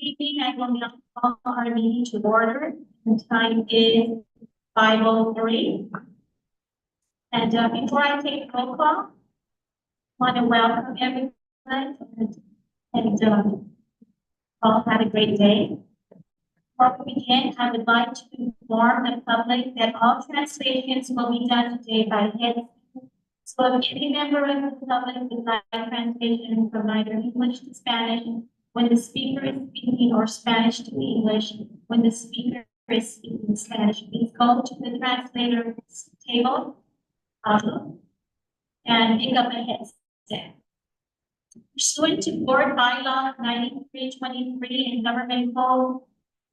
evening, I will now call our meeting to order. The time is 5:03. And before I take roll call, I want to welcome everyone and all had a great day. Before we begin, I would like to inform the public that all translations will be done today by head. So if any member of the public would like translation from either English to Spanish, when the speaker is speaking, or Spanish to English, when the speaker is speaking Spanish, please go to the translator's table and pick up a headset. Pursuant to Board Bylaw 9323 and Government Code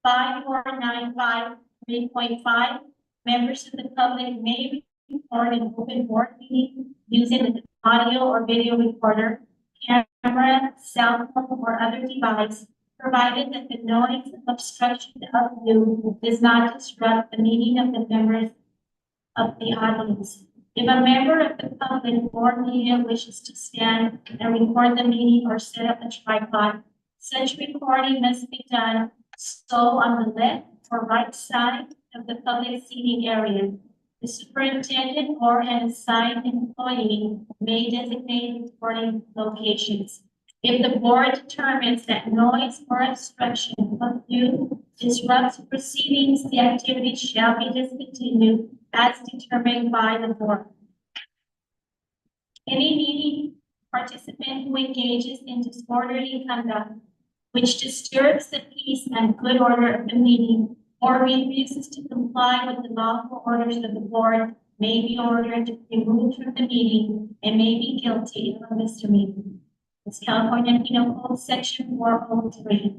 54953.5, members of the public may record an open board meeting using an audio or video recorder, camera, cell phone, or other device, provided that the noise obstruction of view does not disrupt the meeting of the members of the audience. If a member of the public or media wishes to stand and record the meeting or set up a tripod, such recording must be done so on the left or right side of the public seating area. The superintendent or an assigned employee may designate recording locations. If the board determines that noise or obstruction of view disrupts proceedings, the activity shall be discontinued as determined by the board. Any meeting participant who engages in disorderly conduct, which disturbs the peace and good order of the meeting, or refuses to comply with the lawful orders of the board, may be ordered to be removed from the meeting and may be guilty of a misdemeanor. It's California Penal Code Section 403.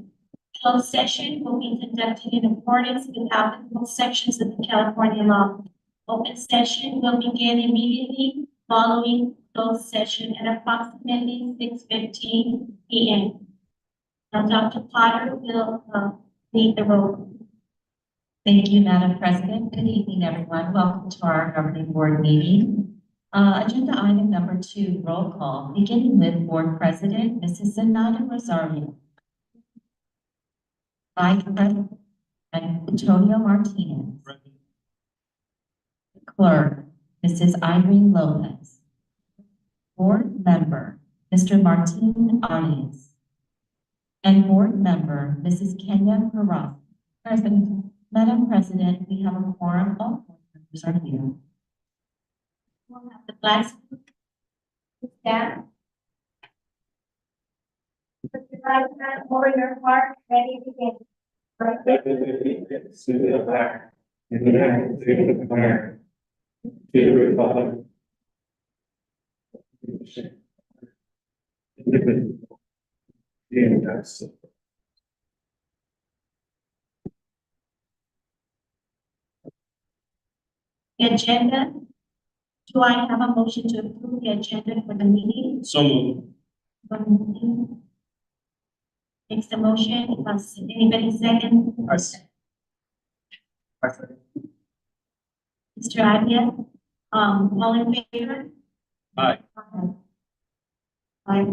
Closed session will be conducted in accordance with applicable sections of the California law. Open session will begin immediately following closed session at approximately 6:15 p.m. Now, Dr. Potter will lead the roll. Thank you, Madam President. Good evening, everyone. Welcome to our governing board meeting. Agenda item number 2, roll call, beginning with Board President, Mrs. Zenata Rosario. Vice President, Antonio Martinez. Clerk, Mrs. Irene Lopez. Board Member, Mr. Martin Arias. And Board Member, Mrs. Kenya Carras. Madam President, we have a quorum. All board members are here. We'll have the class staff. Put your right hand over your heart, ready to begin. To the flag of the United States of America, to the republic, indivisible, and justice. The agenda. Do I have a motion to approve the agenda for the meeting? So moved. Makes the motion. Anybody second? Mr. Arias, all in favor? Aye. Aye.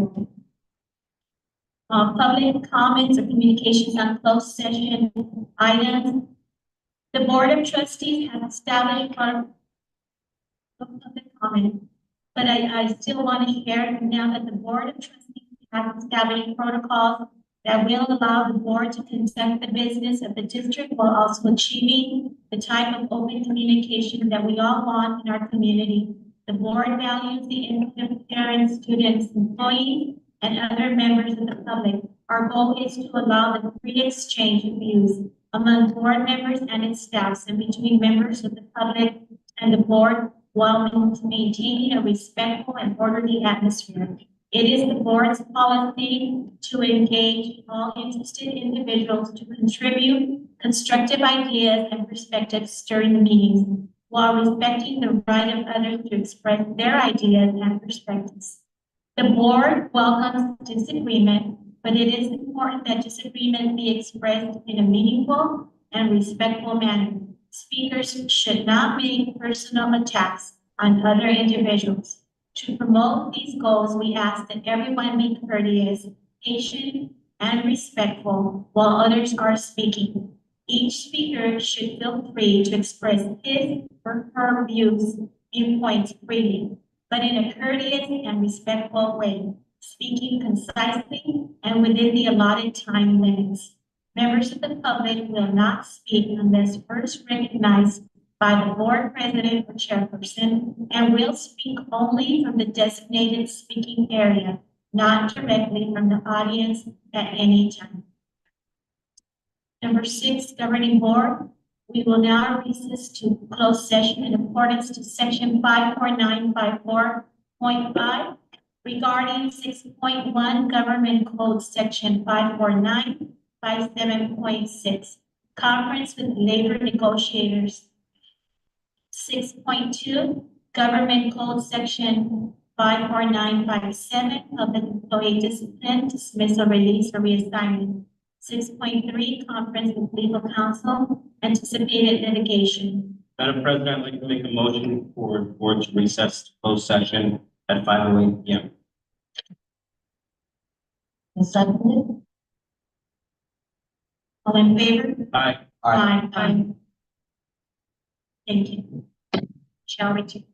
Public comments or communications on closed session items. The Board of Trustees has established public comment, but I still want to share now that the Board of Trustees has established protocols that will allow the board to conduct the business of the district while also achieving the type of open communication that we all want in our community. The board values the input of parents, students, employees, and other members of the public. Our goal is to allow the free exchange of views among board members and its staffs and between members of the public and the board while maintaining a respectful and orderly atmosphere. It is the board's policy to engage all interested individuals to contribute constructive ideas and perspectives during the meetings while respecting the right of others to express their ideas and perspectives. The board welcomes disagreement, but it is important that disagreement be expressed in a meaningful and respectful manner. Speakers should not make personal attacks on other individuals. To promote these goals, we ask that everyone be courteous, patient, and respectful while others are speaking. Each speaker should feel free to express his or her viewpoints freely, but in a courteous and respectful way, speaking concisely and within the allotted time limits. Members of the public will not speak unless first recognized by the board president or chairperson and will speak only from the designated speaking area, not directly from the audience at any time. Number 6, governing board. We will now recess to closed session in accordance to section 54954.5 regarding 6.1 Government Code section 54957.6 conference with labor negotiators. 6.2 Government Code section 54957 public employee discipline, dismissal, release, or reassignment. 6.3 conference with legal counsel, anticipated litigation. Madam President, I'd like to make a motion for the board to recess to closed session at 5:08 p.m. Seconded. All in favor? Aye. Aye. Thank you. Shall we?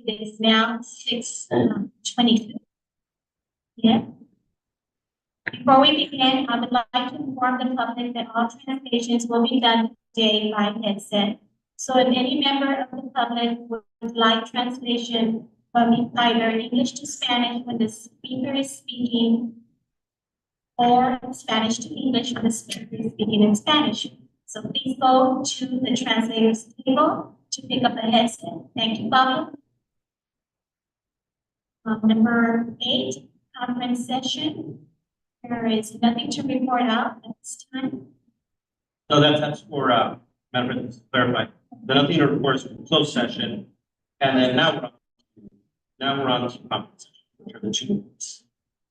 It is now 6:22. Yeah. Before we begin, I would like to inform the public that all translations will be done today by headset. So if any member of the public would like translation from either English to Spanish when the speaker is speaking, or Spanish to English when the speaker is speaking in Spanish. So please go to the translator's table to pick up a headset. Thank you, Pablo. Number 8, conference session. There is nothing to report out at this time. No, that's for, Madam President, to clarify. The nothing to report is for closed session. And then now we're on to conference session, which are the 2 minutes.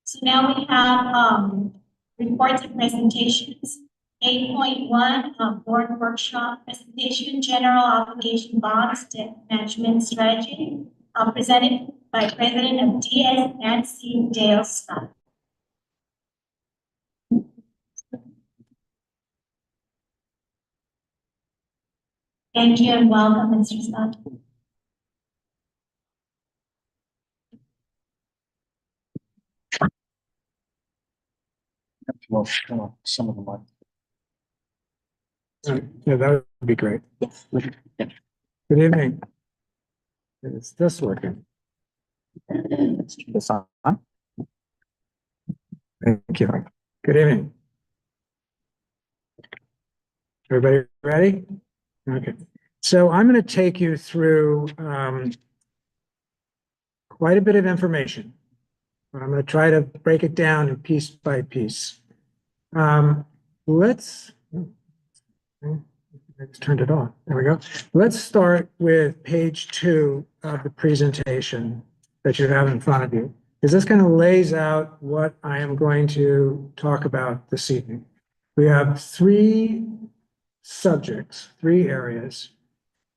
So now we have reports and presentations. 8.1, board workshop presentation, general obligation bonds, debt management strategy, presented by President of DSNC, Dale Scott. Thank you and welcome, Mr. Scott. Well, some of them might. Yeah, that would be great. Yes. Good evening. Is this working? This on. Thank you. Good evening. Everybody ready? Okay. So I'm going to take you through quite a bit of information, but I'm going to try to break it down in piece by piece. Let's turned it on. There we go. Let's start with page 2 of the presentation that you have in front of you, because this kind of lays out what I am going to talk about this evening. We have 3 subjects, 3 areas,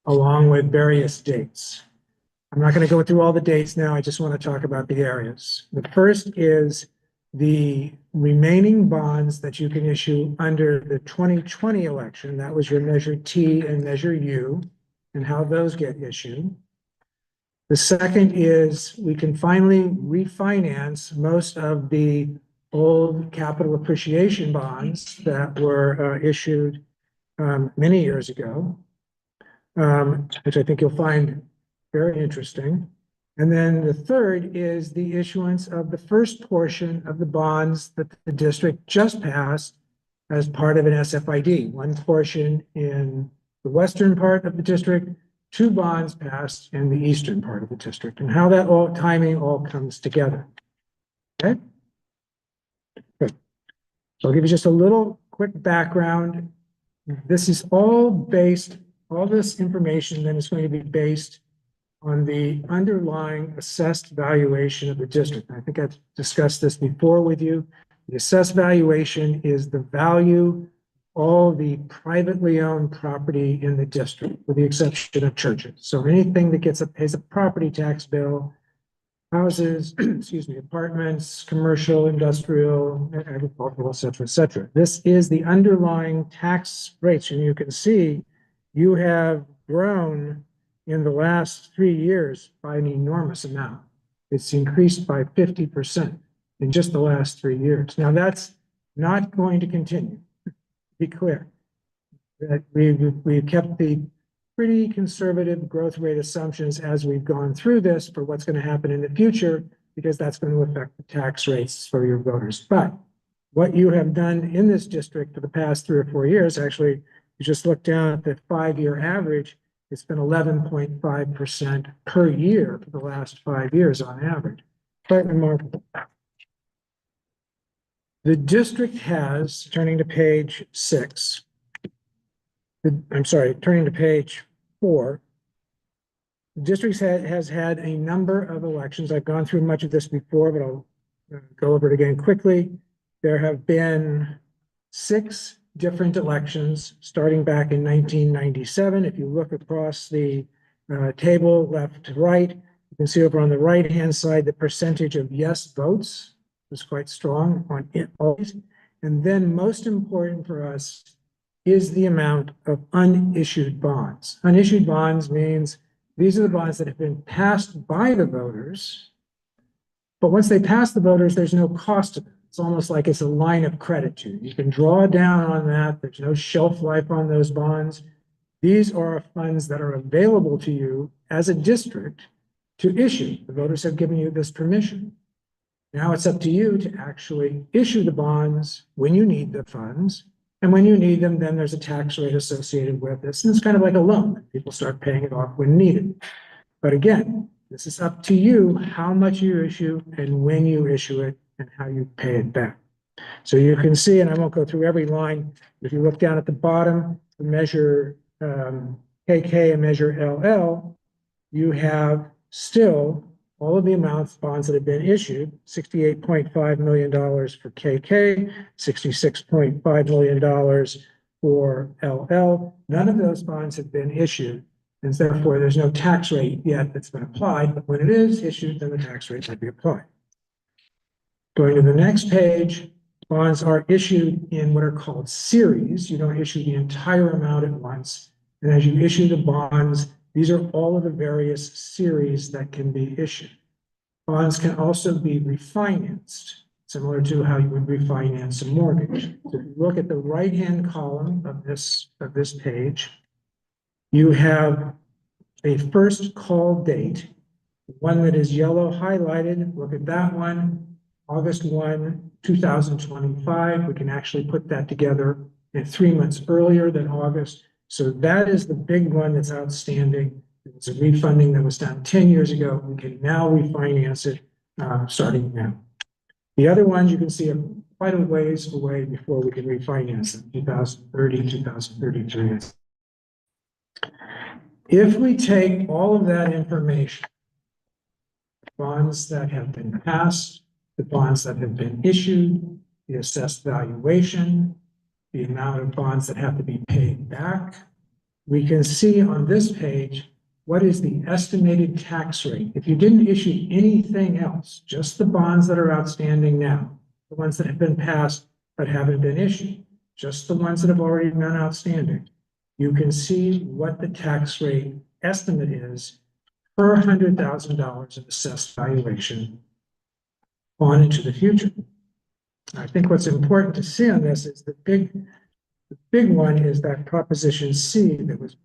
along with various dates. I'm not going to go through all the dates now. I just want to talk about the areas. The first is the remaining bonds that you can issue under the 2020 election. That was your Measure T and Measure U, and how those get issued. The second is we can finally refinance most of the old capital appreciation bonds that were issued many years ago, which I think you'll find very interesting. And then the third is the issuance of the first portion of the bonds that the district just passed as part of an SFID. One portion in the western part of the district, 2 bonds passed in the eastern part of the district, and how that timing all comes together. Okay? Good. So I'll give you just a little quick background. This is all this information then is going to be based on the underlying assessed valuation of the district. I think I've discussed this before with you. The assessed valuation is the value of all the privately owned property in the district, with the exception of churches. So anything that pays a property tax bill, houses, excuse me, apartments, commercial, industrial, agricultural, et cetera, et cetera. This is the underlying tax rates. And you can see you have grown in the last 3 years by an enormous amount. It's increased by 50% in just the last 3 years. Now, that's not going to continue, to be clear. That we've kept the pretty conservative growth rate assumptions as we've gone through this for what's going to happen in the future, because that's going to affect the tax rates for your voters. But what you have done in this district for the past 3 or 4 years, actually, you just look down at the 5-year average, it's been 11.5% per year for the last 5 years on average. Quite remarkable. The district has, turning to page 6, turning to page 4, the district has had a number of elections. I've gone through much of this before, but I'll go over it again quickly. There have been 6 different elections starting back in 1997. If you look across the table left to right, you can see over on the right-hand side the percentage of yes votes was quite strong on it always. And then most important for us is the amount of unissued bonds. Unissued bonds means These are the bonds that have been passed by the voters. But once they pass the voters, there's no cost to them. It's almost like it's a line of credit to you. You can draw down on that. There's no shelf life on those bonds. These are funds that are available to you as a district to issue. The voters have given you this permission. Now it's up to you to actually issue the bonds when you need the funds. And when you need them, then there's a tax rate associated with this. And it's kind of like a loan. People start paying it off when needed. But again, this is up to you how much you issue and when you issue it and how you pay it back. So you can see, and I won't go through every line, if you look down at the bottom, the measure KK and measure LL, you have still all of the amounts, bonds that have been issued, $68.5 million for KK, $66.5 million for LL. None of those bonds have been issued, and therefore there's no tax rate yet that's been applied, but when it is issued, then the tax rate will be applied. Going to the next page, bonds are issued in what are called series. You don't issue the entire amount at once. And as you issue the bonds, these are all of the various series that can be issued. Bonds can also be refinanced, similar to how you would refinance a mortgage. So if you look at the right-hand column of this page, you have a first call date, one that is yellow highlighted. Look at that one, August 1, 2025. We can actually put that together at 3 months earlier than August. So that is the big one that's outstanding. It's a refunding that was done 10 years ago. We can now refinance it starting now. The other ones you can see are quite a ways away before we can refinance them, 2030, 2033. If we take all of that information, bonds that have been passed, the bonds that have been issued, the assessed valuation, the amount of bonds that have to be paid back, we can see on this page what is the estimated tax rate. If you didn't issue anything else, just the bonds that are outstanding now, the ones that have been passed but haven't been issued, just the ones that have already been outstanding, you can see what the tax rate estimate is per $100,000 of assessed valuation on into the future. I think what's important to see on this is the big one is that Proposition C that was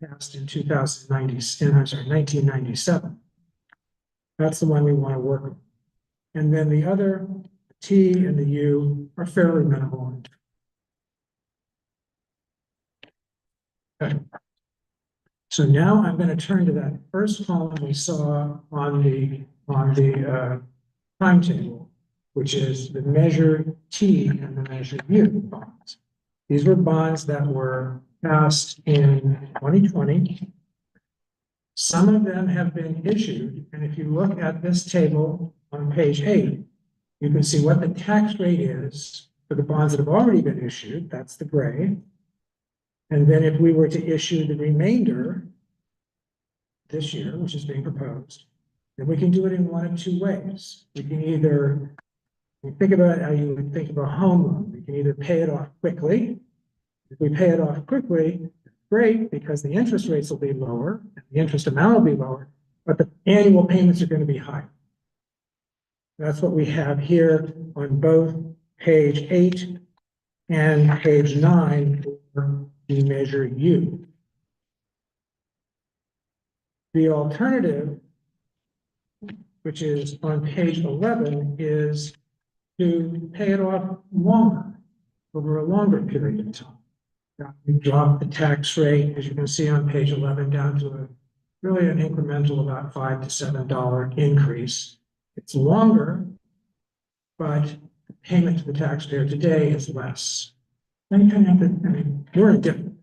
passed in 1997. That's the one we want to work with. And then the other, the T and the U, are fairly minimal. Okay. So now I'm going to turn to that first column we saw on the timetable, which is the measure T and the measure U bonds. These were bonds that were passed in 2020. Some of them have been issued, and if you look at this table on page 8, you can see what the tax rate is for the bonds that have already been issued. That's the gray. And then if we were to issue the remainder this year, which is being proposed, then we can do it in one of two ways. We can either, think about how you would think of a home loan. We can either pay it off quickly. If we pay it off quickly, great, because the interest rates will be lower, and the interest amount will be lower, but the annual payments are going to be high. That's what we have here on both page 8 and page 9 for the measure U. The alternative, which is on page 11, is to pay it off longer, over a longer period of time. We drop the tax rate, as you can see on page 11, down to really an incremental about $5 to $7 increase. It's longer, but the payment to the taxpayer today is less. Then you kind of have to, we're indifferent,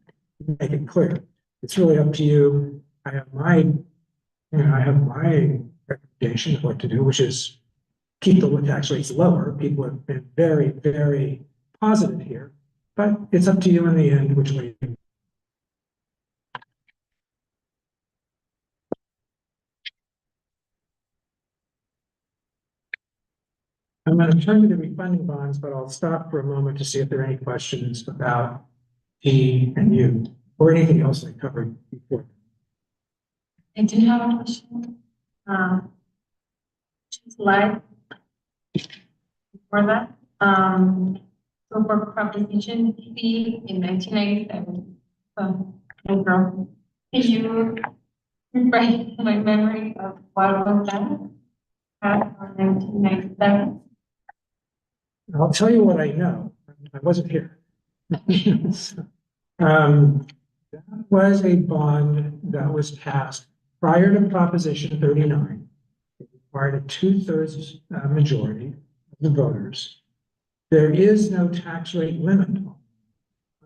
make it clear. It's really up to you. I have my recommendation of what to do, which is keep the tax rates lower. People have been very, very positive here, but it's up to you in the end which way. I'm going to turn to the refunding bonds, but I'll stop for a moment to see if there are any questions about T and U or anything else I covered before. I do have a question. Slide for that. So for proposition C in 1997, no problem. Can you refresh my memory of what was that? For 1997? I'll tell you what I know. I wasn't here. That was a bond that was passed prior to Proposition 39. It required a 2/3 majority of the voters. There is no tax rate limit.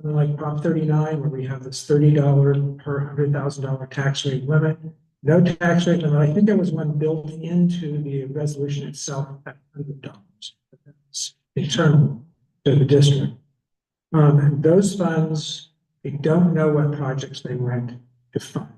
Unlike Prop 39, where we have this $30 per $100,000 tax rate limit, no tax rate limit. I think there was one built into the resolution itself at $100. That's internal to the district. And those funds, we don't know what projects they went to fund.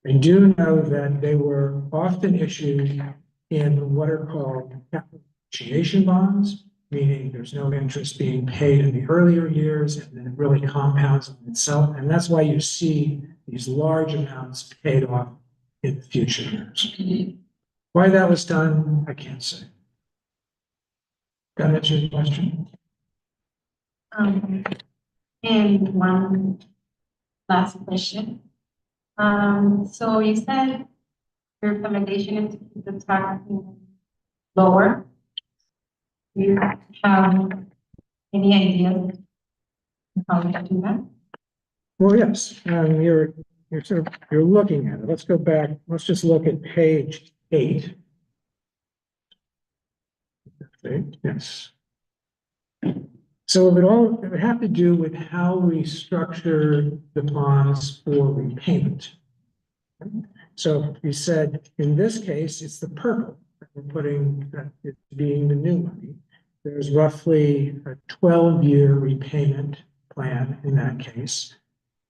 I do know that they were often issued in what are called capital appreciation bonds, meaning there's no interest being paid in the earlier years, and then it really compounds on itself. And that's why you see these large amounts paid off in future years. Why that was done, I can't say. Got to answer your question? And one last question. So you said your recommendation is to keep the tax lower. Do you have any ideas how to do that? Well, yes, you're you're looking at it. Let's go back. Let's just look at page 8. Okay, yes. So it would have to do with how we structure the bonds for repayment. So we said, in this case, it's the purple that we're putting, that it's being the new money. There's roughly a 12-year repayment plan in that case.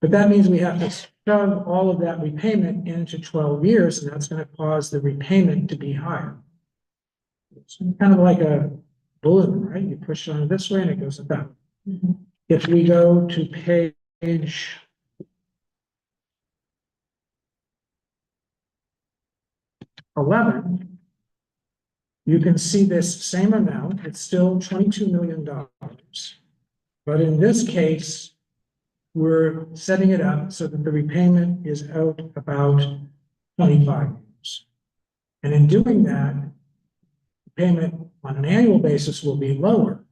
But that means we have to shove all of that repayment into 12 years, and that's going to cause the repayment to be higher. It's kind of like a balloon, right? You push it on this way and it goes up. If we go to page 11, you can see this same amount. It's still $22 million. But in this case, we're setting it up so that the repayment is out about 25 years. And in doing that, the payment on an annual basis will be lower,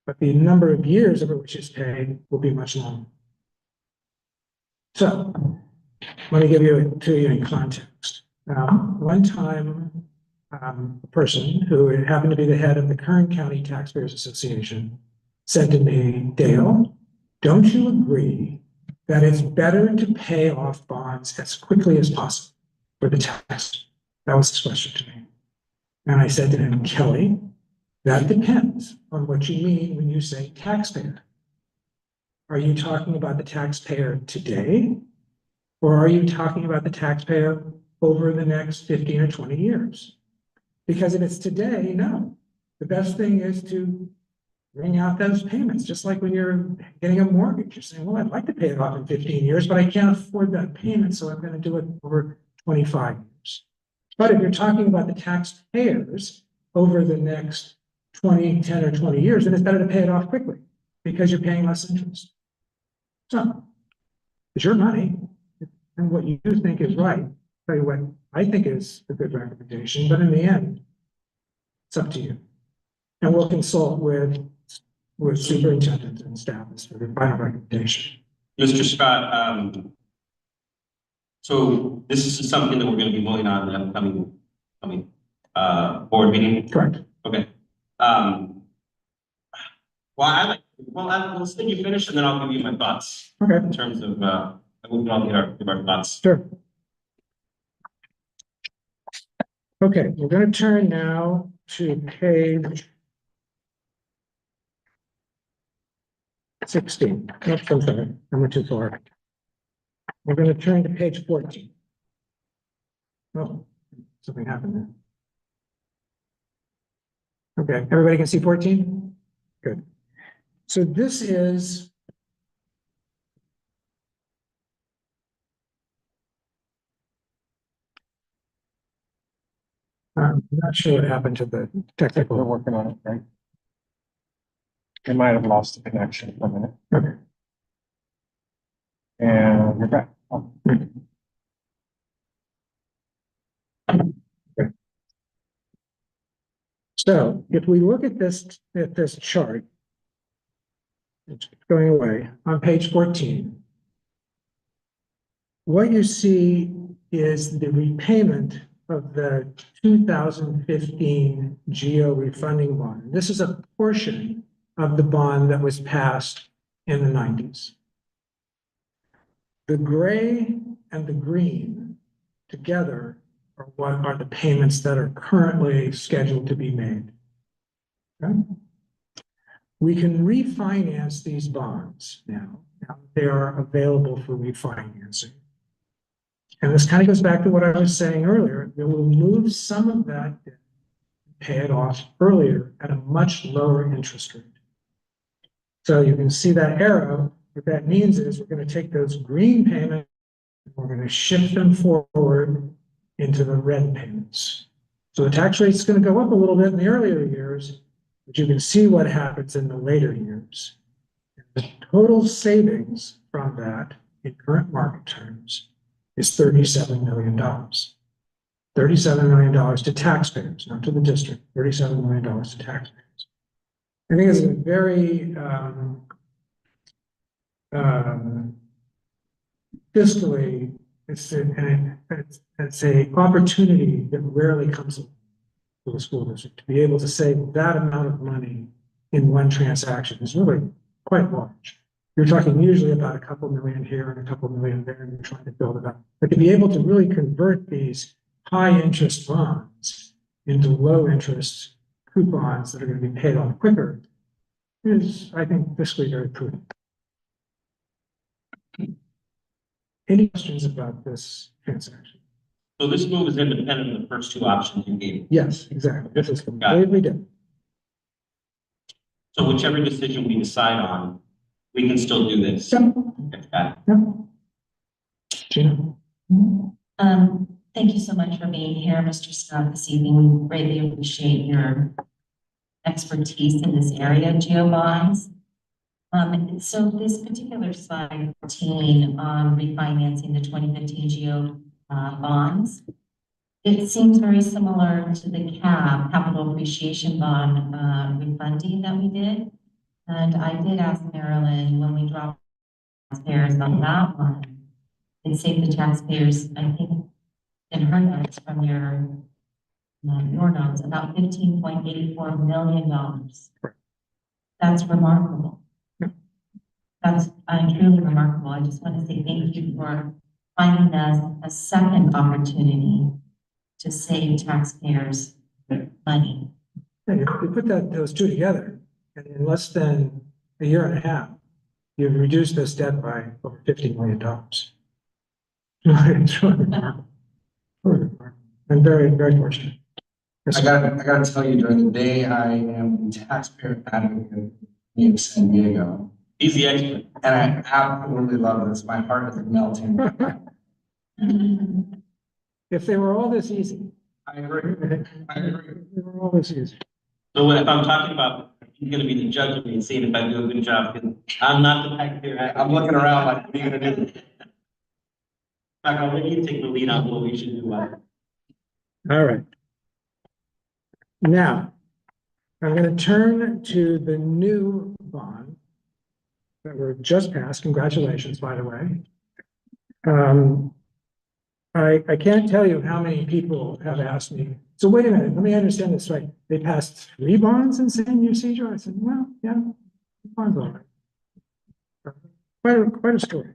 but the number of years over which it's paid will be much longer. So let me give it to you in context. One time, a person who happened to be the head of the Kern County Taxpayers Association said to me, Dale, don't you agree that it's better to pay off bonds as quickly as possible for the tax? That was his question to me. And I said to him, Kelly, that depends on what you mean when you say taxpayer. Are you talking about the taxpayer today? Or are you talking about the taxpayer over the next 15 or 20 years? Because if it's today, no. The best thing is to bring out those payments, just like when you're getting a mortgage. You're saying, well, I'd like to pay it off in 15 years, but I can't afford that payment, so I'm going to do it over 25 years. But if you're talking about the taxpayers over the next 10 or 20 years, then it's better to pay it off quickly because you're paying less interest. So it's your money, and what you think is right. I'll tell you what I think is a good recommendation, but in the end, it's up to you. And we'll consult with superintendent and staff as for the final recommendation. Mr. Scott, so this is something that we're going to be moving on in the upcoming board meeting? Correct. Okay. Let's let you finish and then I'll give you my thoughts. Okay. In terms of, we can all give our thoughts. Sure. Okay, we're going to turn now to page 16. Oops, I'm sorry, I went too far. We're going to turn to page 14. Oh, something happened there. Okay, everybody can see 14? Good. So this is I'm not sure what happened to the We're technical. working on it, right? They might have lost the connection for a minute. Okay. And we're back. Oh, So if we look at this chart, it's going away on page 14. What you see is the repayment of the 2015 GEO refunding bond. This is a portion of the bond that was passed in the 90s. The gray and the green together are what are the payments that are currently scheduled to be made. Okay? We can refinance these bonds now. They are available for refinancing. And this kind of goes back to what I was saying earlier. That we'll move some of that debt, pay it off earlier at a much lower interest rate. So you can see that arrow. What that means is we're going to take those green payments, we're going to shift them forward into the red payments. So the tax rate is going to go up a little bit in the earlier years, but you can see what happens in the later years. The total savings from that in current market terms is $37 million. $37 million to taxpayers, not to the district, $37 million to taxpayers. I think it's a very fiscally, it's a opportunity that rarely comes to the school district. To be able to save that amount of money in one transaction is really quite large. You're talking usually about a couple million here and a couple million there, and you're trying to build it up. But to be able to really convert these high interest bonds into low interest coupons that are going to be paid off quicker is, I think, fiscally very prudent. Any questions about this transaction? So this move is independent of the first two options you gave. Yes, exactly. This is completely different. So whichever decision we decide on, we can still do this. Yep. Got it. Yep. Gina? Thank you so much for being here, Mr. Scott, this evening. We greatly appreciate your expertise in this area of GEO bonds. So this particular slide 14 on refinancing the 2015 GEO bonds, it seems very similar to the capital appreciation bond refunding that we did. And I did ask Marilyn when we dropped taxpayers on that one, it saved the taxpayers, I think, in her notes from your notes, about $15.84 million. That's remarkable. That's truly remarkable. I just want to say thank you for finding us a second opportunity to save taxpayers money. And if you put those two together, and in less than a year and a half, you've reduced this debt by over $50 million. It's really remarkable. I'm very, very fortunate. Yes, I gotta tell you, during the day, I am a taxpayer advocate in San Diego. Easy expert. And I absolutely love this. My heart is melting. If they were all this easy. I agree. If they were all this easy. So if I'm talking about, he's gonna be the judge of me and seeing if I do a good job, because I'm not the taxpayer. I'm looking around like, what are you gonna do? I'll let you take the lead on what we should do. All right. Now, I'm going to turn to the new bond that were just passed. Congratulations, by the way. I can't tell you how many people have asked me, so wait a minute, let me understand this right. They passed 3 bonds in San Ysidro? I said, well, yeah, bonds all right. Quite a story.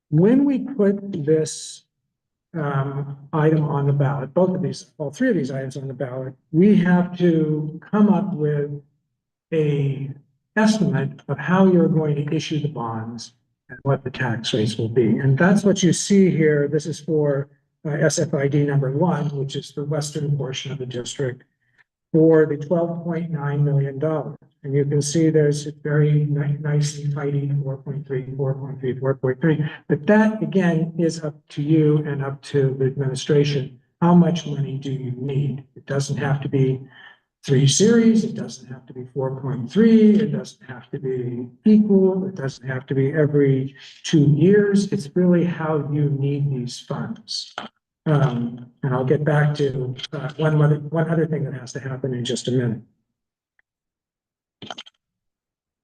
When we put this item on the ballot, all 3 of these items on the ballot, we have to come up with a estimate of how you're going to issue the bonds and what the tax rates will be. And that's what you see here. This is for SFID number 1, which is the western portion of the district, for the $12.9 million. And you can see there's very nice and tidy 4.3, 4.3, 4.3. But that, again, is up to you and up to the administration, how much money do you need? It doesn't have to be 3 series, it doesn't have to be 4.3, it doesn't have to be equal, it doesn't have to be every 2 years. It's really how you need these funds. And I'll get back to one other thing that has to happen in just a minute.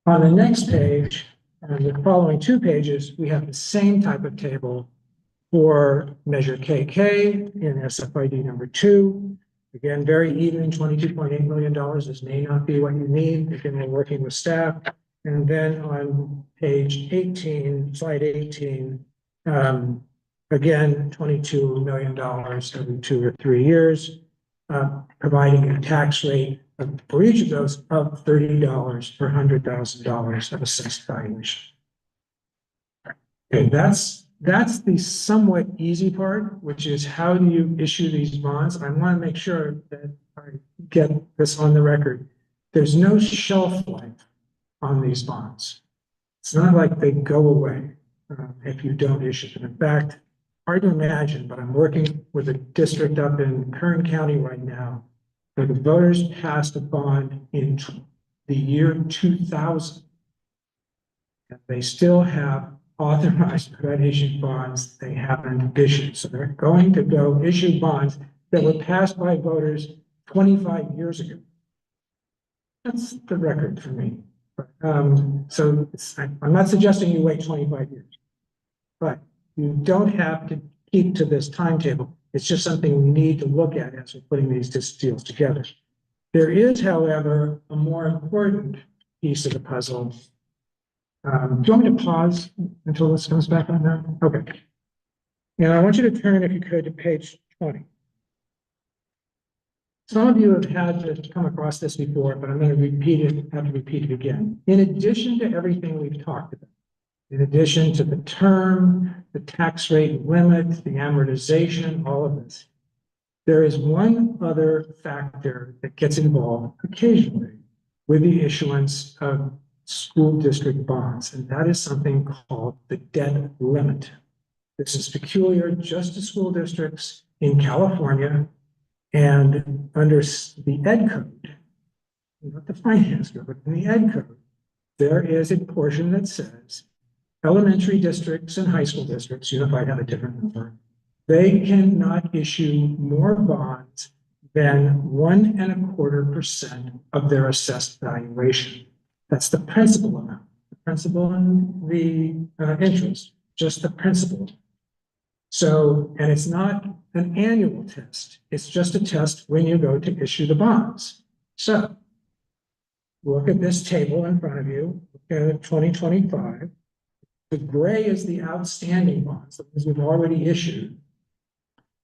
On the next page, and the following 2 pages, we have the same type of table for measure KK in SFID number 2. Again, very even, $22.8 million. This may not be what you need. Again, we're working with staff. And then on page 18, slide 18, again, $22 million every 2 or 3 years, providing a tax rate for each of those of $30 per $100,000 of assessed valuation. Okay, that's the somewhat easy part, which is how do you issue these bonds? I want to make sure that I get this on the record. There's no shelf life on these bonds. It's not like they go away if you don't issue them. In fact, hard to imagine, but I'm working with a district up in Kern County right now where the voters passed a bond in the year 2000. And they still have authorized accreditation bonds they haven't issued. So they're going to go issue bonds that were passed by voters 25 years ago. That's the record for me. So I'm not suggesting you wait 25 years, but you don't have to keep to this timetable. It's just something we need to look at as we're putting these deals together. There is, however, a more important piece of the puzzle. Do you want me to pause until this comes back on now? Okay. And I want you to turn, if you could, to page 20. Some of you have had to come across this before, but I'm going to have to repeat it again. In addition to everything we've talked about, in addition to the term, the tax rate limit, the amortization, all of this, there is one other factor that gets involved occasionally with the issuance of school district bonds, and that is something called the debt limit. This is peculiar just to school districts in California, and under the Ed Code, not the finance code, but in the Ed Code, there is a portion that says elementary districts and high school districts, unified have a different number, they cannot issue more bonds than 1.25% of their assessed valuation. That's the principal amount, the principal and the interest, just the principal. So, and it's not an annual test. It's just a test when you go to issue the bonds. So look at this table in front of you, look at 2025. The gray is the outstanding bonds, the ones we've already issued.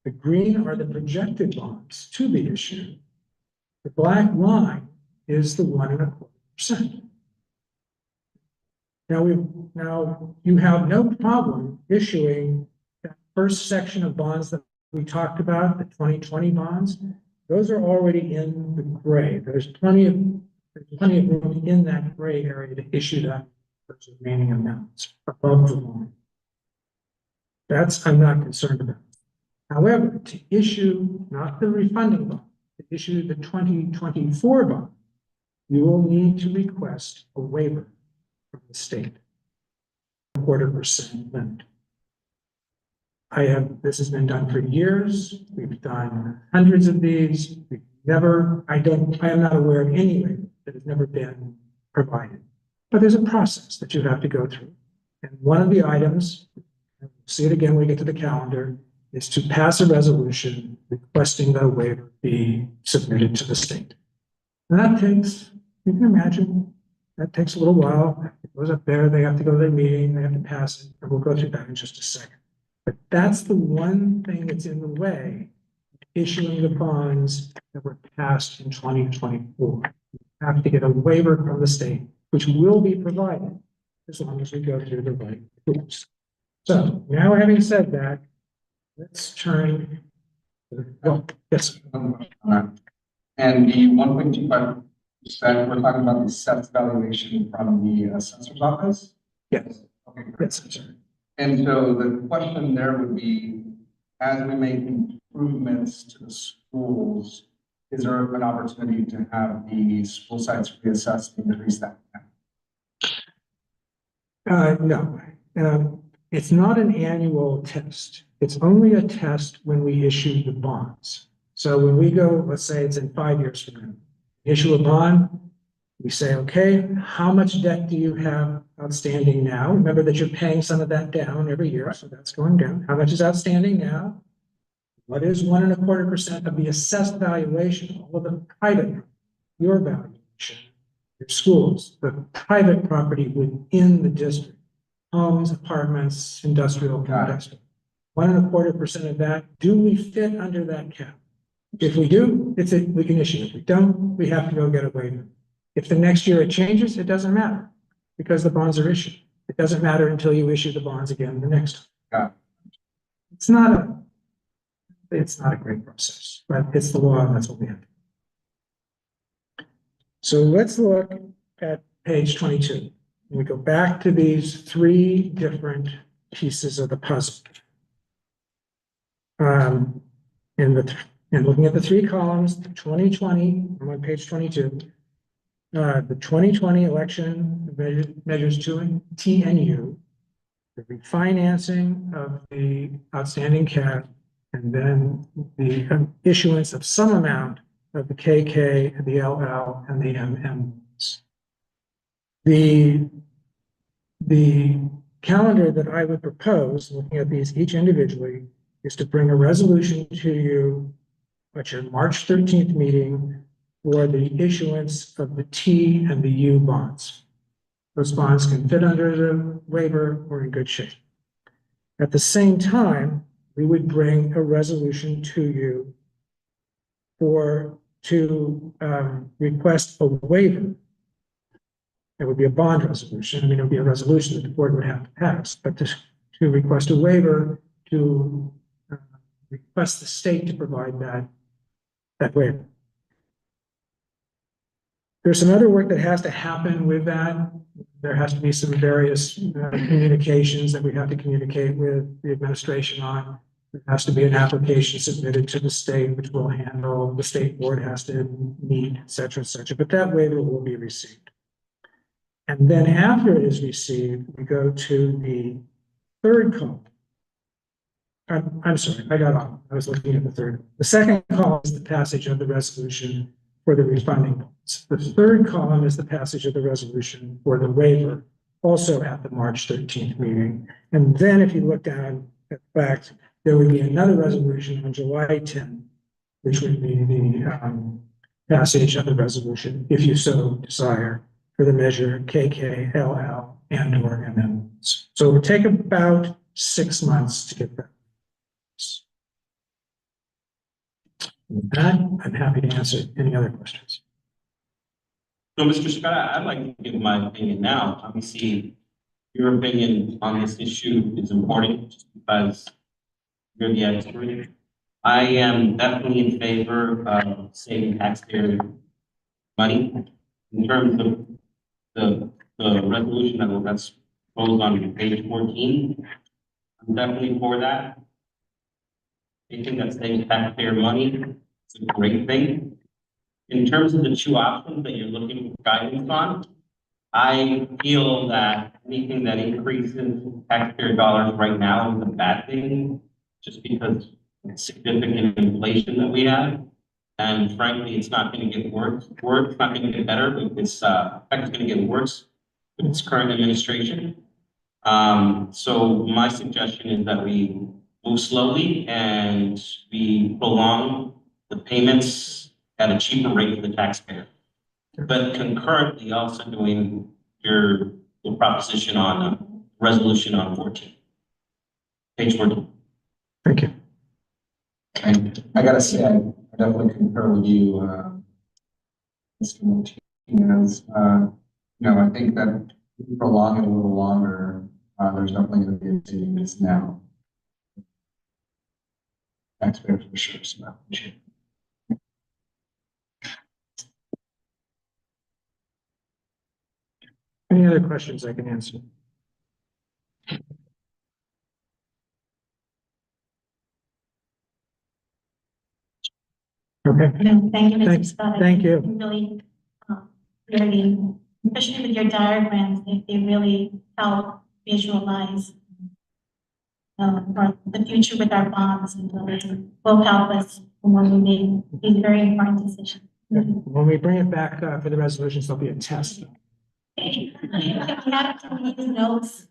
The green are the projected bonds to be issued. The black line is the 1.25%. Now you have no problem issuing that first section of bonds that we talked about, the 2020 bonds. Those are already in the gray. There's plenty of room in that gray area to issue those remaining amounts above the line. That's I'm not concerned about. However, to issue not the refunding bond, to issue the 2024 bond, you will need to request a waiver from the state, 0.25% limit. This has been done for years. We've done hundreds of these. I am not aware of any waiver that has never been provided. But there's a process that you have to go through. And one of the items, and we'll see it again when we get to the calendar, is to pass a resolution requesting that a waiver be submitted to the state. And that takes, you can imagine, that takes a little while. It goes up there, they have to go to their meeting, they have to pass it, and we'll go through that in just a second. But that's the one thing that's in the way of issuing the bonds that were passed in 2024. You have to get a waiver from the state, which will be provided as long as we go through the right rules. So now having said that, let's turn to yes. And the 1.25%, we're talking about the assessed valuation from the assessor's office? Yes. Okay, great. Yes, I'm sorry. And so the question there would be, as we make improvements to the schools, is there an opportunity to have the school sites reassessed and increase that? No, it's not an annual test. It's only a test when we issue the bonds. So when we go, let's say it's in 5 years from now, issue a bond, we say, okay, how much debt do you have outstanding now? Remember that you're paying some of that down every year, so that's going down. How much is outstanding now? What is 1.25% of the assessed valuation, all of the private, your valuation, your schools, the private property within the district, homes, apartments, industrial, industrial. 1.25% of that, do we fit under that cap? If we do, we can issue. If we don't, we have to go get a waiver. If the next year it changes, it doesn't matter because the bonds are issued. It doesn't matter until you issue the bonds again the next time. It's not a great process, but it's the law and that's what we have. So let's look at page 22. We go back to these 3 different pieces of the puzzle. And looking at the 3 columns, 2020, I'm on page 22. The 2020 election measures T and U, the refinancing of the outstanding cap, and then the issuance of some amount of the KK, the LL, and the MMs. The calendar that I would propose, looking at these each individually, is to bring a resolution to you at your March 13th meeting for the issuance of the T and the U bonds. Those bonds can fit under the waiver or in good shape. At the same time, we would bring a resolution to you to request a waiver. It would be a bond resolution. I mean, it would be a resolution that the board would have to pass, but to request a waiver to request the state to provide that waiver. There's some other work that has to happen with that. There has to be some various communications that we have to communicate with the administration on. There has to be an application submitted to the state, which will handle, the state board has to meet, et cetera, but that waiver will be received. And then after it is received, we go to the 3rd column. I'm sorry, I got off. I was looking at the 3rd. The 2nd column is the passage of the resolution for the refunding bonds. The 3rd column is the passage of the resolution for the waiver, also at the March 13th meeting. And then if you look down at the fact, there would be another resolution on July 10th, which would be the passage of the resolution, if you so desire, for the measure KK, LL, and or amendments. So it would take about 6 months to get that. With that, I'm happy to answer any other questions. So, Mr. Scott, I'd like to give my opinion now. Obviously, your opinion on this issue is important just because you're the expert. I am definitely in favor of saving taxpayer money. In terms of the resolution that's proposed on page 14, I'm definitely for that. Anything that saves taxpayer money is a great thing. In terms of the 2 options that you're looking for guidance on, I feel that anything that increases taxpayer dollars right now is a bad thing, just because of significant inflation that we have. And frankly, it's not going to get worse. It's not going to get better. It's going to get worse with its current administration. So my suggestion is that we move slowly and we prolong the payments at a cheaper rate for the taxpayer. But concurrently also doing your proposition on resolution on 14. Page 14. Thank you. And I gotta say, I definitely concur with you, Mr. Martinez. I think that if we prolong it a little longer, there's definitely going to be a savings now. Taxpayers for sure. So Any other questions I can answer? Okay, No, thank you, Mr. Thank- Scott. thank you. Really, really, especially with your diagrams, they really help visualize for the future with our bonds and really will help us when we make these very important decisions. when we bring it back for the resolutions, there'll be a test. Okay, we have to use notes.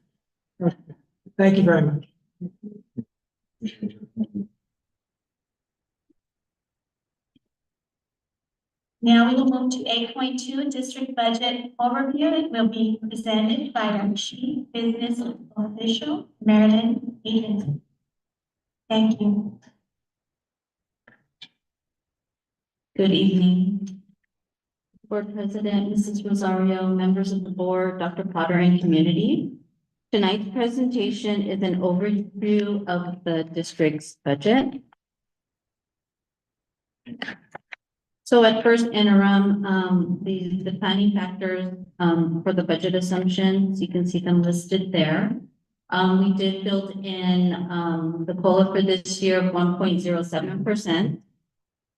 Thank you very much. Now we will move to 8.2, district budget overview. It will be presented by our chief business official, Marilyn Aiden. Thank you. Good evening. Board President, Mrs. Rosario, members of the board, Dr. Potter, and community. Tonight's presentation is an overview of the district's budget. So at first interim, the planning factors for the budget assumptions, you can see them listed there. We did build in the COLA for this year of 1.07%.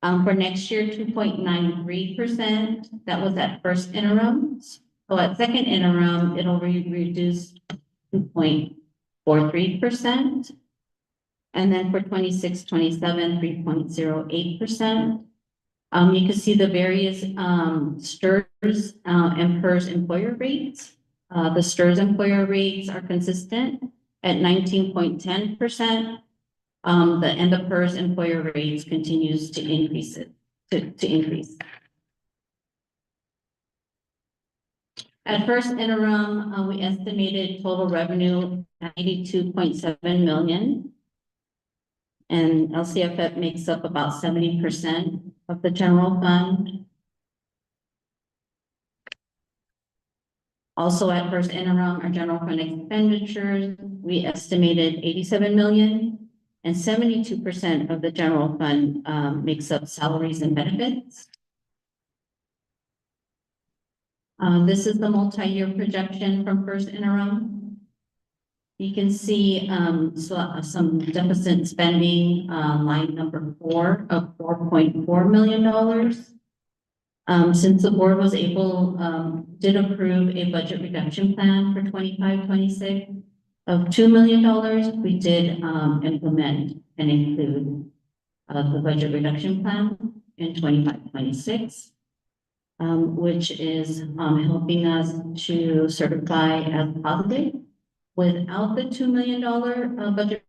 For next year, 2.93%. That was at first interim. So at second interim, it'll reduce 2.43%. And then for 26-27, 3.08%. You can see the various STRS and PERS employer rates. The STRS employer rates are consistent at 19.10%. And the PERS employer rates continues to increase increase. At first interim, we estimated total revenue at 82.7 million. And LCFF makes up about 70% of the general fund. Also at first interim, our general fund expenditures, we estimated 87 million. And 72% of the general fund makes up salaries and benefits. This is the multi-year projection from first interim. You can see some deficit spending, line number 4 of $4.4 million. Since the board was did approve a budget reduction plan for 25-26 of $2 million, we did implement and include the budget reduction plan in 25-26, which is helping us to certify as positive. Without the $2 million budget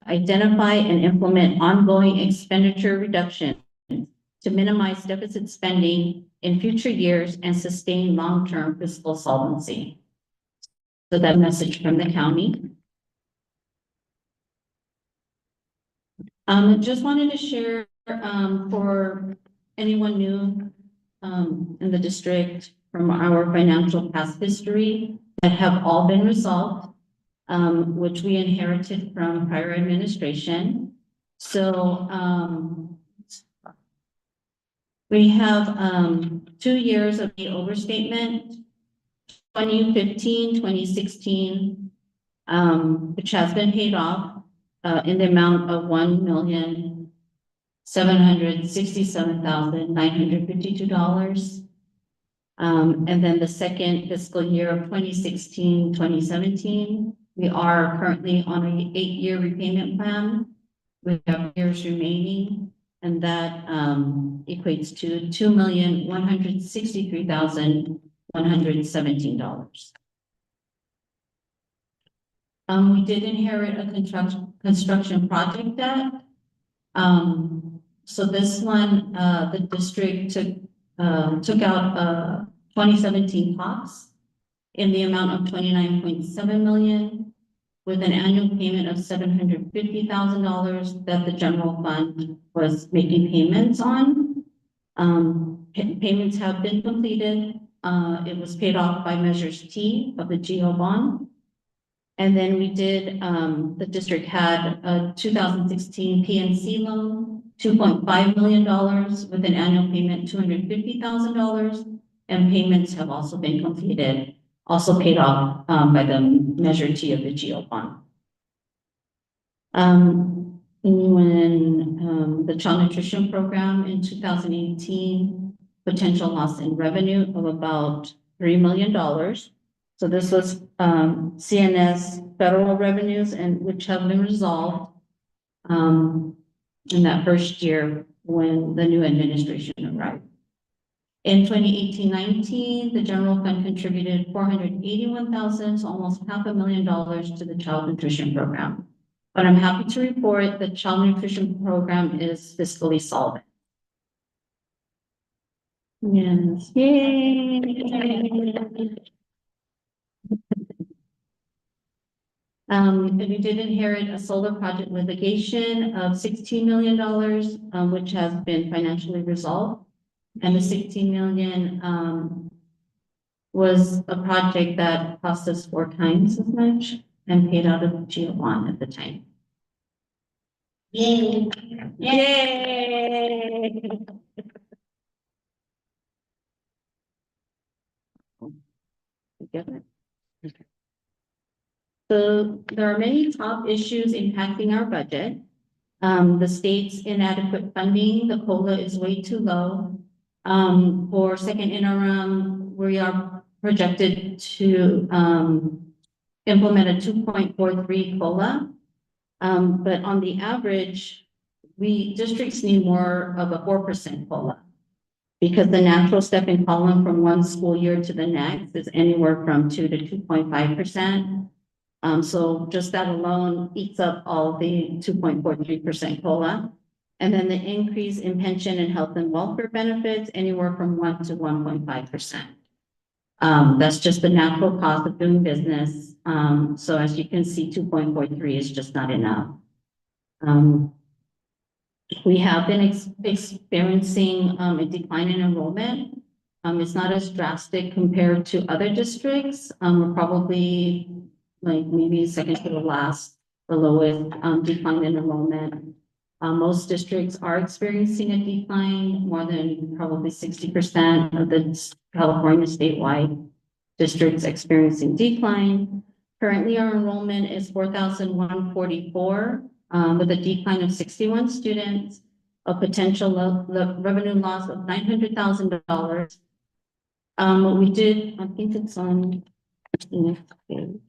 identify and implement ongoing expenditure reduction to minimize deficit spending in future years and sustain long-term fiscal solvency. So that message from the county. Just wanted to share, for anyone new, in the district from our financial past history that have all been resolved, which we inherited from prior administration. So, we have, 2 years of the overstatement, 2015, 2016, which has been paid off, in the amount of $1,767,952. And then the second fiscal year of 2016, 2017, we are currently on an 8-year repayment plan. We have years remaining, and that equates to $2,163,117. We did inherit a construction project debt. So this one, the district took out 2017 costs in the amount of $29.7 million, with an annual payment of $750,000 that the general fund was making payments on. Payments have been completed. It was paid off by Measures T of the GO bond. And then we did, the district had a 2016 PNC loan, $2.5 million with an annual payment, $250,000. And payments have also been completed, also paid off by the Measure T of the GO bond. When the child nutrition program in 2018, potential loss in revenue of about $3 million. So this was CNS federal revenues, and which have been resolved in that first year when the new administration arrived. In 2018-19, the general fund contributed $481,000, so almost $500,000 to the child nutrition program. But I'm happy to report the child nutrition program is fiscally solvent. Yes, yay! We did inherit a solar project litigation of $16 million, which has been financially resolved. And the $16 million was a project that cost us 4 times as much and paid out of the GO bond at the time. Yay. Yay! Together. So there are many top issues impacting our budget. The state's inadequate funding, the COLA is way too low. For second interim, we are projected to implement a 2.43 COLA. But on the average, districts need more of a 4% COLA, because the natural stepping column from one school year to the next is anywhere from 2 to 2.5%. So just that alone eats up all the 2.43% COLA. And then the increase in pension and health and welfare benefits, anywhere from 1 to 1.5%. That's just the natural cost of doing business. So as you can see, 2.43 is just not enough. We have been experiencing a decline in enrollment. It's not as drastic compared to other districts. We're probably like maybe second to the last, the lowest decline in enrollment. Most districts are experiencing a decline, more than probably 60% of the California statewide districts experiencing decline. Currently, our enrollment is 4,144, with a decline of 61 students, a potential revenue loss of $900,000. We did, I think it's on the next page.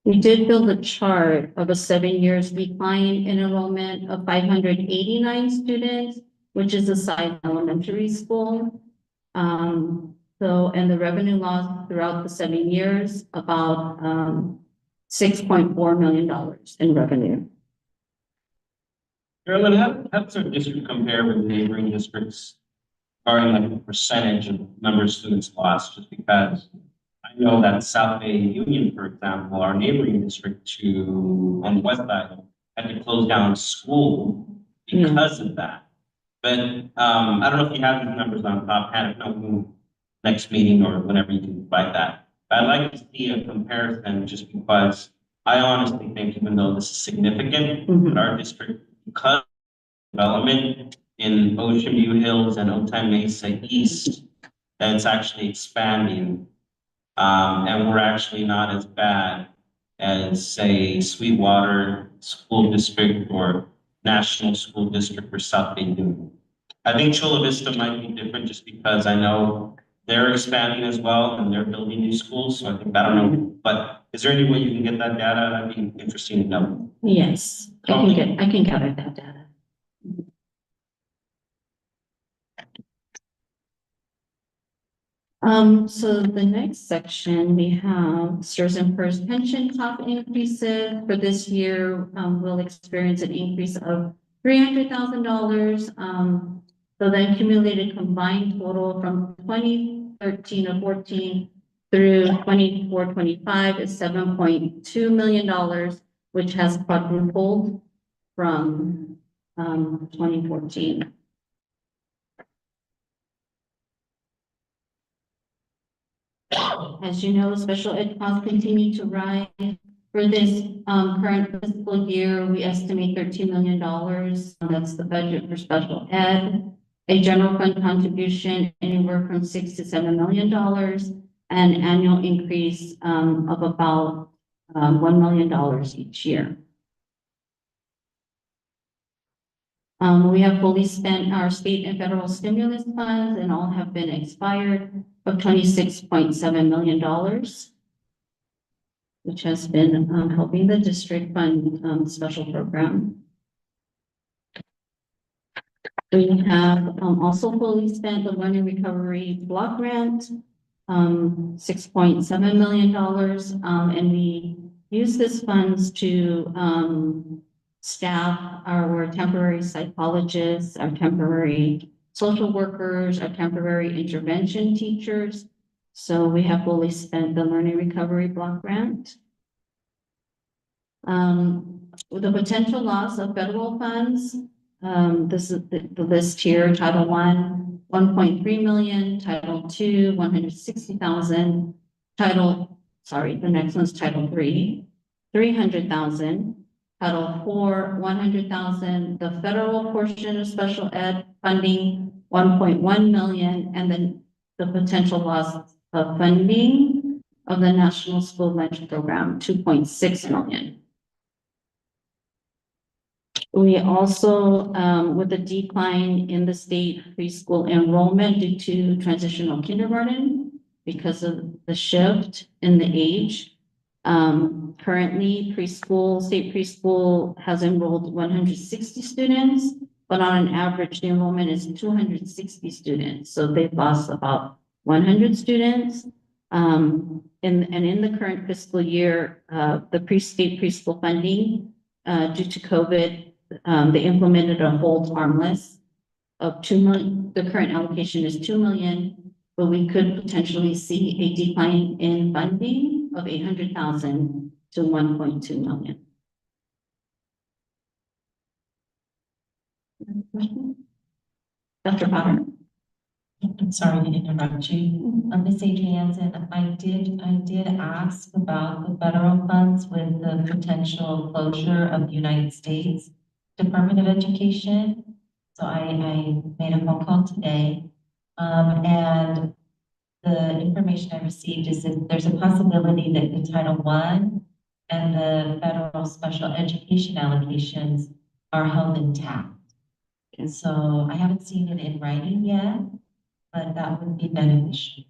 We did build a chart of a 7 years decline in enrollment of 589 students, which is a side elementary school. And the revenue loss throughout the 7 years, about $6.4 million in revenue. Carolyn, how does our district compare with neighboring districts? Regarding like the percentage of number of students lost, just because I know that South Bay Union, for example, our neighboring district on the west side, had to close down school because of that. But I don't know if you have these numbers on top, had it no next meeting or whenever you can provide that. But I'd like to see a comparison just because I honestly think even though this is significant, that our district, because of development in Ocean View Hills and Otay Mesa East, that it's actually expanding. And we're actually not as bad as, say, Sweetwater School District or National School District or South Bay Union. I think Chula Vista might be different just because I know they're expanding as well and they're building new schools. So I think, I don't know, but is there any way you can get that data? That'd be interesting to know. Yes, I can gather that data. So the next section, we have STRS and PERS pension cost increases. For this year, we'll experience an increase of $300,000. So the accumulated combined total from 2013 to 14 through 24-25 is $7.2 million, which has quadrupled from 2014. As you know, special ed costs continue to rise. For this current fiscal year, we estimate $13 million. That's the budget for special ed. A general fund contribution anywhere from $6 to $7 million, and annual increase of about $1 million each year. We have fully spent our state and federal stimulus funds and all have been expired of $26.7 million, which has been helping the district fund special program. We have also fully spent the learning recovery block grant, $6.7 million, and we use this funds to staff our temporary psychologists, our temporary social workers, our temporary intervention teachers. So we have fully spent the learning recovery block grant. With the potential loss of federal funds, this is the list here: Title I, 1.3 million; Title II, 160,000; the next one's Title III, 300,000; Title IV, 100,000; the federal portion of special ed funding, 1.1 million, and then the potential loss of funding of the National School Lunch Program, 2.6 million. We also, with a decline in the state preschool enrollment due to transitional kindergarten because of the shift in the age. Currently, state preschool has enrolled 160 students, but on an average, the enrollment is 260 students. So they've lost about 100 students. And in the current fiscal year, the state preschool funding, due to COVID, they implemented a hold harmless of 2 million. The current allocation is 2 million, but we could potentially see a decline in funding of 800,000 to 1.2 million. Dr. Potter. I'm sorry to interrupt you. Ms. Adrianson, I did ask about the federal funds with the potential closure of the United States Department of Education. So I made a phone call today, and the information I received is that there's a possibility that the Title I and the federal special education allocations are held intact. And so I haven't seen it in writing yet, but that would be beneficial.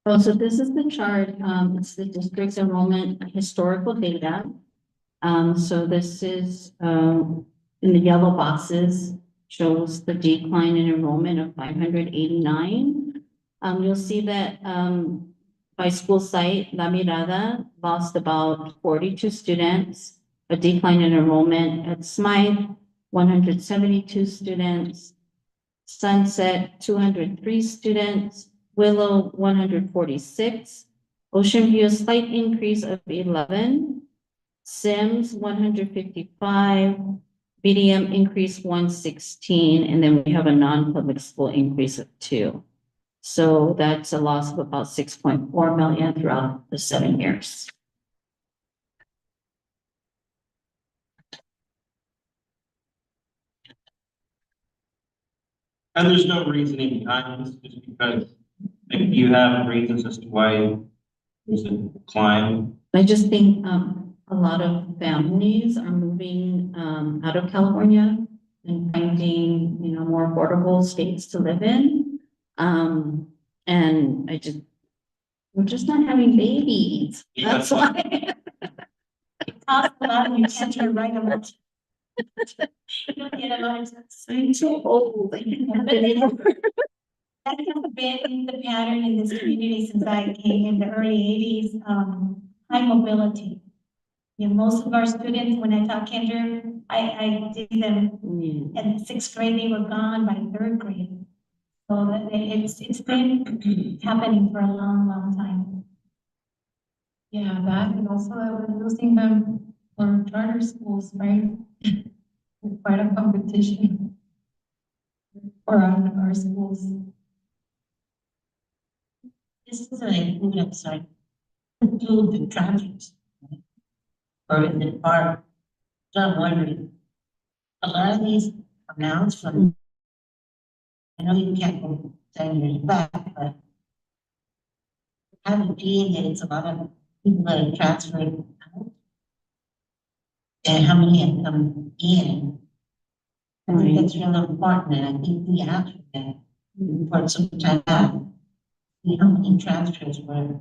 Oh, so this is the chart. It's the district's enrollment historical data. So this is in the yellow boxes shows the decline in enrollment of 589. You'll see that, by school site, La Mirada lost about 42 students, a decline in enrollment at Smythe, 172 students, Sunset, 203 students, Willow, 146, Ocean View, a slight increase of 11, Sims, 155, BDM increase 116, and then we have a non-public school increase of 2. So that's a loss of about 6.4 million throughout the 7 years. And there's no reasoning behind this, just because if you have reasons as to why there's a decline. I just think a lot of families are moving out of California and finding, more affordable states to live in. And we're just not having babies. That's why. Cost a lot of your center right about. You don't get a lot of. I'm so old. I can't have it anymore. That has been the pattern in this community since I came in the early eighties, high mobility. Most of our students, when I taught kinder, I did them in 6th grade, they were gone by 3rd grade. So that it's been happening for a long, long time. Yeah, that and also we're losing them for charter schools, right? It's quite a competition for our schools. This is I'm sorry, include the transfers. Or is it part? So I'm wondering, a lot of these amounts from, I know you can't go 10 years back, but I have a feeling that it's a lot of people that are transferring out. And how many have come in? I think that's really important, and I think we have to, for some time, see how many transfers were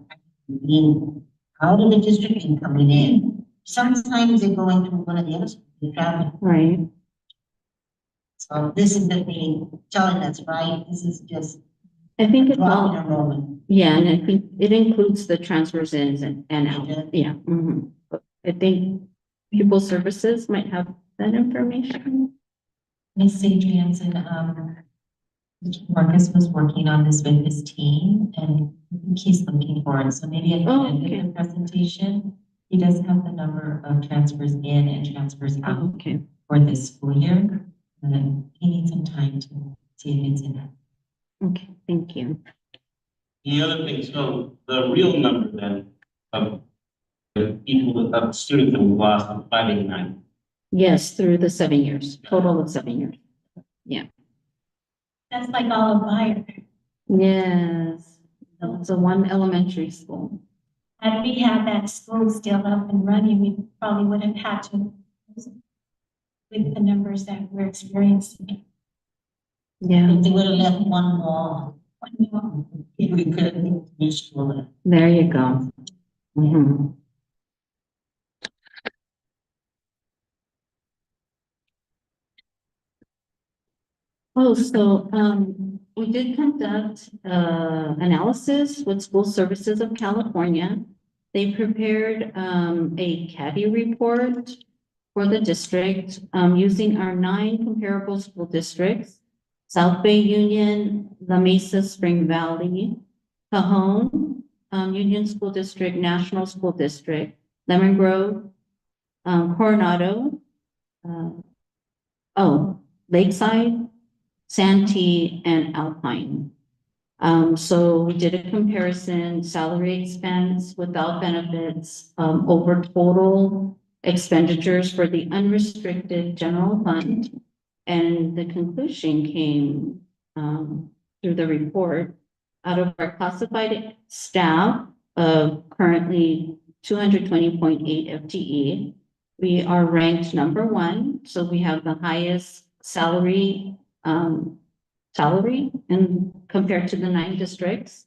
being out of the district and coming in. Sometimes they go into one of the other schools, they travel. Right. So this is the thing, telling us, right, this is just I think it's drop in all, enrollment. yeah, and I think it includes the transfers in and out. Yeah. But I think pupil services might have that information. Ms. Adrianson, Mr. Marcus was working on this with his team and I think he's looking for it. So maybe at the Oh, end okay. of the presentation, he does have the number of transfers in and transfers out Okay. for this school year. And then he needs some time to see if it's in it. Okay, thank you. The other thing, so the real number then of the people, of students that we lost on 589. Yes, through the 7 years, total of 7 years. That's like all of Meyer. Yes, it's a one elementary school. Had we had that school still up and running, we probably would have had to with the numbers that we're experiencing. Yeah, If they would have left one wall, if we could have been useful. there you go. Mhm. Oh, so, we did conduct, analysis with School Services of California. They prepared, a CADI report for the district, using our 9 comparable school districts: South Bay Union, La Mesa, Spring Valley, Cajon, Union School District, National School District, Lemon Grove, Coronado, Lakeside, Santee, and Alpine. So we did a comparison, salary expense without benefits, over total expenditures for the unrestricted general fund. And the conclusion came, through the report, out of our classified staff of currently 220.8 FTE, we are ranked number 1. So we have the highest salary and compared to the 9 districts.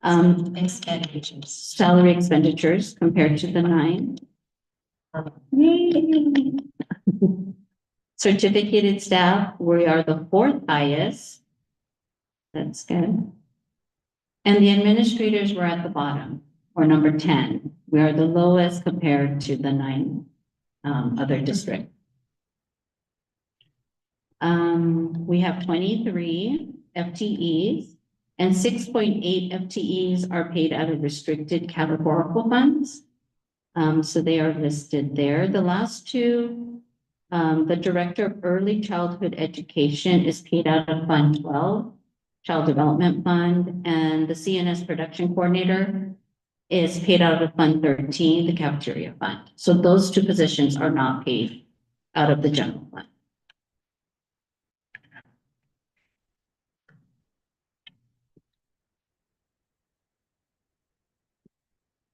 Expenditures. Salary expenditures compared to the 9. Yay. Certificated staff, we are the fourth highest. That's good. And the administrators were at the bottom, or number 10. We are the lowest compared to the 9 other districts. We have 23 FTEs and 6.8 FTEs are paid out of restricted categorical funds. So they are listed there. The last two, the Director of Early Childhood Education is paid out of Fund 12, Child Development Fund, and the CNS Production Coordinator is paid out of Fund 13, the Cafeteria Fund. So those two positions are not paid out of the general fund.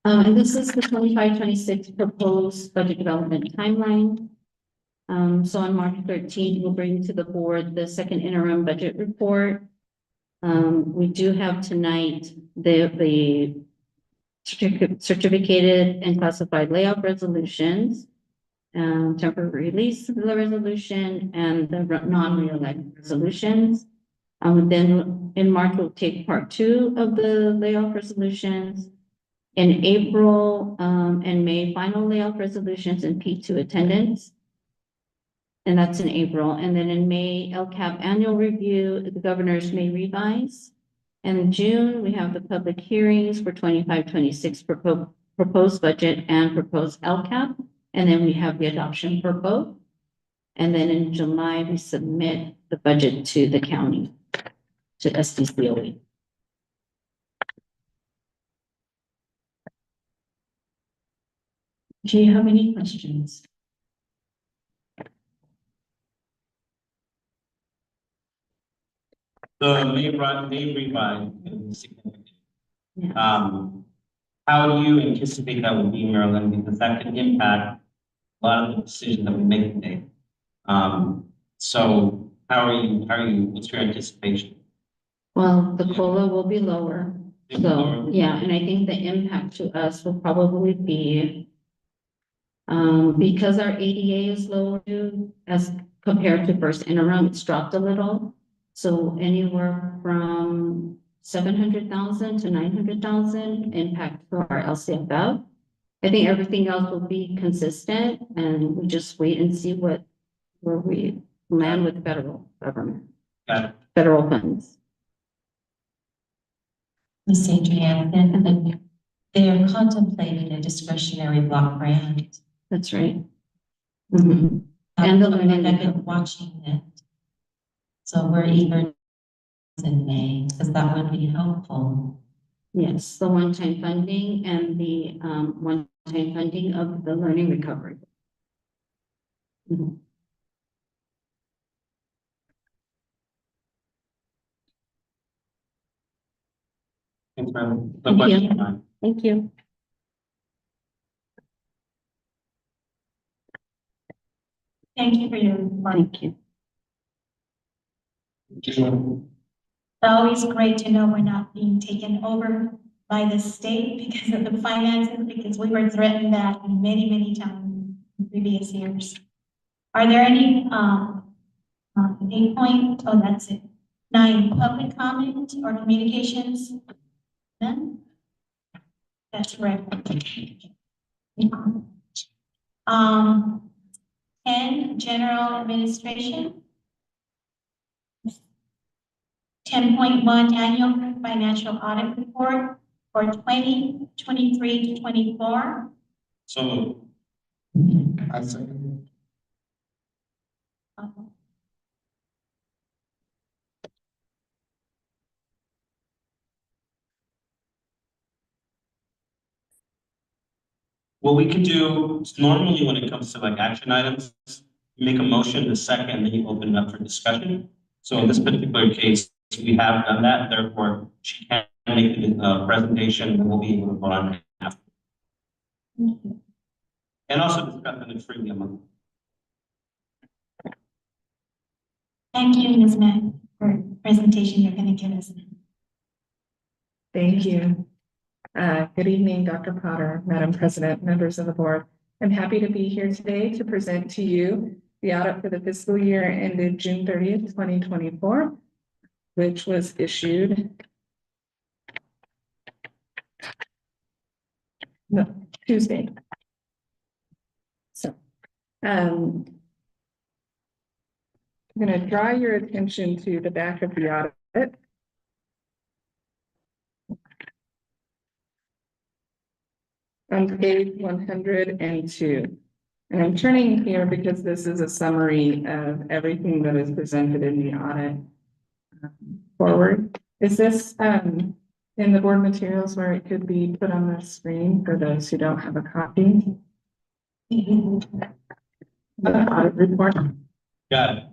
And this is the 25-26 proposed budget development timeline. So on March 13th, we'll bring to the board the second interim budget report. We do have tonight the certificated and classified layoff resolutions, temporary release of the resolution, and the non-reelect resolutions. Then in March, we'll take part 2 of the layoff resolutions. In April and May, final layoff resolutions and P2 attendance. And that's in April. And then in May, LCAP annual review, the governors may revise. And in June, we have the public hearings for 25-26 proposed budget and proposed LCAP. And then we have the adoption for both. And then in July, we submit the budget to the county, to SDCOE. Do you have any questions? The May revise is significant. Yeah. How do you anticipate that will be, Marilyn? Because that can impact a lot of the decisions that we make today. So how are you, what's your anticipation? Well, the COLA will be lower. So, yeah, and I think the impact to us will probably be because our ADA is lower as compared to first interim, it's dropped a little. So anywhere from 700,000 to 900,000 impact for our LCFF. I think everything else will be consistent, and we just wait and see where we land with the federal government, federal funds. Ms. Adrienne, then they are contemplating a discretionary block grant. That's right. Mm-hmm. And the learning I've been watching it. So we're eager in May, because that would be helpful. Yes, the one-time funding and the one-time funding of the learning recovery. Mm-hmm. Thanks, Marilyn. No Thank you. question, Mike? Thank you. Thank you for your report. Thank you. It's always great to know we're not being taken over by the state because of the finances, because we were threatened that many, many times in previous years. Are there any, 8 point, oh, that's it. 9, public comment or communications? None? That's right. 10, general administration. 10.1 annual financial audit report for 2023 to 24. So I second. what we could do is normally when it comes to like action items, you make a motion, the second, and then you open it up for discussion. So in this particular case, we have done that, therefore she can make the presentation and we'll be able to vote on it after. And also discuss it freely among. Thank you, Ms. Mack, for the presentation you're going to give us. Thank you. Good evening, Dr. Potter, Madam President, members of the board. I'm happy to be here today to present to you the audit for the fiscal year ended June 30th, 2024, which was issued Tuesday. So, I'm going to draw your attention to the back of the audit. On page 102. And I'm turning here because this is a summary of everything that is presented in the audit forward. Is this in the board materials where it could be put on the screen for those who don't have a copy? The audit report. Got it.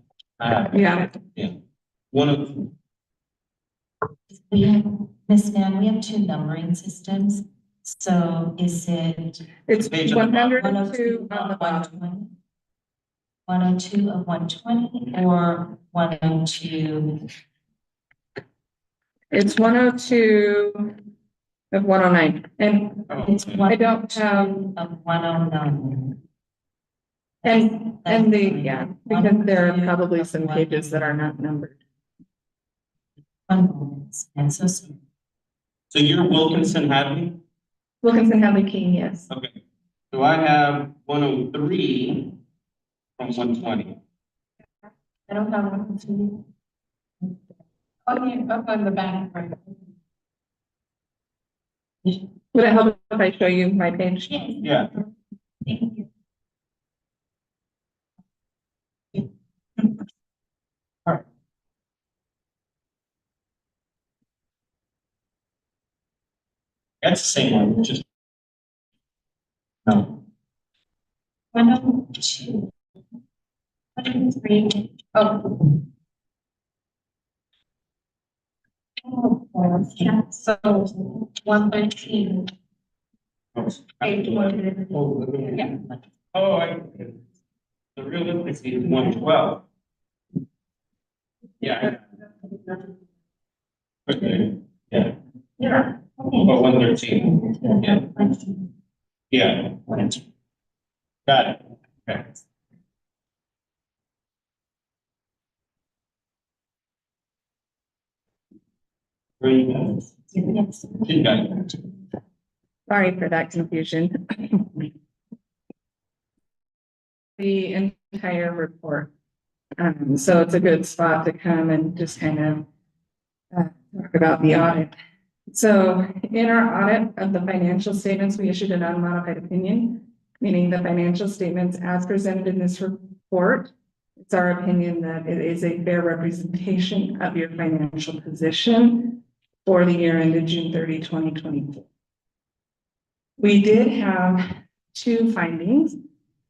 Yeah. One of, We have, Ms. Mann, we have two numbering systems. So is it It's Page on the bottom. 102 on the of bottom. 120? 102 of 120 or 102? It's 102 of 109. And It's I don't have, 102 of 109. and yeah, because there are probably some pages that are not numbered. One moment, and so sorry. so you're Wilkinson Hadley? Wilkinson Hadley King, yes. Okay. So I have 103 from 120. I don't have one to you. Oh, yeah, up on the back, right? Would it help if I show you my page? Yes. Yeah. Thank you. That's the same one, just. No. 102. 103. Oh. Yeah, so 113. Page 100. Yeah. Oh, the realistic is 112. Yeah. Okay, yeah, Yeah. or 113, yeah. Yeah. Got it, okay. Great. Yes. You got it. Sorry for that confusion. The entire report. So it's a good spot to come and just kind of talk about the audit. So in our audit of the financial statements, we issued an unmodified opinion, meaning the financial statements as presented in this report. It's our opinion that it is a fair representation of your financial position for the year ended June 30, 2024. We did have two findings,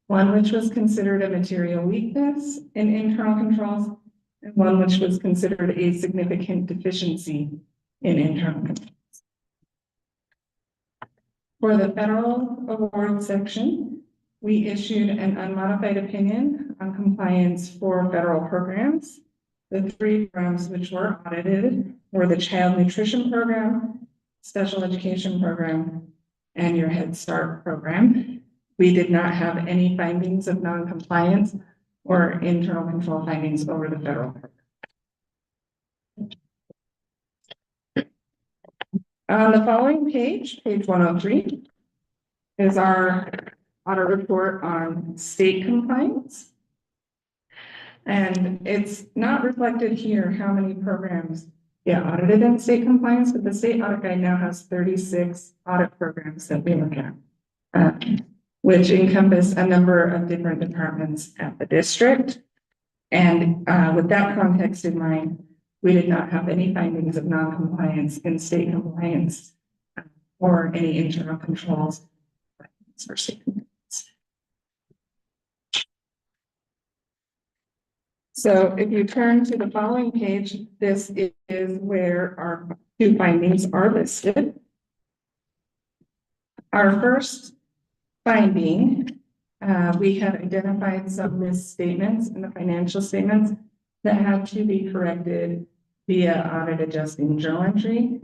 one which was considered a material weakness in internal controls, and one which was considered a significant deficiency in internal controls. For the federal award section, we issued an unmodified opinion on compliance for federal programs. The three programs which were audited were the Child Nutrition Program, Special Education Program, and your Head Start program. We did not have any findings of non-compliance or internal control findings over the federal program. On the following page, page 103, is our audit report on state compliance. And it's not reflected here how many programs get audited in state compliance, but the state audit guide now has 36 audit programs that we look at, which encompass a number of different departments at the district. And with that context in mind, we did not have any findings of non-compliance in state compliance or any internal controls for state compliance. So if you turn to the following page, this is where our two findings are listed. Our first finding, we had identified some misstatements in the financial statements that had to be corrected via audit adjusting journal entry.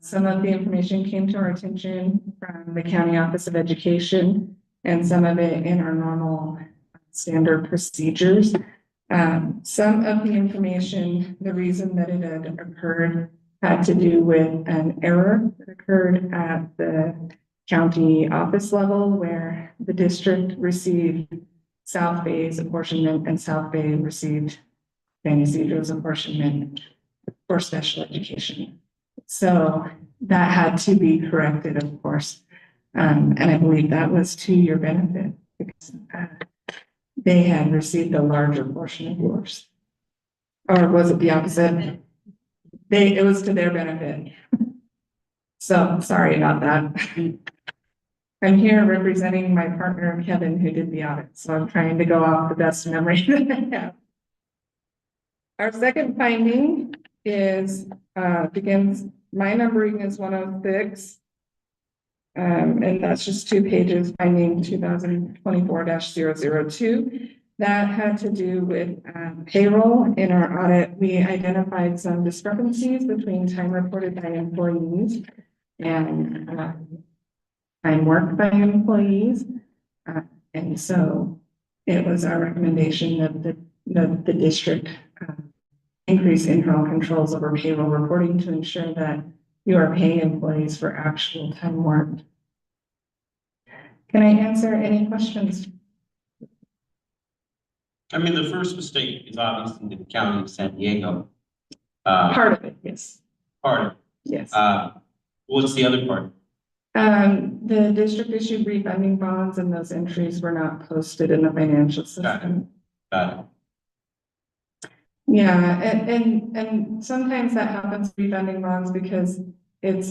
Some of the information came to our attention from the County Office of Education and some of it in our normal standard procedures. Some of the information, the reason that it had occurred had to do with an error that occurred at the county office level where the district received South Bay's apportionment and South Bay received San Ysidro's apportionment for special education. So that had to be corrected, of course. And I believe that was to your benefit because they had received a larger portion of yours. Or was it the opposite? It was to their benefit. So sorry about that. I'm here representing my partner Kevin, who did the audit, so I'm trying to go off the best memory that I have. Our second finding is, my numbering is 106. And that's just 2 pages, finding 2024-002. That had to do with payroll. In our audit, we identified some discrepancies between time reported by employees and time worked by employees. And so it was our recommendation that the district increase internal controls over payroll reporting to ensure that you are paying employees for actual time worked. Can I answer any questions? I mean, the first mistake is obviously the county of San Diego. Part of it, yes. Part of it. Yes. What's the other part? The district issued refunding bonds and those entries were not posted in the financial system. Got it. Yeah, and sometimes that happens with refunding bonds because it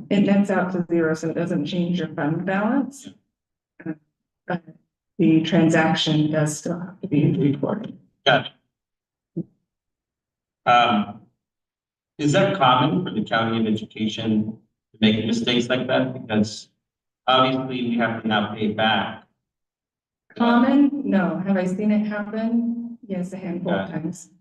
nets out to 0, so it doesn't change your fund balance. But the transaction does still have to be reported. Got it. Is that common for the County of Education to make mistakes like that? Because obviously we have to now pay back. Common? No. Have I seen it happen? Yes, a handful of times.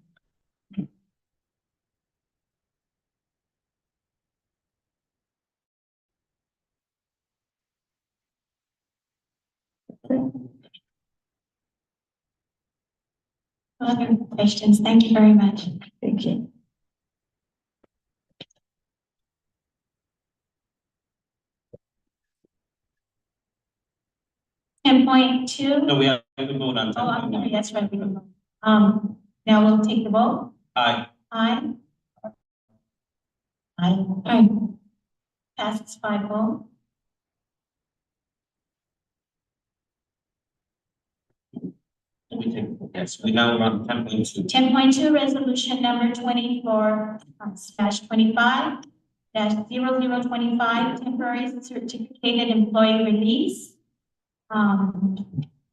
Other questions? Thank you very much. Thank you. Ten point two. No, we have to vote on. Oh, I'm sorry, that's right. We don't know. Now we'll take the vote. Aye. Aye. Aye. Passes 5-0. Yes, we now we're on 10.2. 10.2, resolution number 24/25-0025, temporary certificated employee release.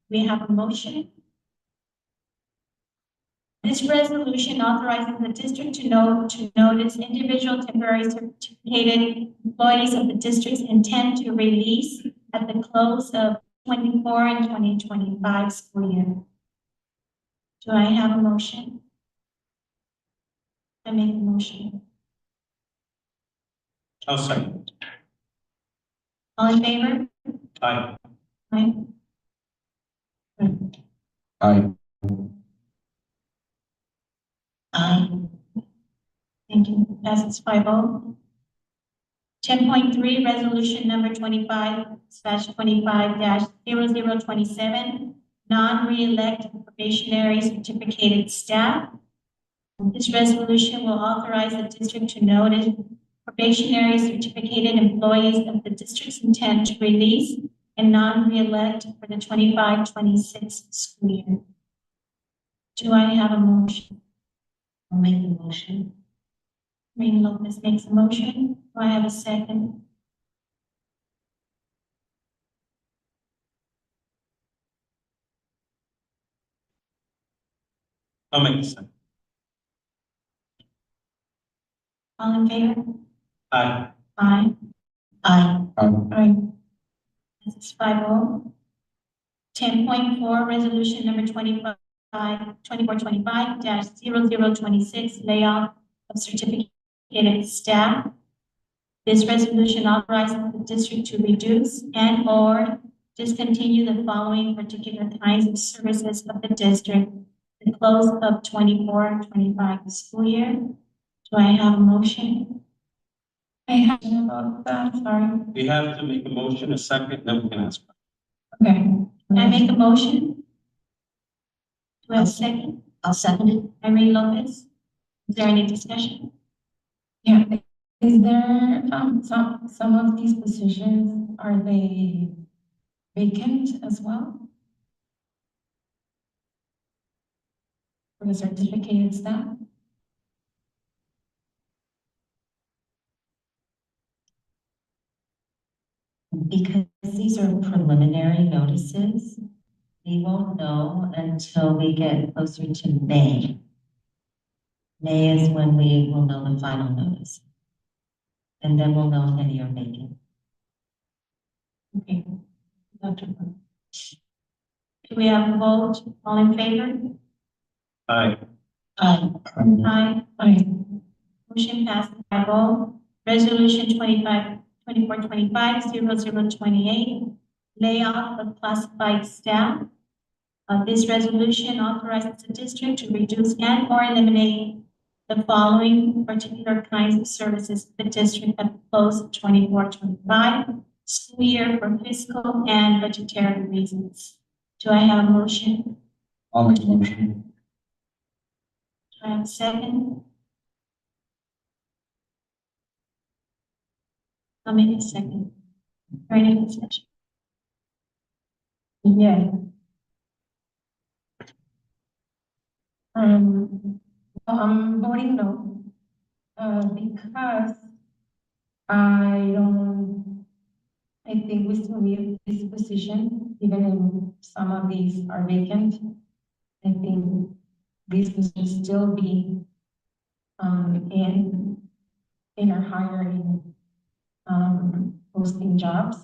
We have a motion. This resolution authorizes the district to notice individual temporary certificated employees of the district's intent to release at the close of 24 and 2025 school year. Do I have a motion? I make a motion. I'll second. All in favor? Aye. Aye. Aye. Aye. Thank you. Passes 5-0. 10.3, resolution number 25/25-0027, non-re-elect probationary certificated staff. This resolution will authorize the district to notice probationary certificated employees of the district's intent to release and non-re-elect for the 25-26 school year. Do I have a motion? I'll make a motion. Rena Lopez makes a motion. Do I have a second? I'll make the second. All in favor? Aye. Aye. Aye. Aye. This is 5-0. 10.4, resolution number 24/25-0026, layoff of certificated staff. This resolution authorizes the district to reduce and/or discontinue the following particular kinds of services of the district at the close of 24-25 school year. Do I have a motion? I have about that, sorry. We have to make a motion, a second, then we can ask. Okay. Can I make a motion? Do I have a second? I'll second it. Irene Lopez? Is there any discussion? Yeah, is there, some of these positions, are they vacant as well? For the certificated staff? Because these are preliminary notices, we won't know until we get closer to May. May is when we will know the final notice. And then we'll know if any are vacant. Okay. Do we have a vote? All in favor? Aye. Aye. Aye. Aye. Motion passes by vote. Resolution 24-25-0028, layoff of classified staff. This resolution authorizes the district to reduce and or eliminate the following particular kinds of services the district at the close of 24-25 school year for fiscal and budgetary reasons. Do I have a motion? I'll make a motion. Do I have a second? I'll make a second. For any discussion? Yeah. I'm voting no, because I think we still need this position, even if some of these are vacant. I think these positions still be, in our hiring, posting jobs.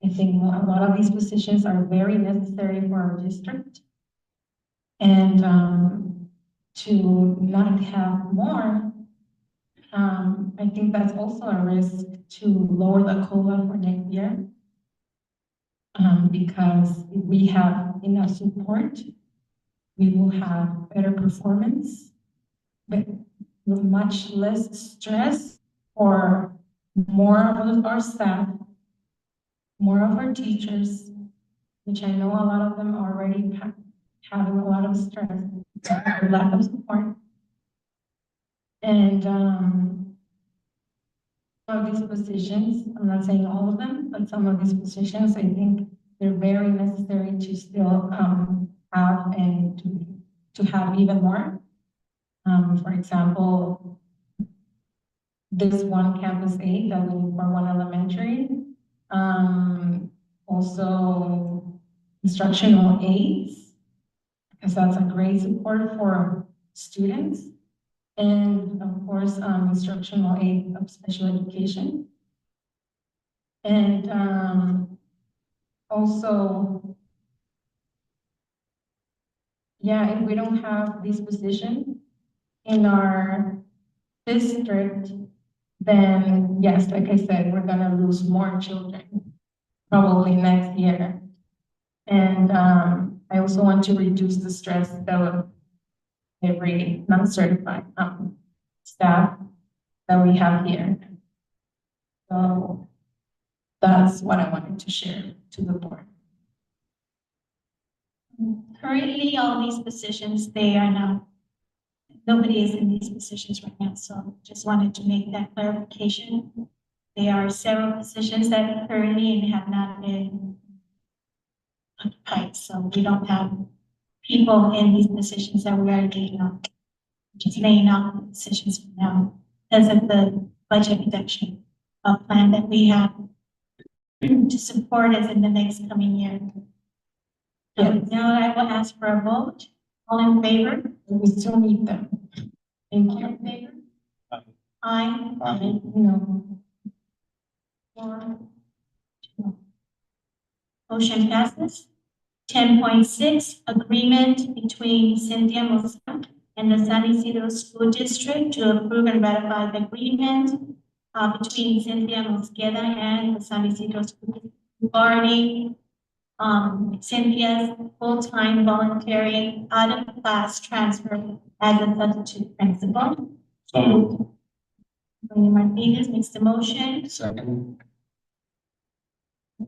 I think a lot of these positions are very necessary for our district. And, to not have more, I think that's also a risk to lower the COLA for next year. Because if we have enough support, we will have better performance, but with much less stress for more of our staff, more of our teachers, which I know a lot of them are already having a lot of stress, lack of support. And some of these positions, I'm not saying all of them, but some of these positions, I think they're very necessary to still have and to have even more. For example, this one campus aide that we need for one elementary. Also instructional aides, because that's a great support for students. And of course, instructional aid of special education. And also, yeah, if we don't have this position in our district, then yes, like I said, we're gonna lose more children probably next year. And I also want to reduce the stress that every non-certified staff that we have here. So that's what I wanted to share to the board. Currently, all these positions, they are now, nobody is in these positions right now, so just wanted to make that clarification. There are several positions that currently have not been occupied, so we don't have people in these positions that we are laying off. Just laying off the positions for now because of the budget reduction plan that we have to support us in the next coming year. Yes. Now I will ask for a vote. All in favor? We still need them. Thank All you. in favor? Aye. No. 4, 2. Motion passes. 10.6, agreement between Cynthia Mozart and the San Ysidro School District to approve and ratify the agreement between Cynthia Mosqueda and the San Ysidro School District regarding Cynthia's full-time voluntary out-of-class transfer as a substitute principal. So moved. Tony Martinez makes the motion. Second.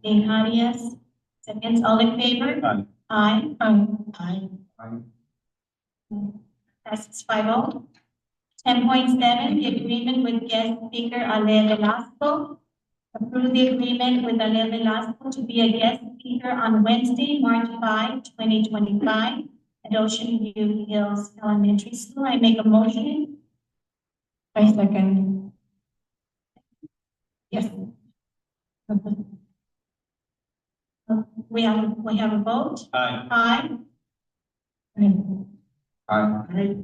Dean Arias, seconds, all in favor? Aye. Aye. Aye. Passes 5-0. 10.7, the agreement with guest speaker Ale Velasco. Approve the agreement with Ale Velasco to be a guest speaker on Wednesday, March 5, 2025 at Ocean View Hills Elementary School. I make a motion. I second. Yes. We have a vote. Aye. Aye. Aye.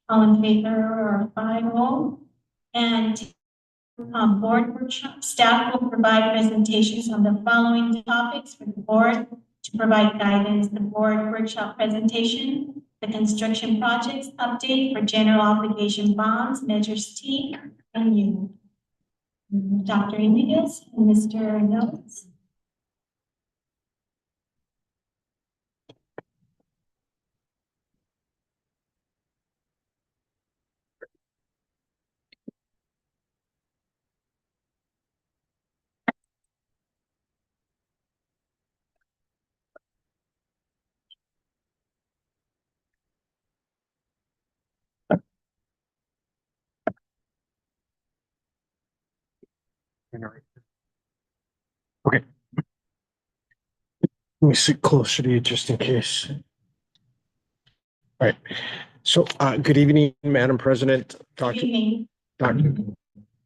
All in favor or 5-0. And board workshop, staff will provide presentations on the following topics for the board to provide guidance. The board workshop presentation, the construction projects update for general obligation bonds, measures T and U. Dr. Indigas and Mr. Notes. Okay. Let me sit closer to you just in case. All right. So, good evening, Madam President, Good evening.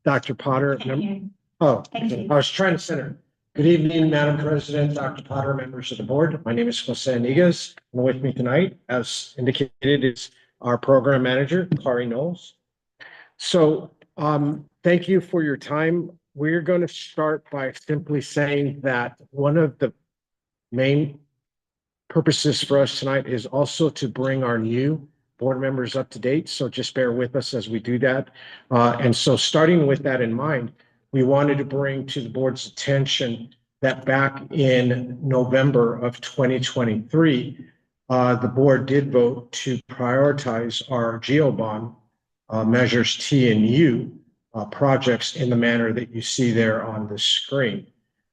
Dr. Potter. Can't hear. Oh, Thank you. I was trying to center. Good evening, Madam President, Dr. Potter, members of the board. My name is Jose Anigas. And with me tonight, as indicated, is our program manager, Kari Knowles. So, thank you for your time. We're going to start by simply saying that one of the main purposes for us tonight is also to bring our new board members up to date. So just bear with us as we do that. And so starting with that in mind, we wanted to bring to the board's attention that back in November of 2023, the board did vote to prioritize our GeoBond measures T and U projects in the manner that you see there on the screen.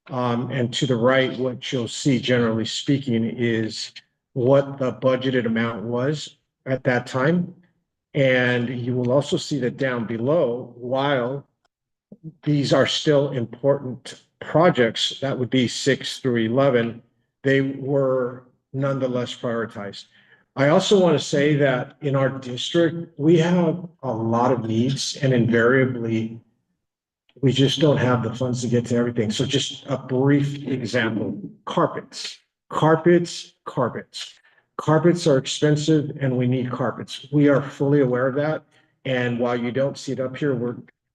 And to the right, what you'll see, generally speaking, is what the budgeted amount was at that time. And you will also see that down below, while these are still important projects, that would be 6 through 11, they were nonetheless prioritized. I also want to say that in our district, we have a lot of needs, and invariably, we just don't have the funds to get to everything. So just a brief example, carpets. Carpets are expensive and we need carpets. We are fully aware of that. And while you don't see it up here,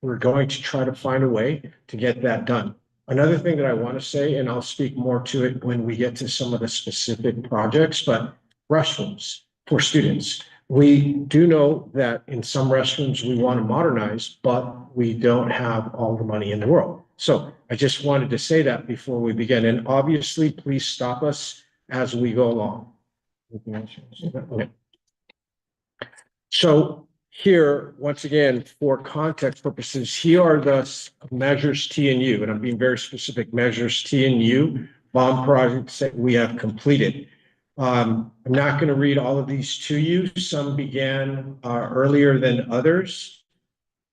we're going to try to find a way to get that done. Another thing that I want to say, and I'll speak more to it when we get to some of the specific projects, but restrooms for students. We do know that in some restrooms we want to modernize, but we don't have all the money in the world. So I just wanted to say that before we begin. And obviously, please stop us as we go along. Okay. So here, once again, for context purposes, here are the measures T and U, and I'm being very specific, measures T and U, bond projects that we have completed. I'm not going to read all of these to you. Some began earlier than others,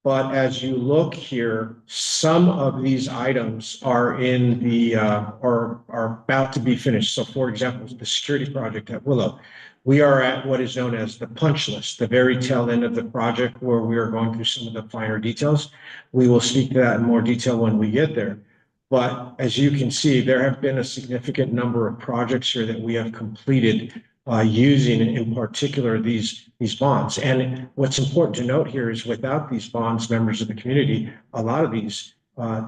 but as you look here, some of these items are in the are about to be finished. So, for example, the security project at Willow, we are at what is known as the punch list, the very tail end of the project where we are going through some of the finer details. We will speak to that in more detail when we get there. But as you can see, there have been a significant number of projects here that we have completed using, in particular, these bonds. And what's important to note here is without these bonds, members of the community, a lot of these,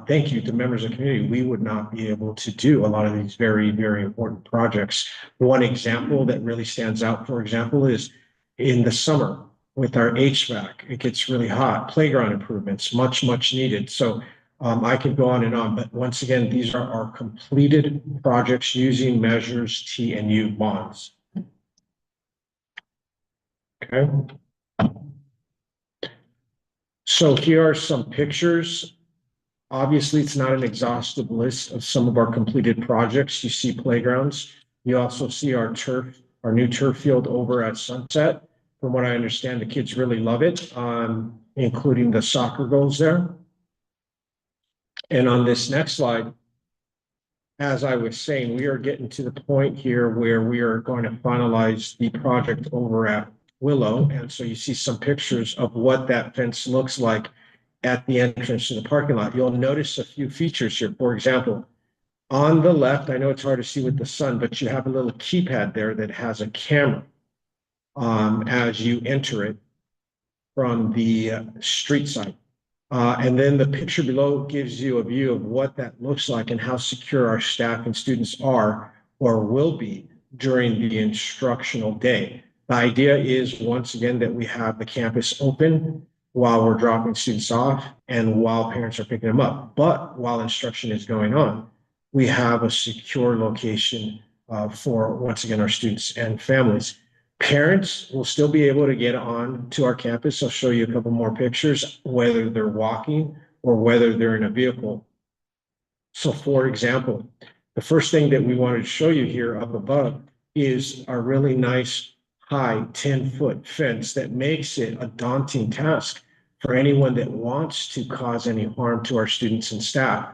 thank you to members of the community, we would not be able to do a lot of these very, very important projects. One example that really stands out, for example, is in the summer with our HVAC, it gets really hot, playground improvements, much needed. So I could go on and on, but once again, these are our completed projects using measures T and U bonds. Okay. So here are some pictures. Obviously, it's not an exhaustive list of some of our completed projects. You see playgrounds. You also see our new turf field over at Sunset. From what I understand, the kids really love it, including the soccer goals there. And on this next slide, as I was saying, we are getting to the point here where we are going to finalize the project over at Willow. And so you see some pictures of what that fence looks like at the entrance to the parking lot. You'll notice a few features here. For example, on the left, I know it's hard to see with the sun, but you have a little keypad there that has a camera as you enter it from the street side. And then the picture below gives you a view of what that looks like and how secure our staff and students are or will be during the instructional day. The idea is, once again, that we have the campus open while we're dropping students off and while parents are picking them up. But while instruction is going on, we have a secure location for, once again, our students and families. Parents will still be able to get on to our campus. I'll show you a couple more pictures, whether they're walking or whether they're in a vehicle. So for example, the first thing that we wanted to show you here up above is a really nice high 10-foot fence that makes it a daunting task for anyone that wants to cause any harm to our students and staff.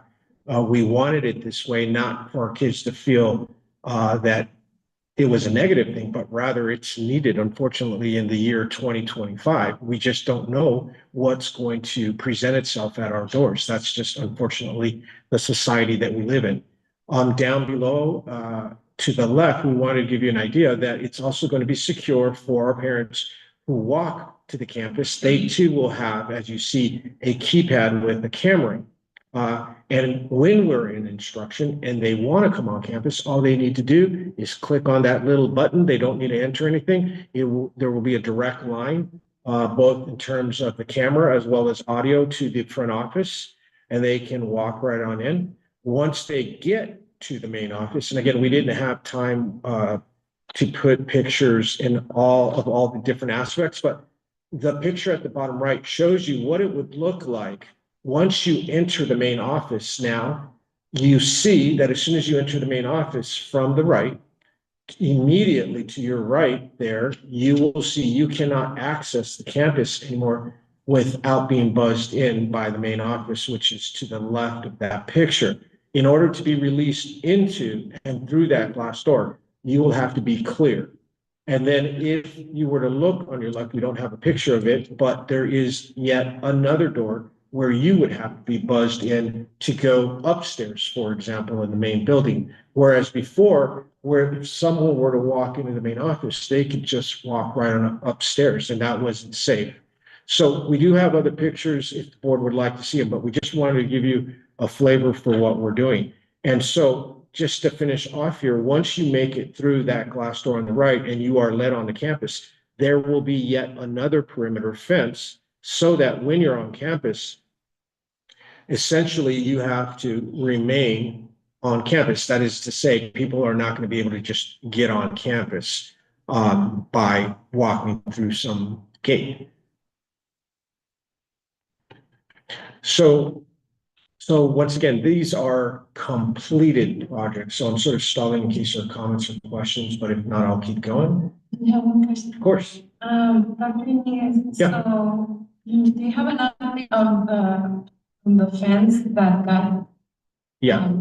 We wanted it this way, not for our kids to feel that it was a negative thing, but rather it's needed, unfortunately, in the year 2025. We just don't know what's going to present itself at our doors. That's just, unfortunately, the society that we live in. Down below, to the left, we want to give you an idea that it's also going to be secure for our parents who walk to the campus. They too will have, as you see, a keypad with a camera. And when we're in instruction and they want to come on campus, all they need to do is click on that little button. They don't need to enter anything. There will be a direct line, both in terms of the camera as well as audio, to the front office, and they can walk right on in. Once they get to the main office, and again, we didn't have time to put pictures in all the different aspects, but the picture at the bottom right shows you what it would look like once you enter the main office. Now, you see that as soon as you enter the main office from the right, immediately to your right there, you will see you cannot access the campus anymore without being buzzed in by the main office, which is to the left of that picture. In order to be released into and through that glass door, you will have to be clear. And then if you were to look on your left, we don't have a picture of it, but there is yet another door where you would have to be buzzed in to go upstairs, for example, in the main building. Whereas before, where if someone were to walk into the main office, they could just walk right on upstairs, and that wasn't safe. So we do have other pictures if the board would like to see them, but we just wanted to give you a flavor for what we're doing. And so just to finish off here, once you make it through that glass door on the right and you are led on the campus, there will be yet another perimeter fence so that when you're on campus, essentially you have to remain on campus. That is to say, people are not going to be able to just get on campus by walking through some gate. So once again, these are completed projects. So I'm sort of stalling in case there are comments or questions, but if not, I'll keep going. I have one question. Of course. Dr. Inez, Yeah. so do you have an update on the fence that got? Yeah.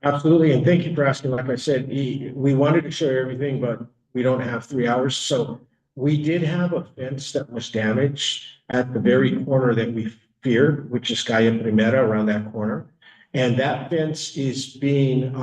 Absolutely, and thank you for asking. Like I said, we wanted to show you everything, but we don't have 3 hours. So we did have a fence that was damaged at the very corner that we feared, which is Calle Primera, around that corner. And that fence is being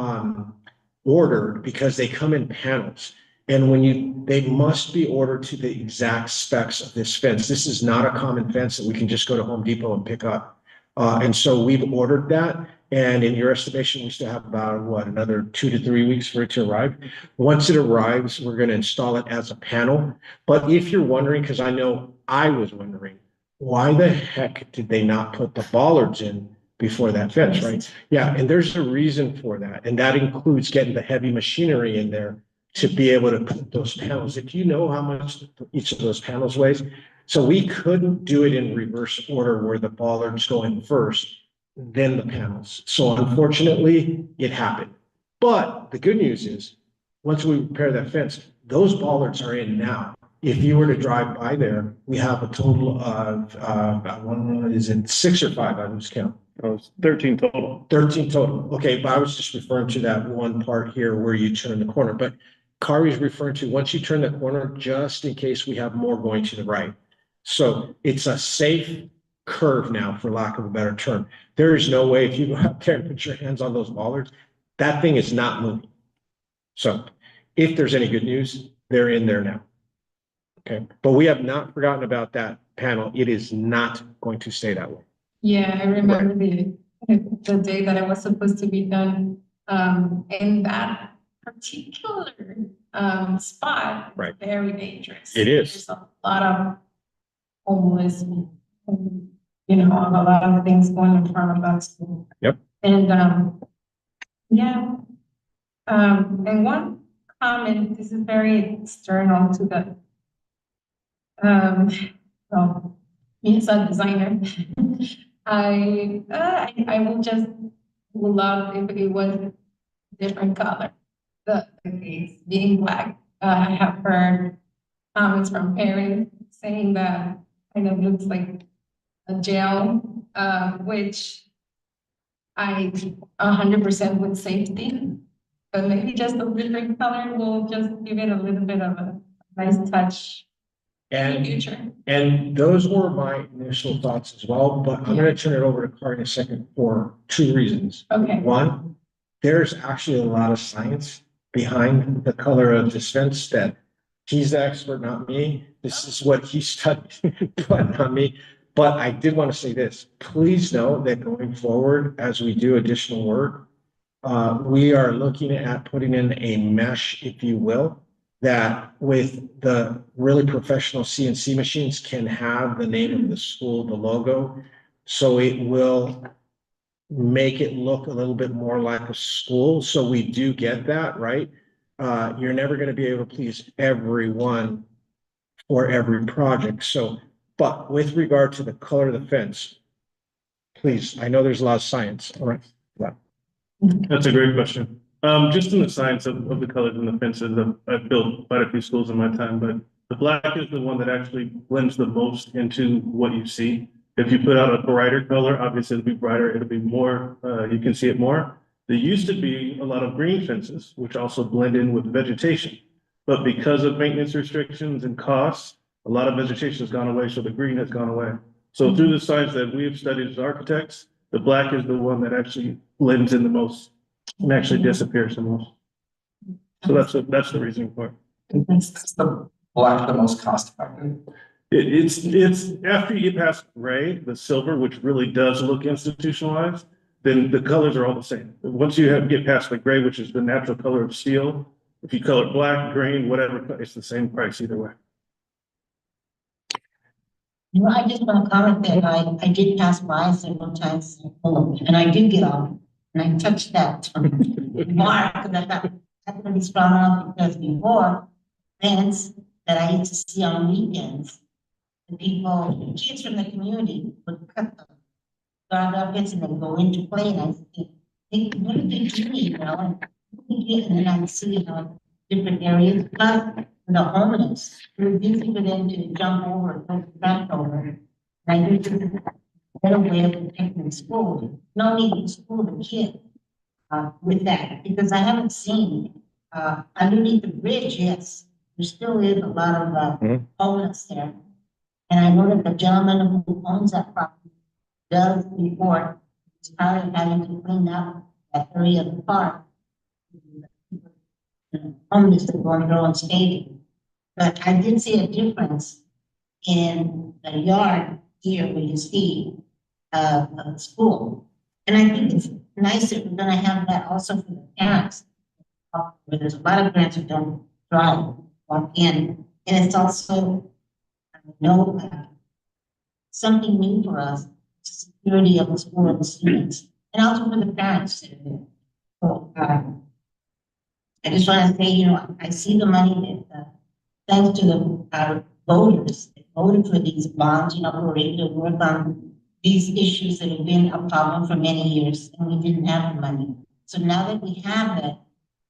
ordered because they come in panels. And they must be ordered to the exact specs of this fence. This is not a common fence that we can just go to Home Depot and pick up. And so we've ordered that. And in your estimation, we still have about, another 2 to 3 weeks for it to arrive. Once it arrives, we're going to install it as a panel. But if you're wondering, because I know I was wondering, why the heck did they not put the bollards in before that fence, right? Yeah, and there's a reason for that, and that includes getting the heavy machinery in there to be able to put those panels. If you know how much each of those panels weighs, so we couldn't do it in reverse order where the bollards go in first, then the panels. So unfortunately, it happened. But the good news is, once we repair that fence, those bollards are in now. If you were to drive by there, we have a total of, is it 6 or 5? I lose count. Oh, it's 13 total. 13 total. Okay, but I was just referring to that one part here where you turn the corner. But Kari is referring to once you turn the corner, just in case we have more going to the right. So it's a safe curve now, for lack of a better term. There is no way if you go out there and put your hands on those bollards, that thing is not moving. So if there's any good news, they're in there now. Okay, but we have not forgotten about that panel. It is not going to stay that way. Yeah, I remember the day that it was supposed to be done, in that particular, spot. Right. Very dangerous. It is. There's a lot of homeless, you know, a lot of things going in front of us. Yep. And, yeah. And one comment, this is very external to the, well, me as a designer. I would just love if it was different color. The face being black. I have heard comments from parents saying that kind of looks like a jail, which I 100% with safety. But maybe just a different color will just give it a little bit of a nice touch in the And future. And those were my initial thoughts as well, but I'm gonna turn it over to Kari in a second for 2 reasons. Okay. One, there's actually a lot of science behind the color of this fence that he's the expert, not me. This is what he studied, but not me. But I did want to say this, please know that going forward, as we do additional work, we are looking at putting in a mesh, if you will, that with the really professional CNC machines can have the name of the school, the logo. So it will make it look a little bit more like a school. So we do get that, right? You're never going to be able to please everyone for every project. So, but with regard to the color of the fence, please, I know there's a lot of science. All right. That's a great question. Just in the science of the colors and the fences, I've built quite a few schools in my time, but the black is the one that actually blends the most into what you see. If you put out a brighter color, obviously it'll be brighter, it'll be more, you can see it more. There used to be a lot of green fences, which also blend in with vegetation. But because of maintenance restrictions and costs, a lot of vegetation has gone away, so the green has gone away. So through the science that we have studied as architects, the black is the one that actually blends in the most and actually disappears the most. So that's the reasoning for it. Is the black the most cost effective? It's after you get past gray, the silver, which really does look institutionalized, then the colors are all the same. Once you get past the gray, which is the natural color of steel, if you color black, green, whatever, it's the same price either way. You know, I just want to comment that I did pass by several times, and I did get off, and I touched that mark that had been strong enough because before, fence that I used to see on weekends, the people, kids from the community would cut them. Guard up fence and then go into play, and I think, what did they do, you know? And then I see, you know, different areas, but the homeless, it was easy for them to jump over, go back over. And I do better way of protecting school, no need to school the kid with that, because I haven't seen, underneath the bridge, yes, there still is a lot of homeless there. And I know that the gentleman who owns that property does report, he's probably having to clean up that area of the park. Homeless that going to go on skating. But I did see a difference in the yard here where you see school. And I think it's nice that we're gonna have that also for the parents. Where there's a lot of parents who don't drive, walk in, and it's also no something new for us, security of the school and the students, and also for the parents. So, I just want to say, you know, I see the money that, thanks to our voters, that voted for these bonds, you know, who were able to work on these issues that have been a problem for many years, and we didn't have the money. So now that we have it,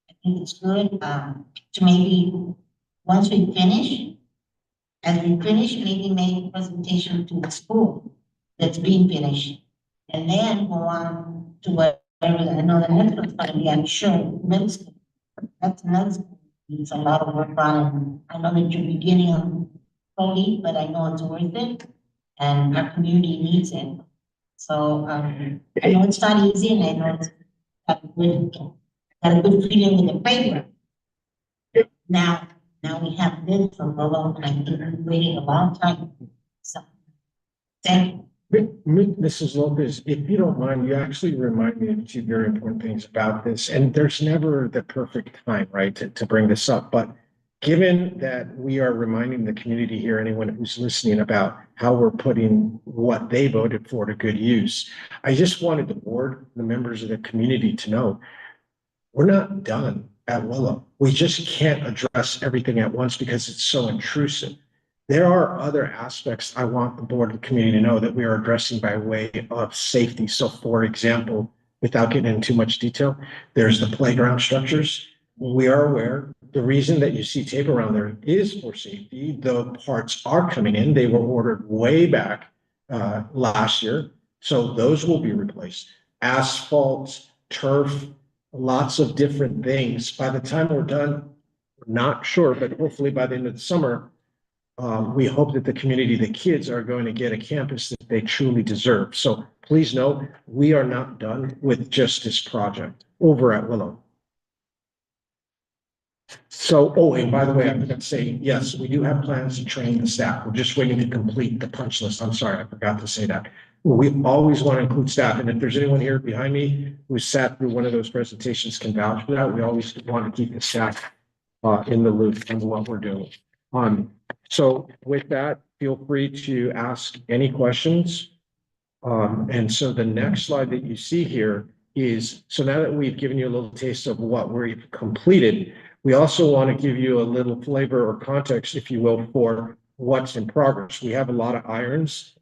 I think it's good, to maybe, once we finish, as we finish, maybe make a presentation to the school that's being finished. And then go on to whatever, I know the next one's gonna be, I'm sure, middle school. That's another school, it's a lot of work on, and I know that you're beginning on slowly, but I know it's worth it. And our community needs it. So, I know it's not easy, and I know it's got a good feeling with the paper. Now we have this from Lolo, and I think we've waited a long time. So, thank you. Mrs. Lopez, if you don't mind, you actually remind me of two very important things about this, and there's never the perfect time, right, to bring this up, but given that we are reminding the community here, anyone who's listening, about how we're putting what they voted for to good use, I just wanted the board, the members of the community to know, we're not done at Willow. We just can't address everything at once because it's so intrusive. There are other aspects I want the board and community to know that we are addressing by way of safety. So for example, without getting into too much detail, there's the playground structures. We are aware the reason that you see tape around there is for safety. The parts are coming in. They were ordered way back last year. So those will be replaced. Asphalt, turf, lots of different things. By the time we're done, we're not sure, but hopefully by the end of the summer, we hope that the community, the kids are going to get a campus that they truly deserve. So please know, we are not done with just this project over at Willow. So, oh, and by the way, I forgot to say, yes, we do have plans to train the staff. We're just waiting to complete the punch list. I'm sorry, I forgot to say that. We always want to include staff. And if there's anyone here behind me who sat through one of those presentations can vouch for that, we always want to keep the staff in the loop on what we're doing. So with that, feel free to ask any questions. And so the next slide that you see here is, so now that we've given you a little taste of what we've completed, we also want to give you a little flavor or context, if you will, for what's in progress. We have a lot of irons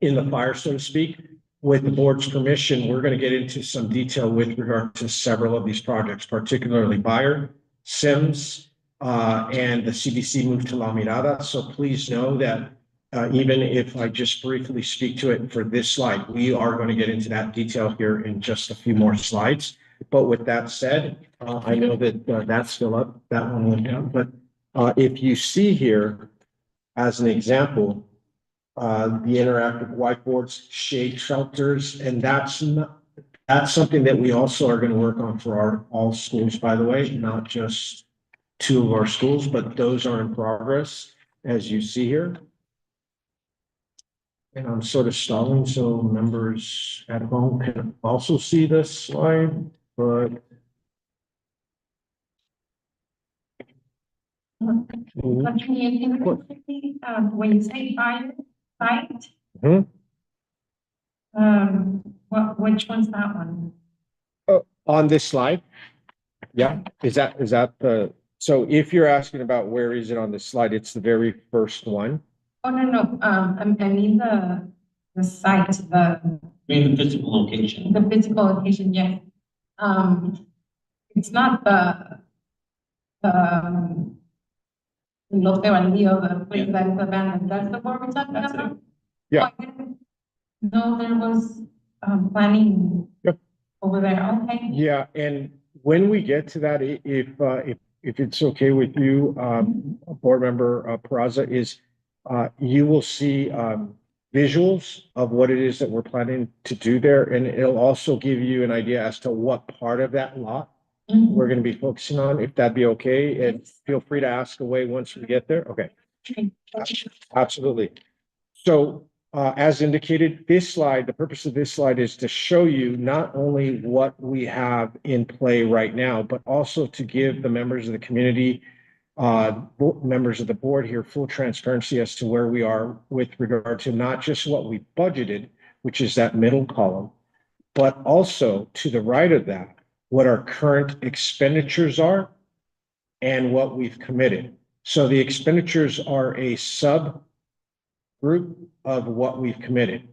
in the fire, so to speak. With the board's permission, we're going to get into some detail with regard to several of these projects, particularly Bayer, Sims, and the CDC move to La Mirada. So please know that even if I just briefly speak to it for this slide, we are going to get into that detail here in just a few more slides. But with that said, I know that that's still up, that one went down, but if you see here, as an example, the interactive whiteboards, shade shelters, and that's something that we also are going to work on for all schools, by the way, not just two of our schools, but those are in progress, as you see here. And I'm sort of stalling, so members at home can also see this slide, but But can you quickly, when you say site? Mhm. Which one's that one? on this slide, yeah, is that the, so if you're asking about where is it on this slide, it's the very first one. Oh, no, I mean the site, The physical location. the physical location, yes. It's not the Lote Bandido, the place that's abandoned, that's the one we're talking That's it. about? Yeah. Oh, I didn't know there was, planning. Yep. Over there, okay. Yeah, and when we get to that, if it's okay with you, board member Peraza, is you will see visuals of what it is that we're planning to do there, and it'll also give you an idea as to what part of that lot we're going to be focusing on, if that'd be okay. And feel free to ask away once we get there. Okay. Absolutely. So as indicated, this slide, the purpose of this slide is to show you not only what we have in play right now, but also to give the members of the community members of the board here, full transparency as to where we are with regard to not just what we budgeted, which is that middle column, but also to the right of that, what our current expenditures are and what we've committed. So the expenditures are a subgroup of what we've committed.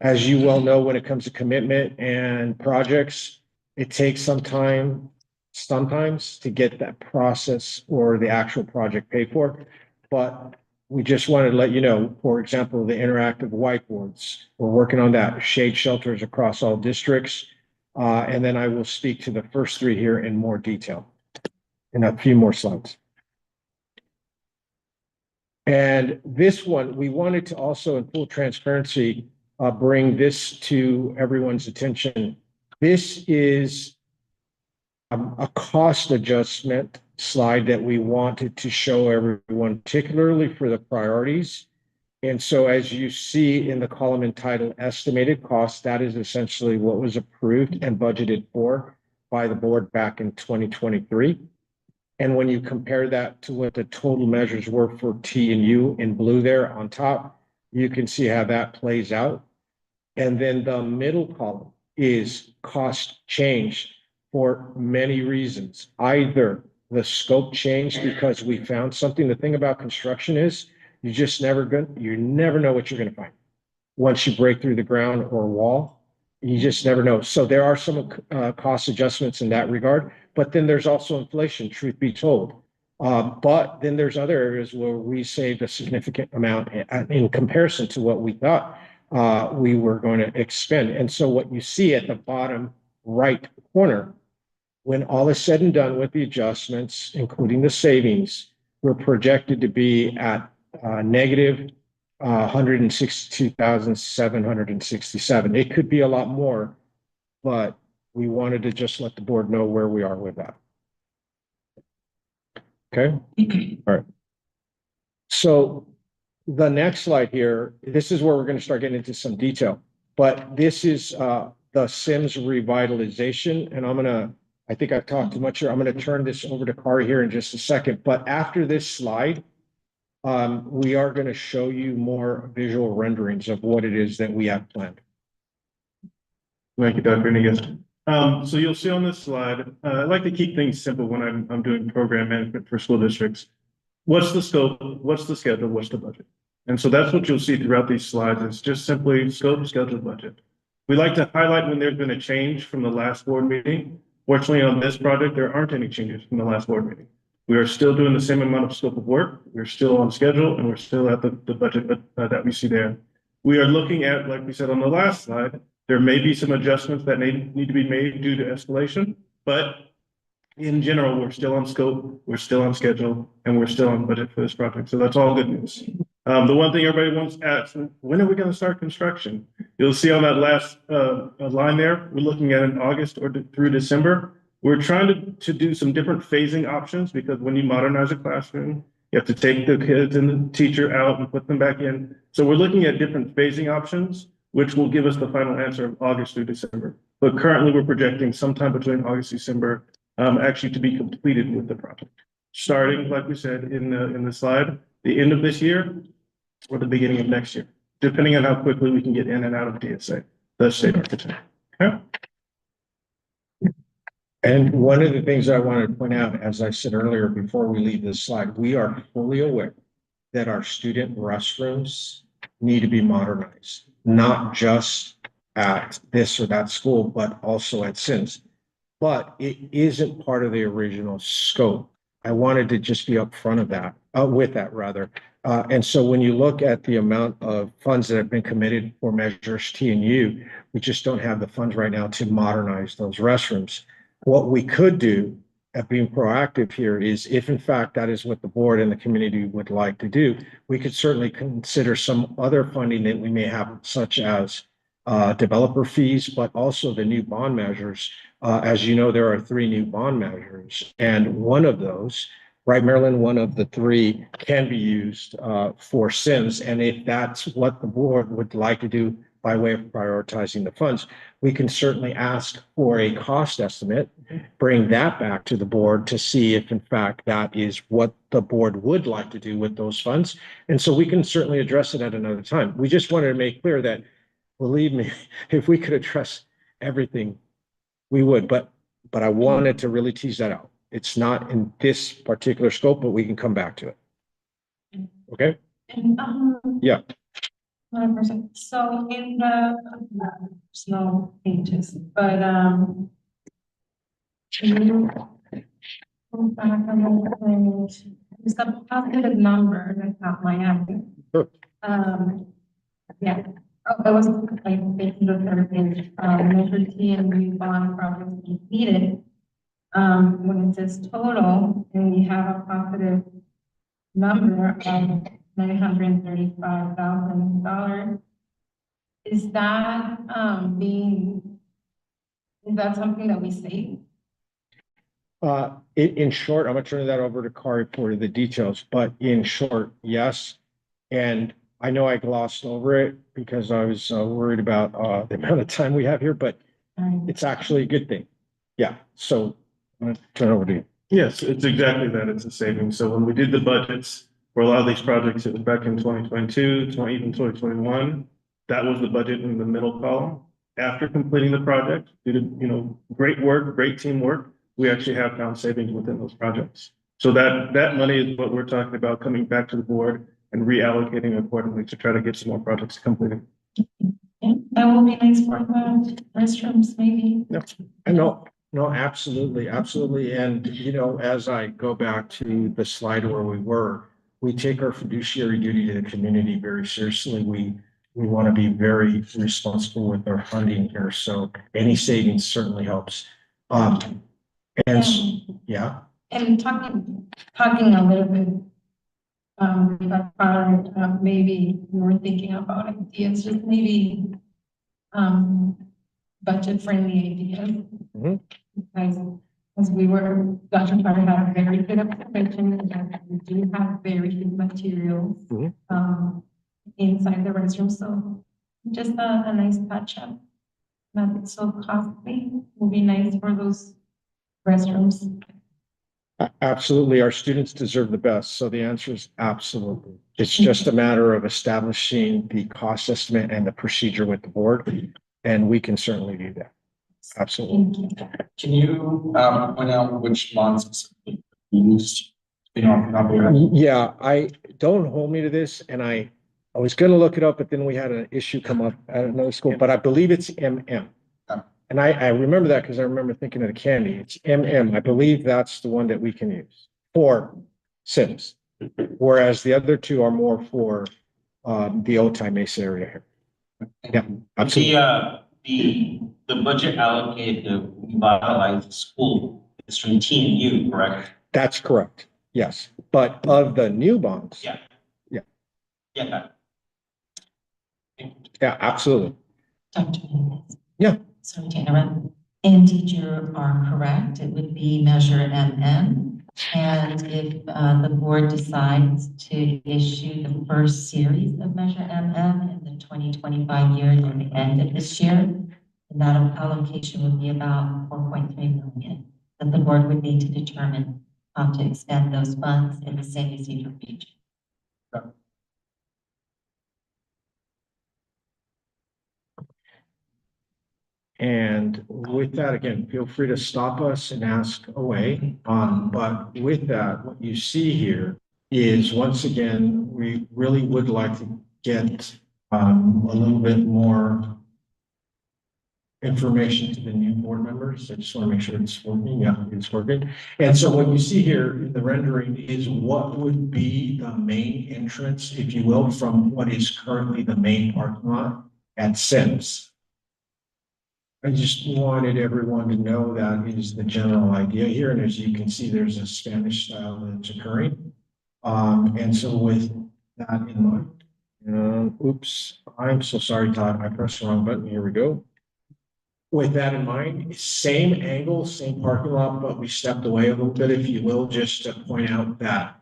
As you well know, when it comes to commitment and projects, it takes some time, sometimes, to get that process or the actual project paid for. But we just wanted to let you know, for example, the interactive whiteboards, we're working on that, shade shelters across all districts. And then I will speak to the first three here in more detail in a few more slides. And this one, we wanted to also, in full transparency, bring this to everyone's attention. This is a cost adjustment slide that we wanted to show everyone, particularly for the priorities. And so as you see in the column entitled estimated costs, that is essentially what was approved and budgeted for by the board back in 2023. And when you compare that to what the total measures were for T and U in blue there on top, you can see how that plays out. And then the middle column is cost change for many reasons. Either the scope changed because we found something. The thing about construction is you never know what you're going to find once you break through the ground or wall. You just never know. So there are some cost adjustments in that regard, but then there's also inflation, truth be told. But then there's other areas where we saved a significant amount in comparison to what we thought we were going to expend. And so what you see at the bottom right corner, when all is said and done with the adjustments, including the savings, we're projected to be at negative 162,767. It could be a lot more, but we wanted to just let the board know where we are with that. Okay. All right. So the next slide here, this is where we're going to start getting into some detail, but this is the Sims revitalization. And I think I've talked too much here. I'm going to turn this over to Kari here in just a second, but after this slide, we are going to show you more visual renderings of what it is that we have planned. Thank you, Dr. Niguez. So you'll see on this slide, I like to keep things simple when I'm doing program management for school districts. What's the scope? What's the schedule? What's the budget? And so that's what you'll see throughout these slides. It's just simply scope, schedule, budget. We like to highlight when there's been a change from the last board meeting. Fortunately, on this project, there aren't any changes from the last board meeting. We are still doing the same amount of scope of work. We're still on schedule, and we're still at the budget that we see there. We are looking at, like we said on the last slide, there may be some adjustments that need to be made due to escalation, but in general, we're still on scope, we're still on schedule, and we're still on budget for this project. So that's all good news. The one thing everybody wants to ask, when are we going to start construction? You'll see on that last line there, we're looking at in August or through December. We're trying to do some different phasing options because when you modernize a classroom, you have to take the kids and the teacher out and put them back in. So we're looking at different phasing options, which will give us the final answer of August through December. But currently we're projecting sometime between August and December actually to be completed with the project. Starting, like we said in the slide, the end of this year or the beginning of next year, depending on how quickly we can get in and out of DSA, the state architect. Okay. And one of the things I wanted to point out, as I said earlier, before we leave this slide, we are fully aware that our student restrooms need to be modernized, not just at this or that school, but also at SYSD. But it isn't part of the original scope. I wanted to just be upfront of that, with that rather. And so when you look at the amount of funds that have been committed for measures T and U, we just don't have the funds right now to modernize those restrooms. What we could do at being proactive here is if in fact that is what the board and the community would like to do, we could certainly consider some other funding that we may have, such as developer fees, but also the new bond measures. As you know, there are 3 new bond measures, and one of those, right, Marilyn, one of the 3 can be used for SIMS. And if that's what the board would like to do, by way of prioritizing the funds. We can certainly ask for a cost estimate, bring that back to the board to see if in fact that is what the board would like to do with those funds. And so we can certainly address it at another time. We just wanted to make clear that, believe me, if we could address everything, we would, but I wanted to really tease that out. It's not in this particular scope, but we can come back to it. Okay? And, Yeah. 100%. So in the, there's no pages, but, can you go back a little bit? It's a positive number, that's not my average. Sure. Yeah. Oh, that was like basically the third page, measure T and V bond projects completed. When it says total, and we have a positive number of $935,000. Is that, is that something that we say? In short, I'm gonna turn that over to Kari for the details, but in short, yes. And I know I glossed over it because I was worried about the amount of time we have here, but it's actually a good thing. Yeah, so I'm gonna turn it over to you. Yes, it's exactly that. It's a savings. So when we did the budgets for a lot of these projects, it was back in 2022, even 2021. That was the budget in the middle column. After completing the project, did, great work, great teamwork. We actually have found savings within those projects. So that money is what we're talking about coming back to the board and reallocating accordingly to try to get some more projects completed. Yeah, that will be nice for the restrooms, maybe. No, absolutely, absolutely. And, as I go back to the slide where we take our fiduciary duty to the community very seriously. We want to be very responsible with our funding here. So any savings certainly helps. Yeah. And talking a little bit, about, maybe we were thinking about ideas, just maybe, budget-friendly ideas. Mhm. As we were, Dr. Carter had a very good observation that we do have very good materials, Mhm. inside the restroom, so just a nice touch up. Not so costly, will be nice for those restrooms. Absolutely. Our students deserve the best. So the answer is absolutely. It's just a matter of establishing the cost estimate and the procedure with the board. And we can certainly do that. Absolutely. Thank you. Can you, point out which bonds specifically you used? Yeah, don't hold me to this. And I was going to look it up, but then we had an issue come up at another school, but I believe it's MM. And I remember that because I remember thinking of the candy. It's MM. I believe that's the one that we can use for Sims. Whereas the other two are more for the Otay Mesa area here. Yeah, absolutely. The budget allocated to revitalize the school is from T and U, correct? That's correct. Yes. But of the new bonds. Yeah. Yeah. Yeah. Yeah, absolutely. Dr. Hernandez. Yeah. Sorry to interrupt. Indeed, you are correct. It would be measure MM. And if the board decides to issue the first series of measure MM in the 2025 year near the end of this year, then that allocation would be about 4.3 million that the board would need to determine how to expend those funds in the same Ysidro region. And with that, again, feel free to stop us and ask away. But with that, what you see here is, once again, we really would like to get a little bit more information to the new board members. I just want to make sure it's working. Yeah, it's working. And so what you see here in the rendering is what would be the main entrance, if you will, from what is currently the main parking lot at Sims. I just wanted everyone to know that is the general idea here. And as you can see, there's a Spanish style that's occurring. And so with that in mind, oops, I'm so sorry, Todd, I pressed the wrong button. Here we go. With that in mind, same angle, same parking lot, but we stepped away a little bit, if you will, just to point out that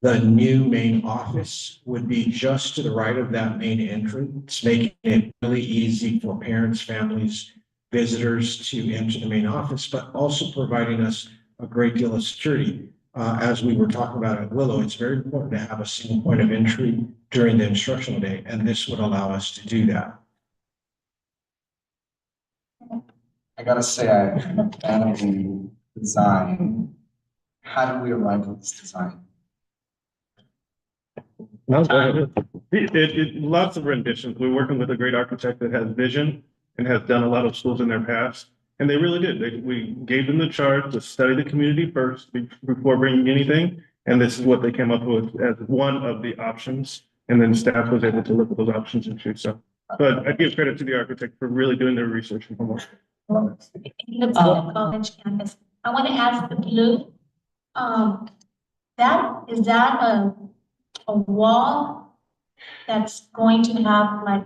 The new main office would be just to the right of that main entrance, making it really easy for parents, families, visitors to enter the main office, but also providing us a great deal of security. As we were talking about at Willow, it's very important to have a single point of entry during the instructional day, and this would allow us to do that. I gotta say, I'm a fan of the design. How did we arrive at this design? No, go ahead. Lots of renditions. We're working with a great architect that has vision and has done a lot of schools in their past. And they really did. We gave them the charge to study the community first before bringing anything. And this is what they came up with as one of the options. And then staff was able to look at those options and choose. So, but I give credit to the architect for really doing their research and homework. It looks like a college campus. I want to ask the blue, is that a wall that's going to have like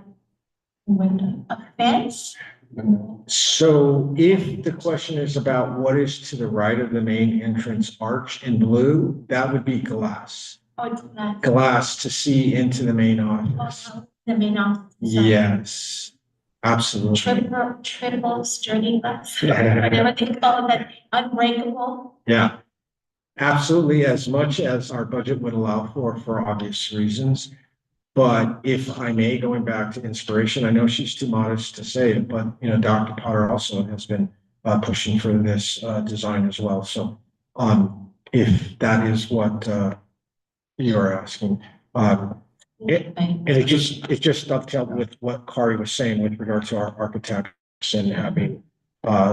a fence? So if the question is about what is to the right of the main entrance arch in blue, that would be glass. Oh, it's not. Glass to see into the main office. The main office. Yes, absolutely. Treadable, sturdy glass, whatever they call that, unbreakable. Yeah, absolutely, as much as our budget would allow for obvious reasons. But if I may, going back to inspiration, I know she's too modest to say it, but you know, Dr. Potter also has been pushing for this design as well. So if that is what you're asking, and it just dovetailed with what Kari was saying with regard to our architects and having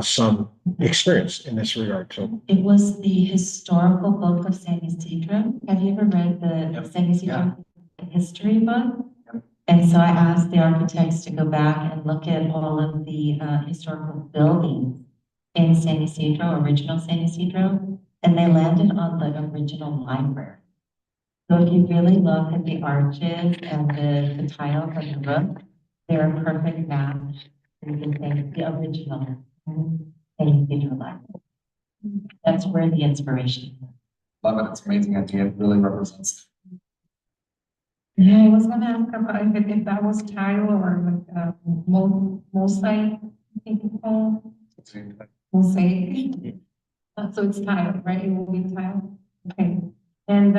some experience in this regard. So It was the historical book of San Ysidro. Have you ever read the San Ysidro history book? And so I asked the architects to go back and look at all of the historical buildings in San Ysidro, original San Ysidro, and they landed on the original library. So if you really look at the arches and the tiles on the roof, they're a perfect match to the original San Ysidro library. That's where the inspiration is. Love it, it's amazing idea, it really represents. Yeah, I was gonna ask about if that was tile or like mosaic, I think it's called, mosaic. So it's tile, right? It will be tile. Okay. And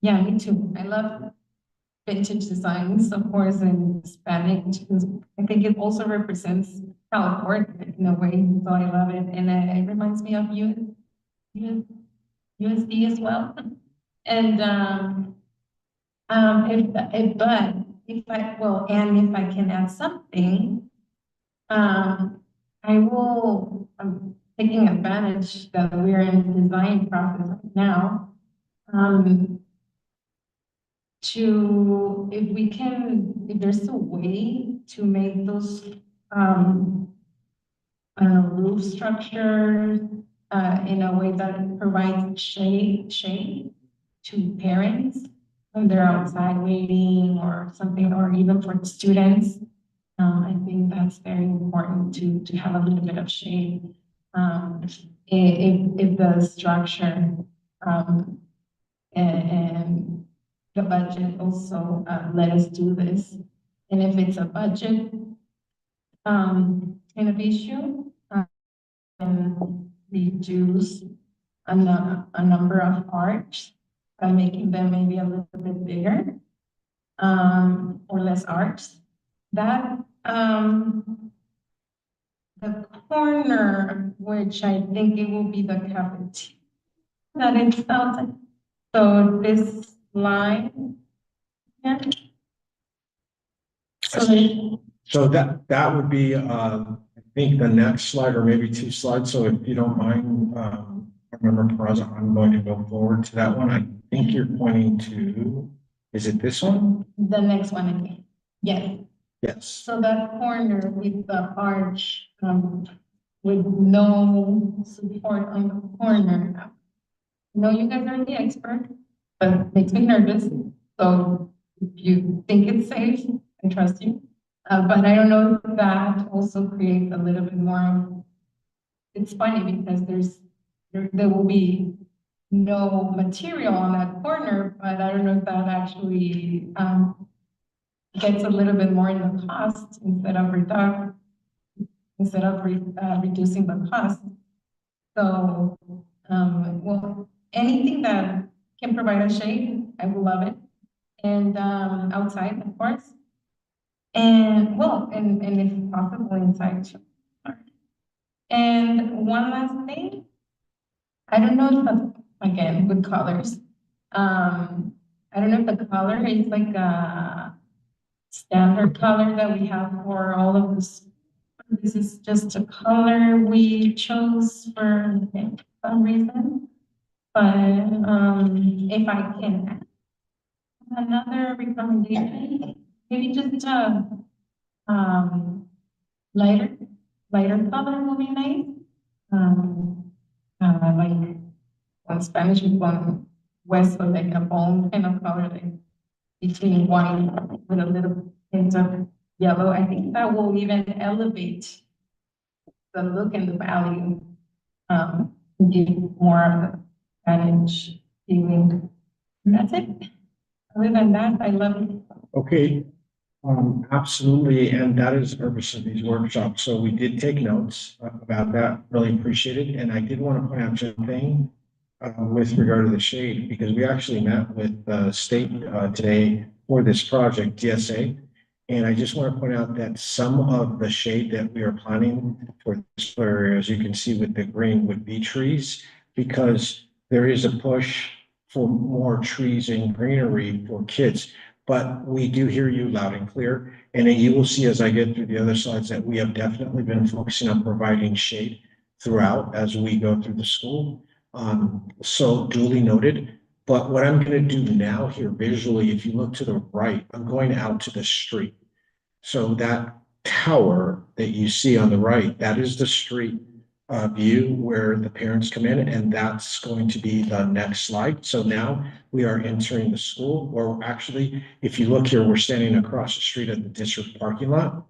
yeah, me too. I love vintage designs, of course, and Spanish, because I think it also represents California in a way. So I love it. And it reminds me of USD as well. And if I can add something, I'm taking advantage that we're in the design process right now. If there's a way to make those, roof structures, in a way that provides shade to parents when they're outside waiting or something, or even for students. I think that's very important to have a little bit of shade. If the structure, and the budget also, let us do this. And if it's a budget, kind of issue, and reduce a number of arcs by making them maybe a little bit bigger, or less arcs. That, the corner, which I think it will be the cafeteria, that it's out. So this line, yeah. So that would be, I think the next slide or maybe two slides. So if you don't mind, remember, Peraza, I'm going to go forward to that one. I think you're pointing to, is it this one? The next one, I think. Yes. Yes. So that corner with the arch, with no support on the corner. I know you guys are the expert, but it makes me nervous. So if you think it's safe, I trust you. But I don't know if that also creates a little bit more. It's funny because there will be no material on that corner, but I don't know if that actually, gets a little bit more in the cost instead of reducing the cost. So, well, anything that can provide a shade, I will love it. And, outside, of course. And, well, and if possible, inside too. And one last thing, I don't know if that's, again, with colors. I don't know if the color is like a standard color that we have for all of this. This is just a color we chose for some reason. But, if I can add another recommendation, maybe just a, lighter, lighter color will be nice. Like one Spanish with one West, so like a bone kind of color, like between white with a little hint of yellow. I think that will even elevate the look and the value, give more of the Spanish feeling. And that's it. Other than that, I love it. Okay, absolutely, and that is the purpose of these workshops. So we did take notes about that, really appreciate it. And I did want to point out one thing with regard to the shade, because we actually met with the state today for this project, DSA. And I just want to point out that some of the shade that we are planning for this area, as you can see with the green, would be trees, because there is a push for more trees and greenery for kids. But we do hear you loud and clear. And you will see as I get through the other slides that we have definitely been focusing on providing shade throughout as we go through the school. So duly noted. But what I'm going to do now here visually, if you look to the right, I'm going out to the street. So that tower that you see on the right, that is the street view where the parents come in, and that's going to be the next slide. So now we are entering the school, or actually, if you look here, we're standing across the street at the district parking lot.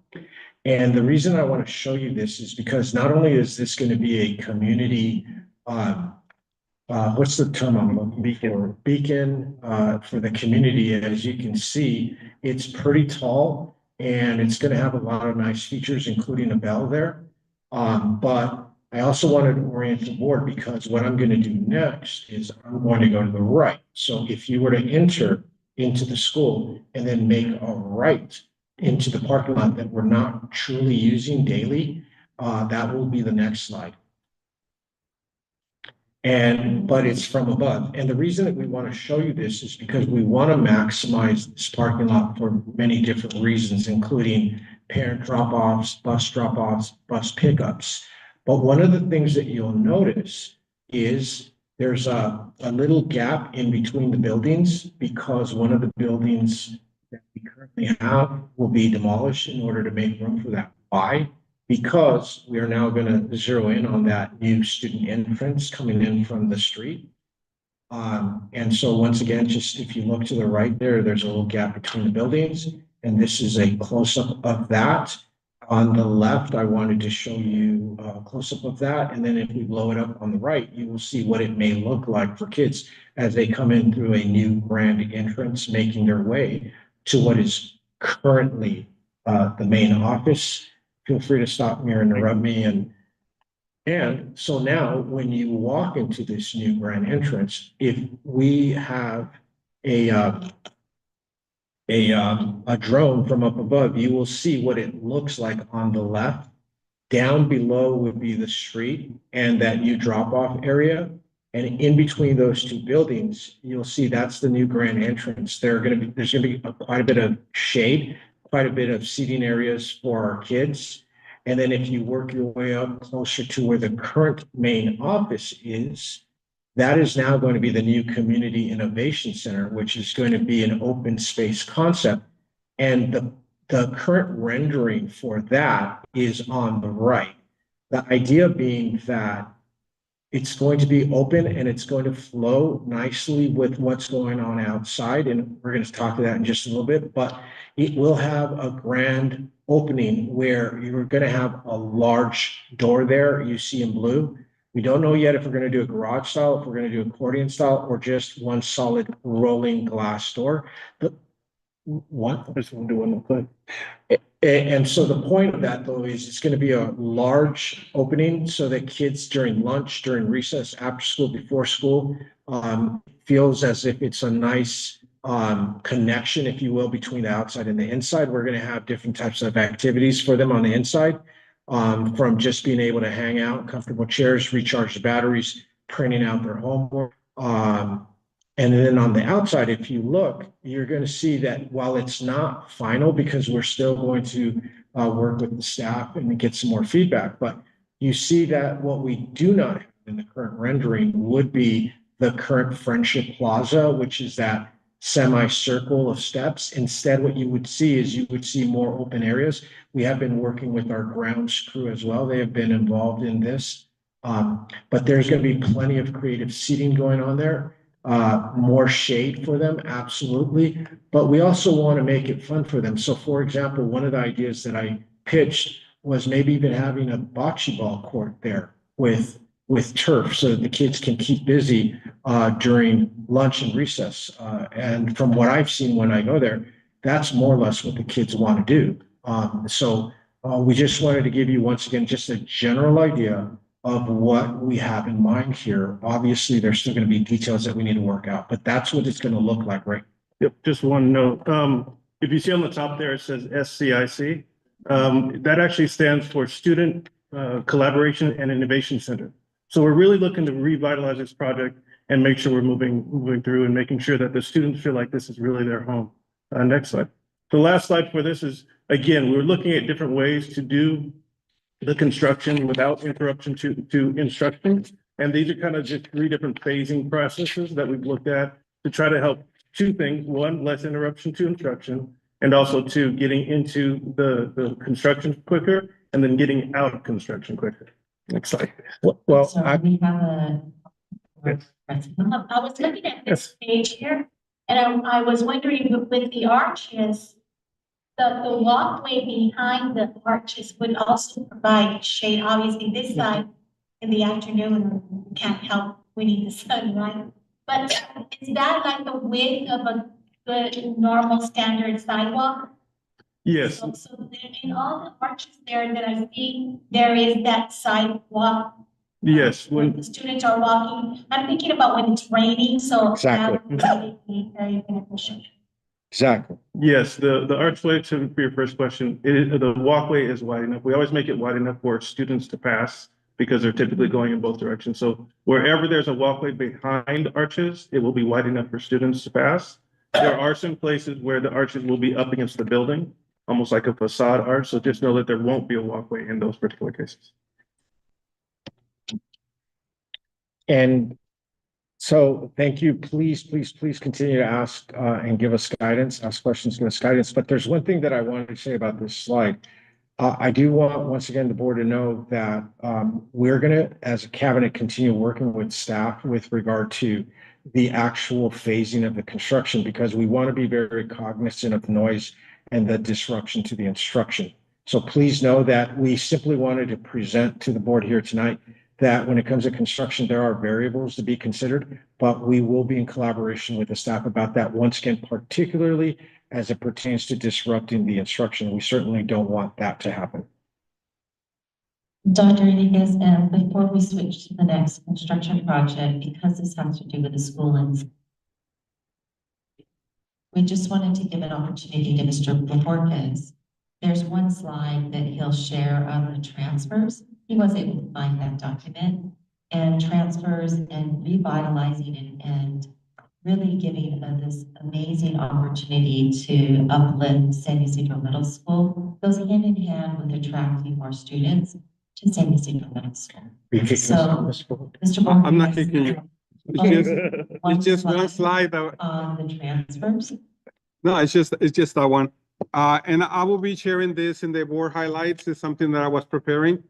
And the reason I want to show you this is because not only is this going to be a community, what's the term I'm looking for? Beacon for the community. As you can see, it's pretty tall and it's going to have a lot of nice features, including a bell there. But I also wanted to orient the board because what I'm going to do next is I'm going to go to the right. So if you were to enter into the school and then make a right into the parking lot that we're not truly using daily, that will be the next slide. But it's from above. And the reason that we want to show you this is because we want to maximize this parking lot for many different reasons, including parent drop-offs, bus pickups. But one of the things that you'll notice is there's a little gap in between the buildings because one of the buildings that we currently have will be demolished in order to make room for that. Why? Because we are now going to zero in on that new student entrance coming in from the street. And so once again, just if you look to the right there, there's a little gap between the buildings, and this is a close-up of that. On the left, I wanted to show you a close-up of that, and then if we blow it up on the right, you will see what it may look like for kids as they come in through a new grand entrance, making their way to what is currently the main office. Feel free to stop me or interrupt me. And so now when you walk into this new grand entrance, if we have a drone from up above, you will see what it looks like on the left. Down below would be the street and that new drop-off area. And in between those two buildings, you'll see that's the new grand entrance. There's going to be quite a bit of shade, quite a bit of seating areas for our kids. And then if you work your way up closer to where the current main office is, that is now going to be the new Community Innovation Center, which is going to be an open space concept. And the current rendering for that is on the right. The idea being that it's going to be open and it's going to flow nicely with what's going on outside. And we're going to talk to that in just a little bit, but it will have a grand opening where you're going to have a large door there you see in blue. We don't know yet if we're gonna do a garage style, if we're gonna do accordion style, or just one solid rolling glass door. But what? I just want to do one more thing. And so the point of that though is it's gonna be a large opening so that kids during lunch, during recess, after school, before school, feels as if it's a nice connection, if you will, between the outside and the inside. We're gonna have different types of activities for them on the inside, from just being able to hang out, comfortable chairs, recharge the batteries, printing out their homework. And then on the outside, if you look, you're going to see that while it's not final, because we're still going to work with the staff and get some more feedback, but you see that what we do not have in the current rendering would be the current Friendship Plaza, which is that semicircle of steps. Instead, what you would see is you would see more open areas. We have been working with our grounds crew as well. They have been involved in this. But there's going to be plenty of creative seating going on there. More shade for them, absolutely. But we also want to make it fun for them. So for example, one of the ideas that I pitched was maybe even having a bocce ball court there with turf so that the kids can keep busy during lunch and recess. And from what I've seen when I go there, that's more or less what the kids want to do. So we just wanted to give you, once again, just a general idea of what we have in mind here. Obviously, there's still going to be details that we need to work out, but that's what it's going to look like, right? Yep, just one note. If you see on the top there, it says SCIC. That actually stands for Student Collaboration and Innovation Center. So we're really looking to revitalize this project and make sure we're moving through and making sure that the students feel like this is really their home. Next slide. The last slide for this is, again, we're looking at different ways to do the construction without interruption to instruction. And these are kind of just 3 different phasing processes that we've looked at to try to help 2 things. 1, less interruption to instruction, and also 2, getting into the construction quicker and then getting out of construction quicker. Next slide. Well, Sorry, we have a. Yes. I was looking at this page here, and I was wondering with the arches, the walkway behind the arches would also provide shade. Obviously, this side in the afternoon, we can't help, we need the sun, right? But is that like the width of a good, normal, standard sidewalk? Yes, So in all the arches there that I see, there is that sidewalk. yes. When the students are walking, I'm thinking about when it's raining, so. Exactly. That would be very beneficial. exactly. Yes, the archway, for your first question, the walkway is wide enough. We always make it wide enough for students to pass because they're typically going in both directions. So wherever there's a walkway behind arches, it will be wide enough for students to pass. There are some places where the arches will be up against the building, almost like a facade arch. So just know that there won't be a walkway in those particular cases. And so thank you. Please continue to ask and give us guidance, ask questions, give us guidance. But there's one thing that I wanted to say about this slide. I do want, once again, the board to know that we're going to, as a cabinet, continue working with staff with regard to the actual phasing of the construction, because we want to be very cognizant of noise and the disruption to the instruction. So please know that we simply wanted to present to the board here tonight that when it comes to construction, there are variables to be considered, but we will be in collaboration with the staff about that, once again, particularly as it pertains to disrupting the instruction. We certainly don't want that to happen. Dr. Enriquez, and before we switch to the next construction project, because this has to do with the school, and we just wanted to give an opportunity to Mr. Borges. There's one slide that he'll share of the transfers. He was able to find that document, and transfers and revitalizing and really giving this amazing opportunity to uplift San Ysidro Middle School goes hand in hand with attracting more students to San Ysidro Middle School. So, Mr. Borges. I'm not kicking you. It's just one slide that, on the transfers. no, it's just that one. And I will be sharing this in the board highlights. Is something that I was preparing.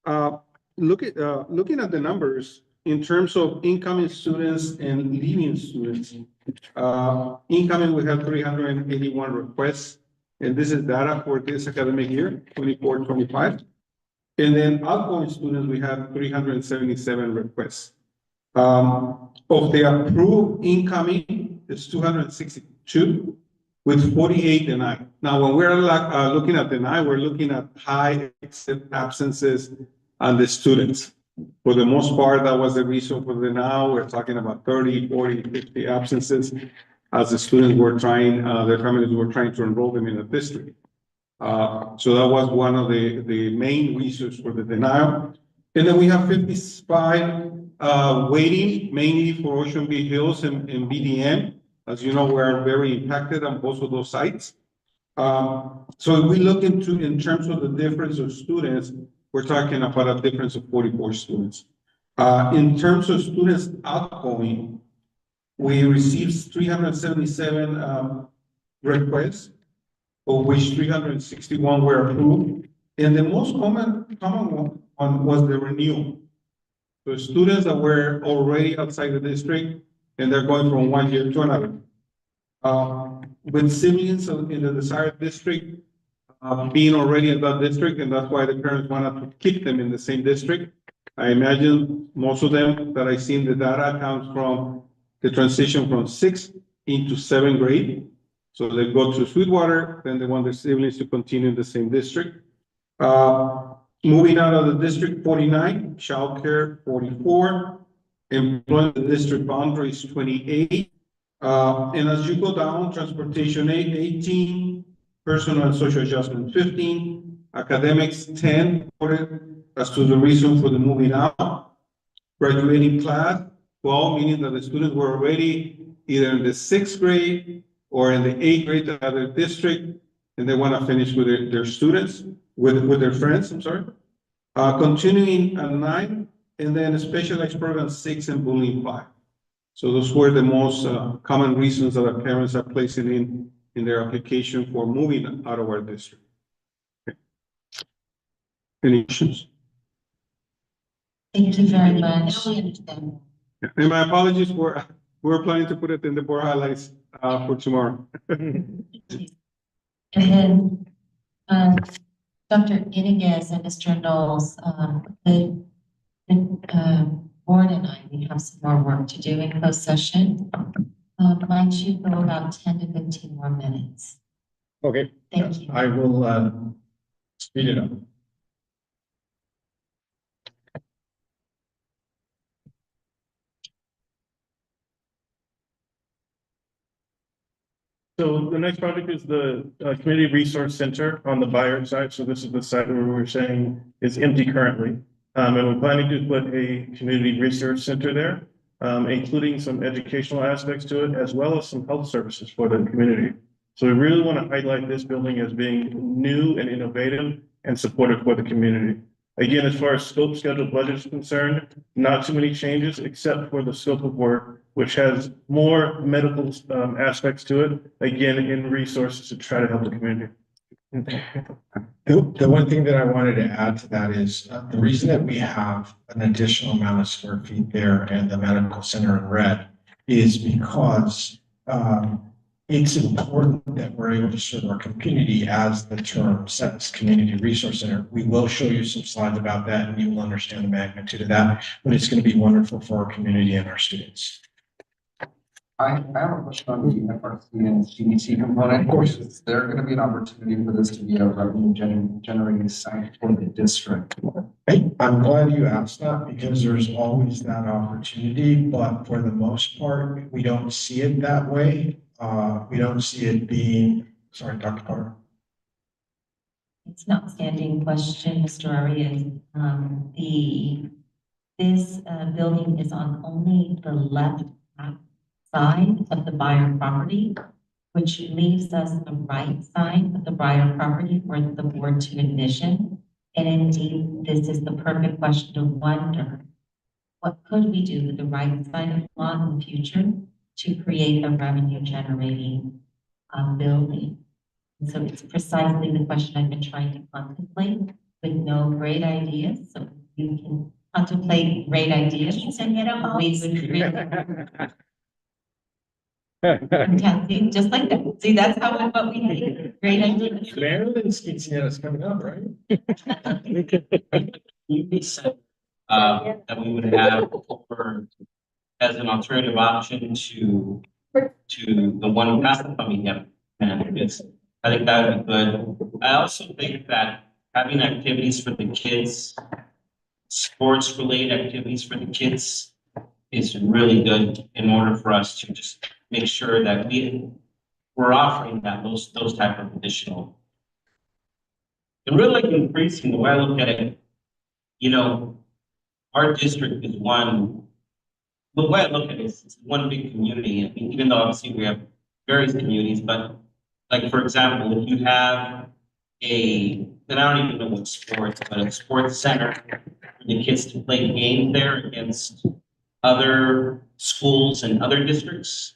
Looking at the numbers in terms of incoming students and leaving students. Incoming, we have 381 requests, and this is data for this academic year, 24-25. And then outgoing students, we have 377 requests. Of the approved incoming, it's 262 with 48 denied. Now, when we're looking at denied, we're looking at high absences on the students. For the most part, that was the reason for the now. We're talking about 30, 40, 50 absences as the students were trying, their families were trying to enroll them in the district. So that was one of the main reasons for the denial. And then we have 55 waiting, mainly for Ocean Beach Hills and BDN. As you know, we're very impacted on both of those sites. So if we look into, in terms of the difference of students, we're talking about a difference of 44 students. In terms of students outgoing, we received 377 requests, of which 361 were approved. And the most common one was the renewal. So students that were already outside the district and they're going from one year to another. With siblings in the desired district, being already in that district, and that's why the parents wanted to keep them in the same district. I imagine most of them that I seen the data comes from the transition from 6th into 7th grade. So they go to Sweetwater, then they want their siblings to continue in the same district. Moving out of the district, 49, childcare 44, employment district boundaries 28. And as you go down, transportation 18, personal and social adjustment 15, academics 10, as to the reason for the moving out. Graduating class 12, meaning that the students were already either in the 6th grade or in the 8th grade of other district, and they want to finish with their students, with their friends, I'm sorry. Continuing at 9, and then a specialized program 6 and bullying 5. So those were the most common reasons that our parents are placing in their application for moving out of our district. Okay. Any questions? Thank you very much. Now we understand. Yeah. And my apologies for, we're planning to put it in the board highlights for tomorrow. And then, Dr. Iniguez and Mr. Knowles, the board and I, we have some more work to do in closed session. Might you go about 10 to 15 more minutes? Okay. Thank you. I will speed it up. So the next project is the Community Resource Center on the Byard side. So this is the site where we're saying is empty currently. And we're planning to put a community research center there, including some educational aspects to it, as well as some health services for the community. So we really want to highlight this building as being new and innovative and supportive for the community. Again, as far as scope, schedule, budget is concerned, not too many changes except for the scope of work, which has more medical aspects to it, again, in resources to try to help the community. The one thing that I wanted to add to that is the reason that we have an additional amount of square feet there and the medical center in red is because it's important that we're able to serve our community, as the term says, community resource center. We will show you some slides about that and you will understand the magnitude of that, but it's going to be wonderful for our community and our students. I have a question on the FRC and CDC component. Of course, is there going to be an opportunity for this to be a revenue generating site for the district? Hey, I'm glad you asked that because there's always that opportunity, but for the most part, we don't see it that way. We don't see it being, sorry, Dr. Carter. It's an outstanding question, Mr. Arias. This building is on only the left side of the Byard property, which leaves us the right side of the Byard property for the board to envision. And indeed, this is the perfect question to wonder, what could we do with the right side of the lot in the future to create a revenue generating building? And so it's precisely the question I've been trying to contemplate with no great ideas. So you can contemplate great ideas. And get a We would really Okay, just like that. See, that's how what we need. Great idea. Maryland's quinceañera coming up, right? Community center, that we would have for, as an alternative option to the one we passed, I mean, yeah, and it's, I think that would be good. I also think that having activities for the kids, sports related activities for the kids is really good in order for us to just make sure that we're offering that, those type of additional. And really like increasing, the way I look at it, you know, our district is one, the way I look at it is it's one big community. I mean, even though obviously we have various communities, but like, for example, if you have and I don't even know what sports, but a sports center for the kids to play games there against other schools and other districts,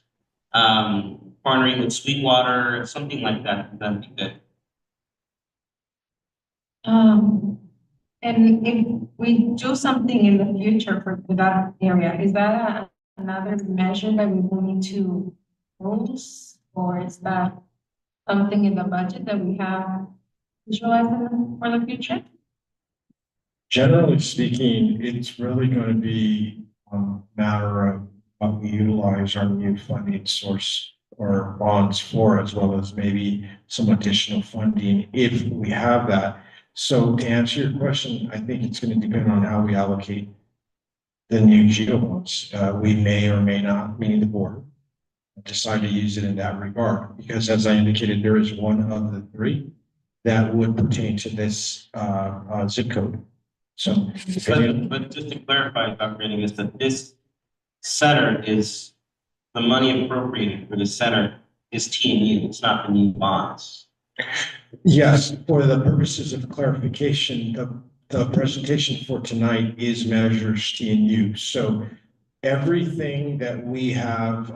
partnering with Sweetwater, something like that, that'd be good. And if we do something in the future for that area, is that another measure that we will need to propose? Or is that something in the budget that we have visualized for the future? Generally speaking, it's really going to be a matter of what we utilize our new funding source or bonds for, as well as maybe some additional funding if we have that. So to answer your question, I think it's going to depend on how we allocate the new GEO bonds. We may or may not, meaning the board, decide to use it in that regard, because as I indicated, there is one of the three that would pertain to this zip code. So, But just to clarify, Dr. Redding, is that this center is, the money appropriated for the center is TNU, it's not the new bonds. yes, for the purposes of clarification, the presentation for tonight is measures TNU. So everything that we have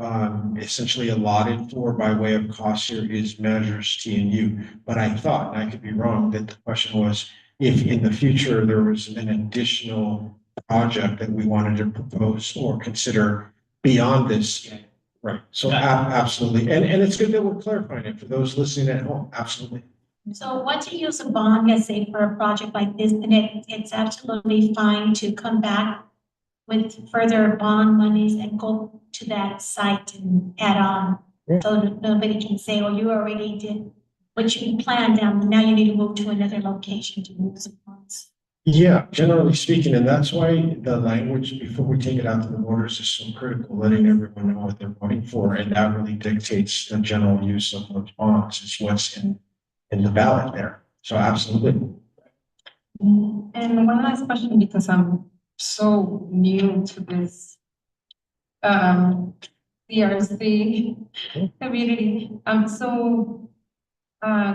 essentially allotted for by way of cost here is measures TNU. But I thought, and I could be wrong, that the question was if in the future there was an additional project that we wanted to propose or consider beyond this. Right. So absolutely. And it's good that we're clarifying it for those listening at home. Absolutely. So once you use a bond, let's say for a project like this, then it's absolutely fine to come back with further bond monies and go to that site and add on. Yeah. So that nobody can say, oh, you already did what you planned down, now you need to move to another location to move some funds. Yeah, generally speaking, and that's why the language before we take it out to the voters is so critical, letting everyone know what they're voting for, and that really dictates the general use of those bonds. Is what's in the ballot there. So absolutely. And one last question, because I'm so new to this CRC community.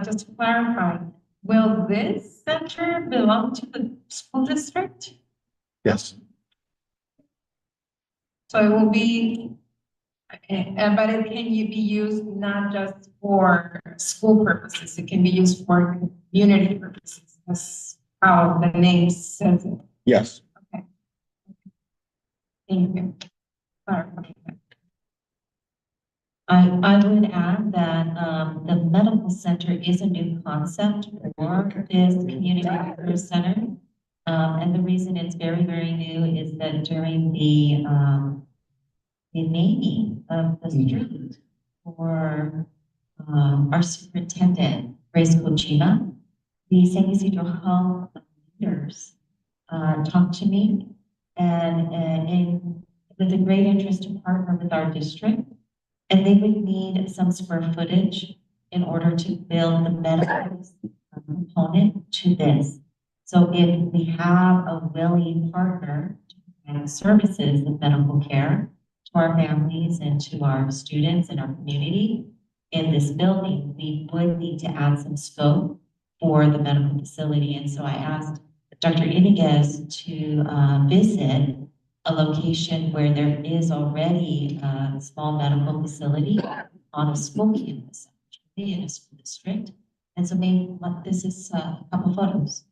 Just to clarify, will this center belong to the school district? Yes. So it will be, but it can be used not just for school purposes, it can be used for community purposes. That's how the name says it. Yes. Okay. Thank you. Clarify. I would add that the medical center is a new concept for this community resource center. And the reason it's very, very new is that during the naming of the street for our superintendent, Grace Kojima, the San Ysidro Health leaders talked to me and with a great interest to partner with our district. And they would need some square footage in order to build the medical component to this. So if we have a willing partner to provide services of medical care to our families and to our students and our community in this building, we would need to add some scope for the medical facility. And so I asked Dr. Iniguez to visit a location where there is already a small medical facility on a school campus, in a school district. And so maybe this is a couple photos.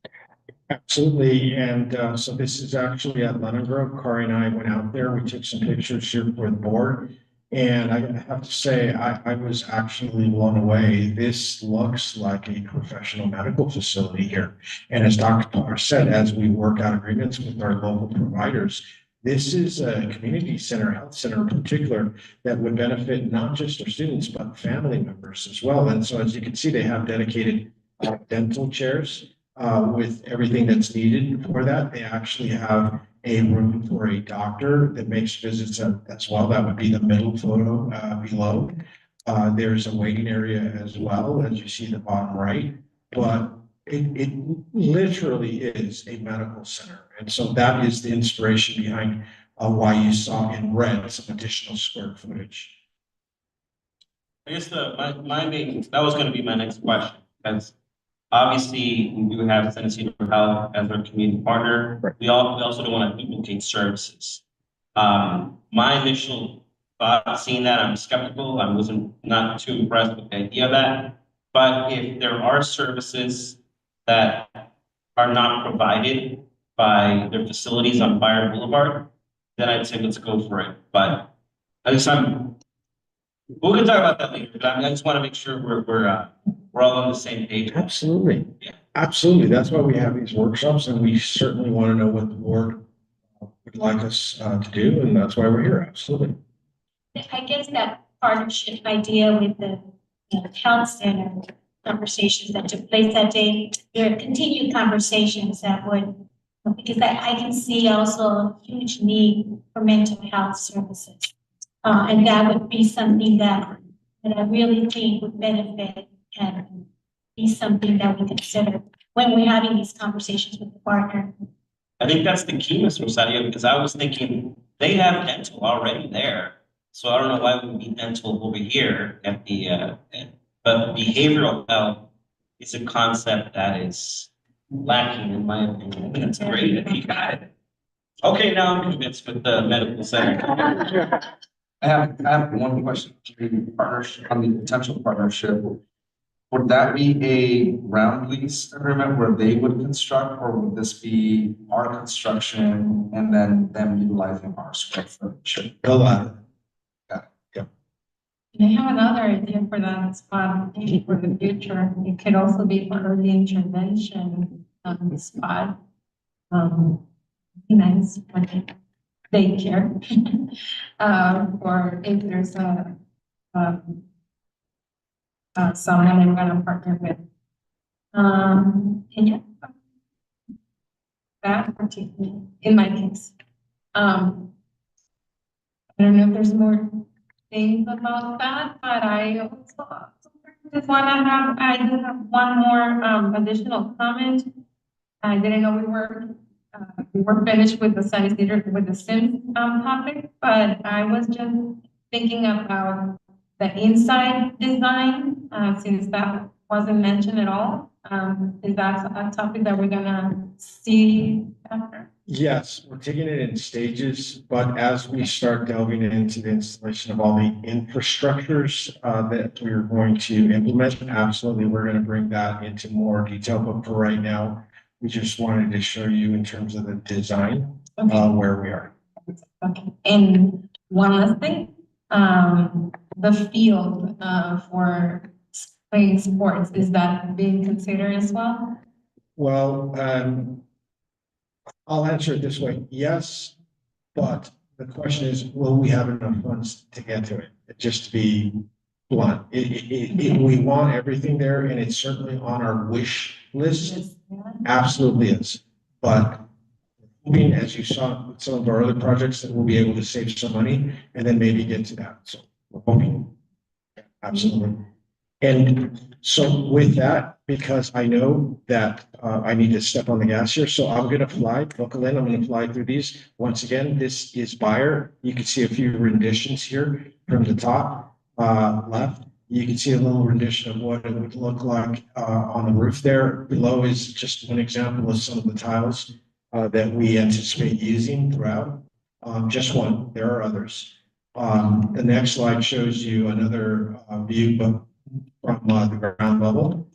Absolutely. And so this is actually at Lemon Grove. Corey and I went out there. We took some pictures here for the board. And I have to say, I was actually blown away. This looks like a professional medical facility here. And as Dr. Potter said, as we work out agreements with our local providers, this is a community center, health center in particular, that would benefit not just our students, but family members as well. And so as you can see, they have dedicated dental chairs with everything that's needed for that. They actually have a room for a doctor that makes visits as well. That would be the middle photo below. There's a waiting area as well, as you see the bottom right. But it literally is a medical center. And so that is the inspiration behind why you saw in red some additional square footage. I guess my main, that was gonna be my next question, because obviously we do have SYSD Health as our community partner. Right. We also don't want to duplicate services. My initial thought, seeing that, I'm skeptical. I wasn't not too impressed with the idea of that. But if there are services that are not provided by their facilities on Fire Boulevard, then I'd say let's go for it. But at least we're gonna talk about that later, but I just want to make sure we're all on the same page. Absolutely. Yeah. Absolutely. That's why we have these workshops, and we certainly want to know what the board would like us to do, and that's why we're here. Absolutely. I guess that partnership idea with the health center conversations that took place that day, there are continued conversations that would, because I can see also a huge need for mental health services. And that would be something that I really think would benefit and be something that we consider when we're having these conversations with the partner. I think that's the key, Mr. Rosario, because I was thinking they have dental already there. So I don't know why we would need dental over here at the, but behavioral health is a concept that is lacking in my opinion. That's great if you got it. Okay, now I'm convinced with the medical center. I have one question on the partnership, on the potential partnership. Would that be a ground lease agreement where they would construct, or would this be our construction and then them utilizing our square footage? The latter. I have another idea for that spot, maybe for the future. It could also be for early intervention spot. Nice, okay, daycare. Or if there's someone I'm gonna partner with. And yeah. That particularly, in my case. I don't know if there's more things about that, but I also just wanna have, I do have one more additional comment. I didn't know we were finished with the SYSD with the SIM topic, but I was just thinking about the inside design, since that wasn't mentioned at all. Is that a topic that we're gonna see after? Yes, we're taking it in stages, but as we start delving into the installation of all the infrastructures that we're going to implement, absolutely, we're going to bring that into more detail. But for right now, we just wanted to show you in terms of the design where we are. Okay, and one last thing, the field for playing sports, is that being considered as well? Well, I'll answer it this way. Yes, but the question is, will we have enough funds to get to it? Just to be blunt, we want everything there, and it's certainly on our wish list. Absolutely is. But as you saw with some of our other projects, that we'll be able to save some money and then maybe get to that. So we're hoping. Absolutely. And so with that, because I know that I need to step on the gas here, so I'm going to fly, buckle in, I'm going to fly through these. Once again, this is Bayer. You can see a few renditions here from the top left. You can see a little rendition of what it would look like on the roof there. Below is just one example of some of the tiles that we anticipate using throughout. Just one, there are others. The next slide shows you another view, but from the ground level.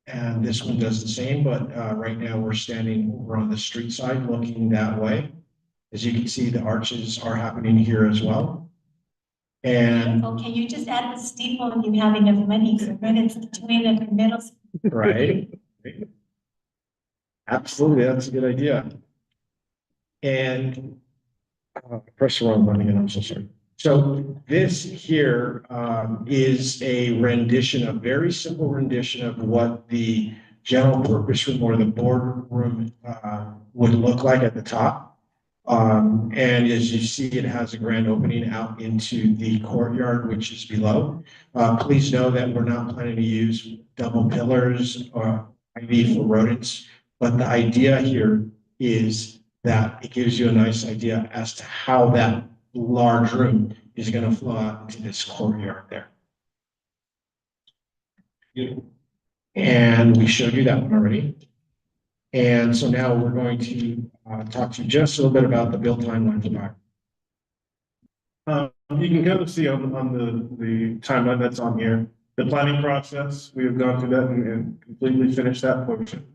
And this one does the same, but right now we're standing over on the street side looking that way. As you can see, the arches are happening here as well. And, Oh, can you just add the steeple if you have enough money, so when it's between the middle? right? Absolutely, that's a good idea. And press the wrong button again, I'm so sorry. So this here is a rendition, a very simple rendition of what the general purpose room or the boardroom would look like at the top. And as you see, it has a grand opening out into the courtyard, which is below. Please know that we're not planning to use double pillars or ivy for rodents, but the idea here is that it gives you a nice idea as to how that large room is going to flow out into this courtyard there. And we showed you that one already. And so now we're going to talk to you just a little bit about the build timeline for that. You can kind of see on the timeline that's on here, the planning process, we have gone through that and completely finished that portion.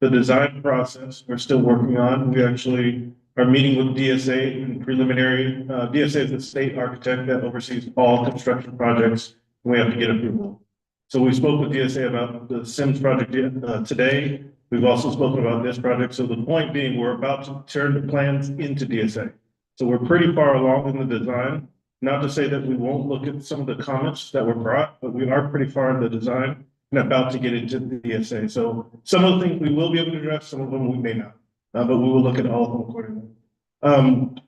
The design process, we're still working on. We actually are meeting with DSA in preliminary. DSA is the state architect that oversees all construction projects. We have to get approval. So we spoke with DSA about the Sims project today. We've also spoken about this project. So the point being, we're about to turn the plans into DSA. So we're pretty far along in the design. Not to say that we won't look at some of the comments that were brought, but we are pretty far in the design and about to get into the DSA. So some of the things we will be able to address, some of them we may not, but we will look at all of them accordingly.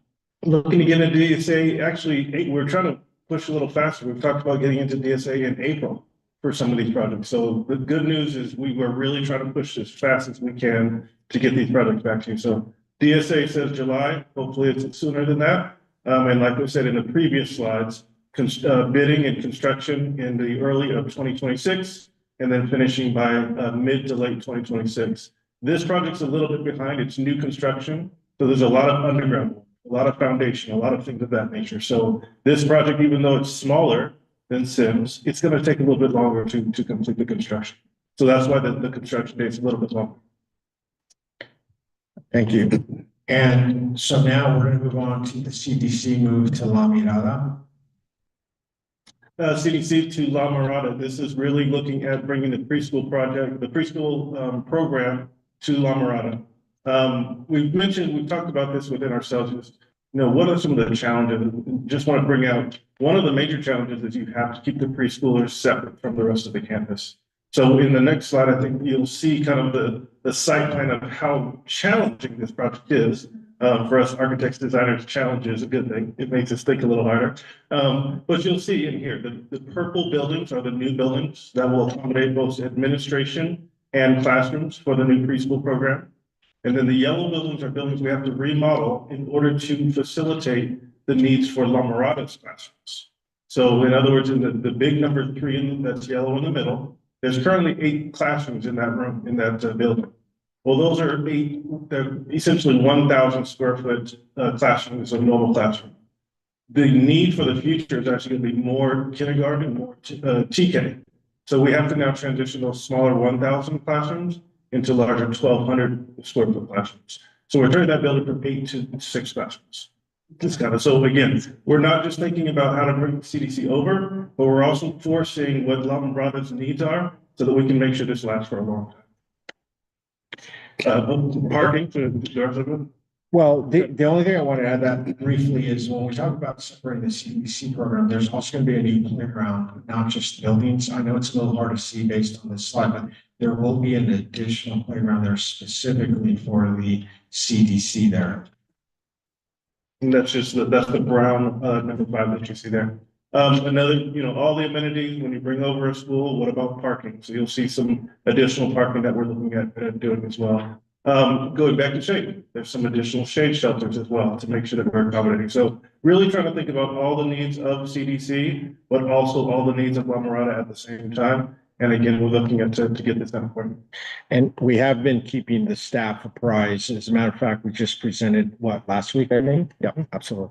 Looking to get into DSA, actually, we're trying to push a little faster. We've talked about getting into DSA in April for some of these projects. So the good news is we were really trying to push as fast as we can to get these projects back to you. So DSA says July, hopefully it's sooner than that. And like we said in the previous slides, bidding and construction in the early of 2026, and then finishing by mid to late 2026. This project's a little bit behind. It's new construction. So there's a lot of underground, a lot of foundation, a lot of things of that nature. So this project, even though it's smaller than Sims, it's going to take a little bit longer to complete the construction. So that's why the construction date's a little bit longer. Thank you. And so now we're going to move on to the CDC move to La Mirada. CDC to La Mirada. This is really looking at bringing the preschool project, the preschool program to La Mirada. We've talked about this within ourselves. Just, what are some of the challenges? Just want to bring out one of the major challenges is you have to keep the preschoolers separate from the rest of the campus. So in the next slide, I think you'll see kind of the sight line of how challenging this project is. For us architects, designers, challenge is a good thing. It makes us think a little harder. But you'll see in here, the purple buildings are the new buildings that will accommodate both administration and classrooms for the new preschool program. And then the yellow buildings are buildings we have to remodel in order to facilitate the needs for La Mirada's classrooms. So in other words, in the big number 3 that's yellow in the middle, there's currently 8 classrooms in that room, in that building. Well, those are they're essentially 1,000 square foot classrooms, a normal classroom. The need for the future is actually going to be more kindergarten, more TK. So we have to now transition those smaller 1,000 classrooms into larger 1,200 square foot classrooms. So we're turning that building from 8 to 6 classrooms. So again, we're not just thinking about how to bring CDC over, but we're also foreseeing what La Mirada's needs are so that we can make sure this lasts for a long time. Parking for the rest of it. Well, the only thing I want to add that briefly is when we talk about separating the CDC program, there's also going to be a new playground, not just buildings. I know it's a little hard to see based on this slide, but there will be an additional playground there specifically for the CDC there. And that's the brown number 5 that you see there. Another, all the amenities when you bring over a school. What about parking? So you'll see some additional parking that we're looking at doing as well. Going back to shade, there's some additional shade shelters as well to make sure that we're accommodating. So really trying to think about all the needs of CDC, but also all the needs of La Mirada at the same time. And again, we're looking at to get this done for you. And we have been keeping the staff apprised. As a matter of fact, we just presented last week, I think? Yeah, absolutely.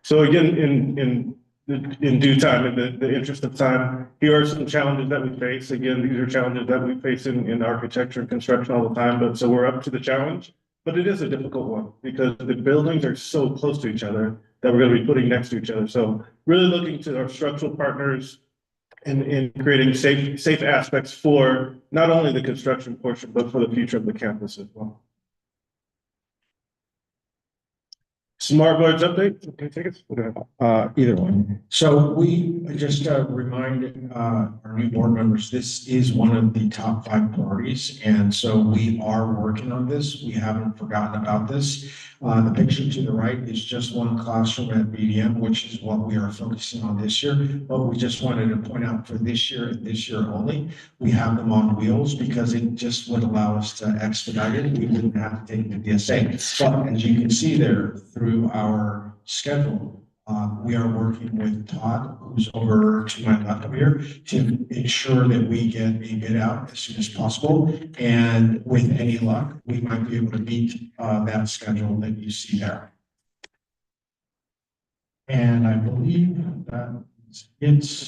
So again, in due time, in the interest of time, here are some challenges that we face. Again, these are challenges that we face in architecture and construction all the time, but so we're up to the challenge. But it is a difficult one because the buildings are so close to each other. that we're gonna be putting next to each other. So really looking to our structural partners in creating safe aspects for not only the construction portion, but for the future of the campus as well. Smart boards update, can you take it? Go ahead. Either one. So we just remind our new board members, this is one of the top 5 priorities. And so we are working on this. We haven't forgotten about this. The picture to the right is just one classroom at BDM, which is what we are focusing on this year. But we just wanted to point out for this year and this year only, we have them on wheels because it just would allow us to expedite it. We wouldn't have to take the DSA. But as you can see there, through our schedule, we are working with Todd, who's over to my left of here, to ensure that we get a bid out as soon as possible. And with any luck, we might be able to beat that schedule that you see there. And I believe that it's,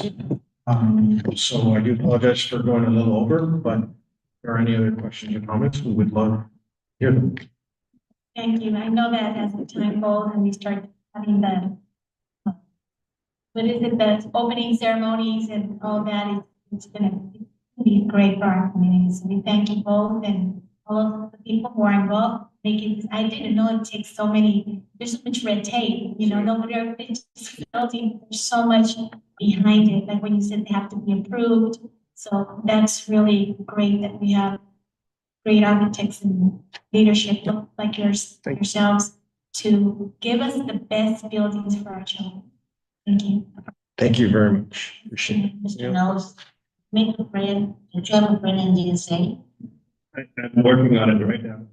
so I do apologize for going a little over, but if there are any other questions or comments, we would love to hear them. Thank you. I know that as the time goes and we start having the the opening ceremonies and all that, it's gonna be great for our community. So we thank you both and all of the people who are involved making this. I didn't know it takes so many, there's so much red tape, you know, nobody, it's building, there's so much behind it. Like when you said they have to be approved. So that's really great that we have great architects and leadership like yourselves to give us the best buildings for our children. Thank you. Thank you very much. Appreciate it. Mr. Knowles, make a friend, did you have a friend in DSA? I'm working on it right now.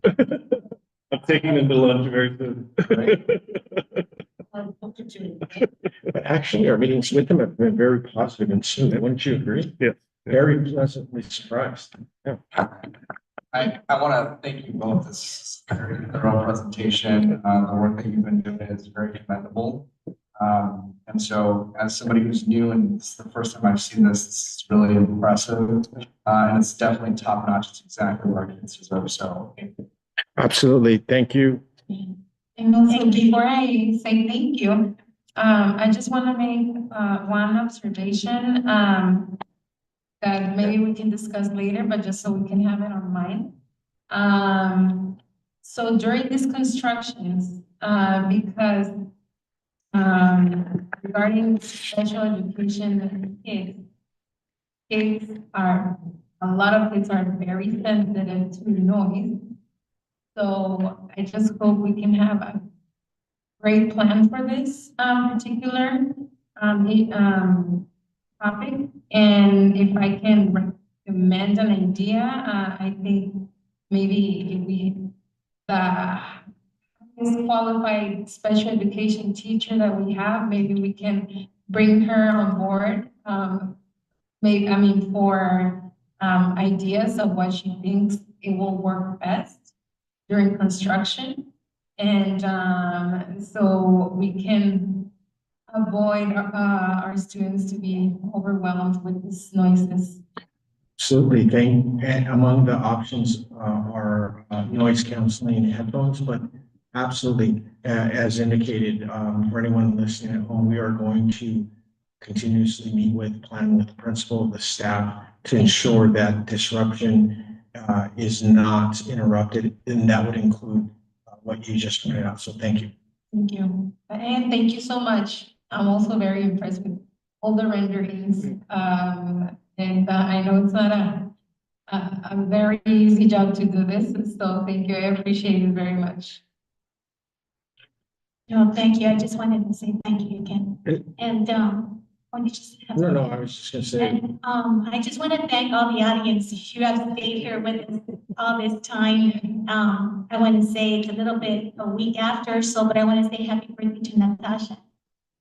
I'm taking them to lunch very soon. But actually, our meetings with them have been very positive and soon. Wouldn't you agree? Yeah. Very pleasantly surprised. Yeah. I want to thank you both. This is a very thorough presentation. The work that you've been doing is very commendable. And so as somebody who's new and it's the first time I've seen this, it's really impressive. And it's definitely top notch. It's exactly where our kids deserve. So Absolutely. Thank you. And also, before I say thank you, I just want to make one observation that maybe we can discuss later, but just so we can have it on mind. So during these constructions, because regarding special education kids are, a lot of kids are very sensitive to noise. So I just hope we can have a great plan for this particular topic. And if I can recommend an idea, I think maybe if we this qualified special education teacher that we have, maybe we can bring her on board. For ideas of what she thinks it will work best during construction. And so we can avoid our students to be overwhelmed with these noises. Absolutely. And among the options are noise canceling headphones, but absolutely, as indicated, for anyone listening at home, we are going to continuously meet with, plan with the principal, the staff to ensure that disruption is not interrupted, and that would include what you just pointed out. So thank you. Thank you. And thank you so much. I'm also very impressed with all the renderings. And I know it's not a very easy job to do this. So thank you. I appreciate it very much. No, thank you. I just wanted to say thank you again. And what did you say? No, I was just gonna say. And I just want to thank all the audience. You have stayed here with us all this time. I want to say it's a little bit a week after, so but I want to say happy birthday to Natasha.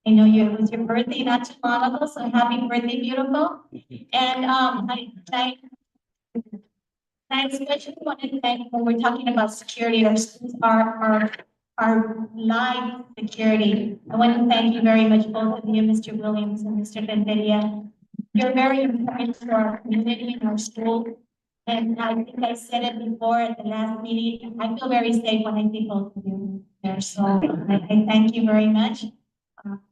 I know it was your birthday not too long ago, so happy birthday, beautiful. And I especially want to thank when we're talking about security, our schools our live security. I want to thank you very much, both of you, Mr. Williams and Mr. Benvedia. You're very important to our community and our school. And I think I said it before at the last meeting. I feel very safe when I see both of you there. So I thank you very much.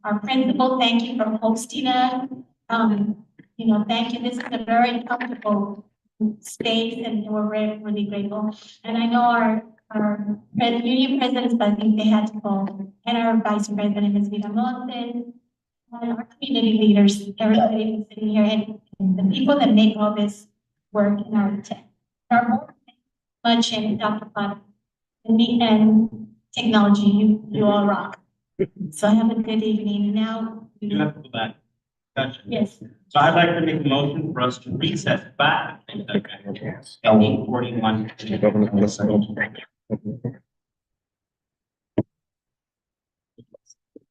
Our principal, thank you for hosting us. Thank you. This is a very comfortable space and we're really grateful. And I know our union presidents, but I think they had to go, and our vice president, Ms. Viramonte, and our community leaders, everybody who's sitting here, and the people that make all this work in our tech. Our board, much in Dr. Potter, and me and technology, you all rock. So have a good evening. Now. You have to go back. Gotcha. Yes. So I'd like to make a motion for us to recess back. LD 41.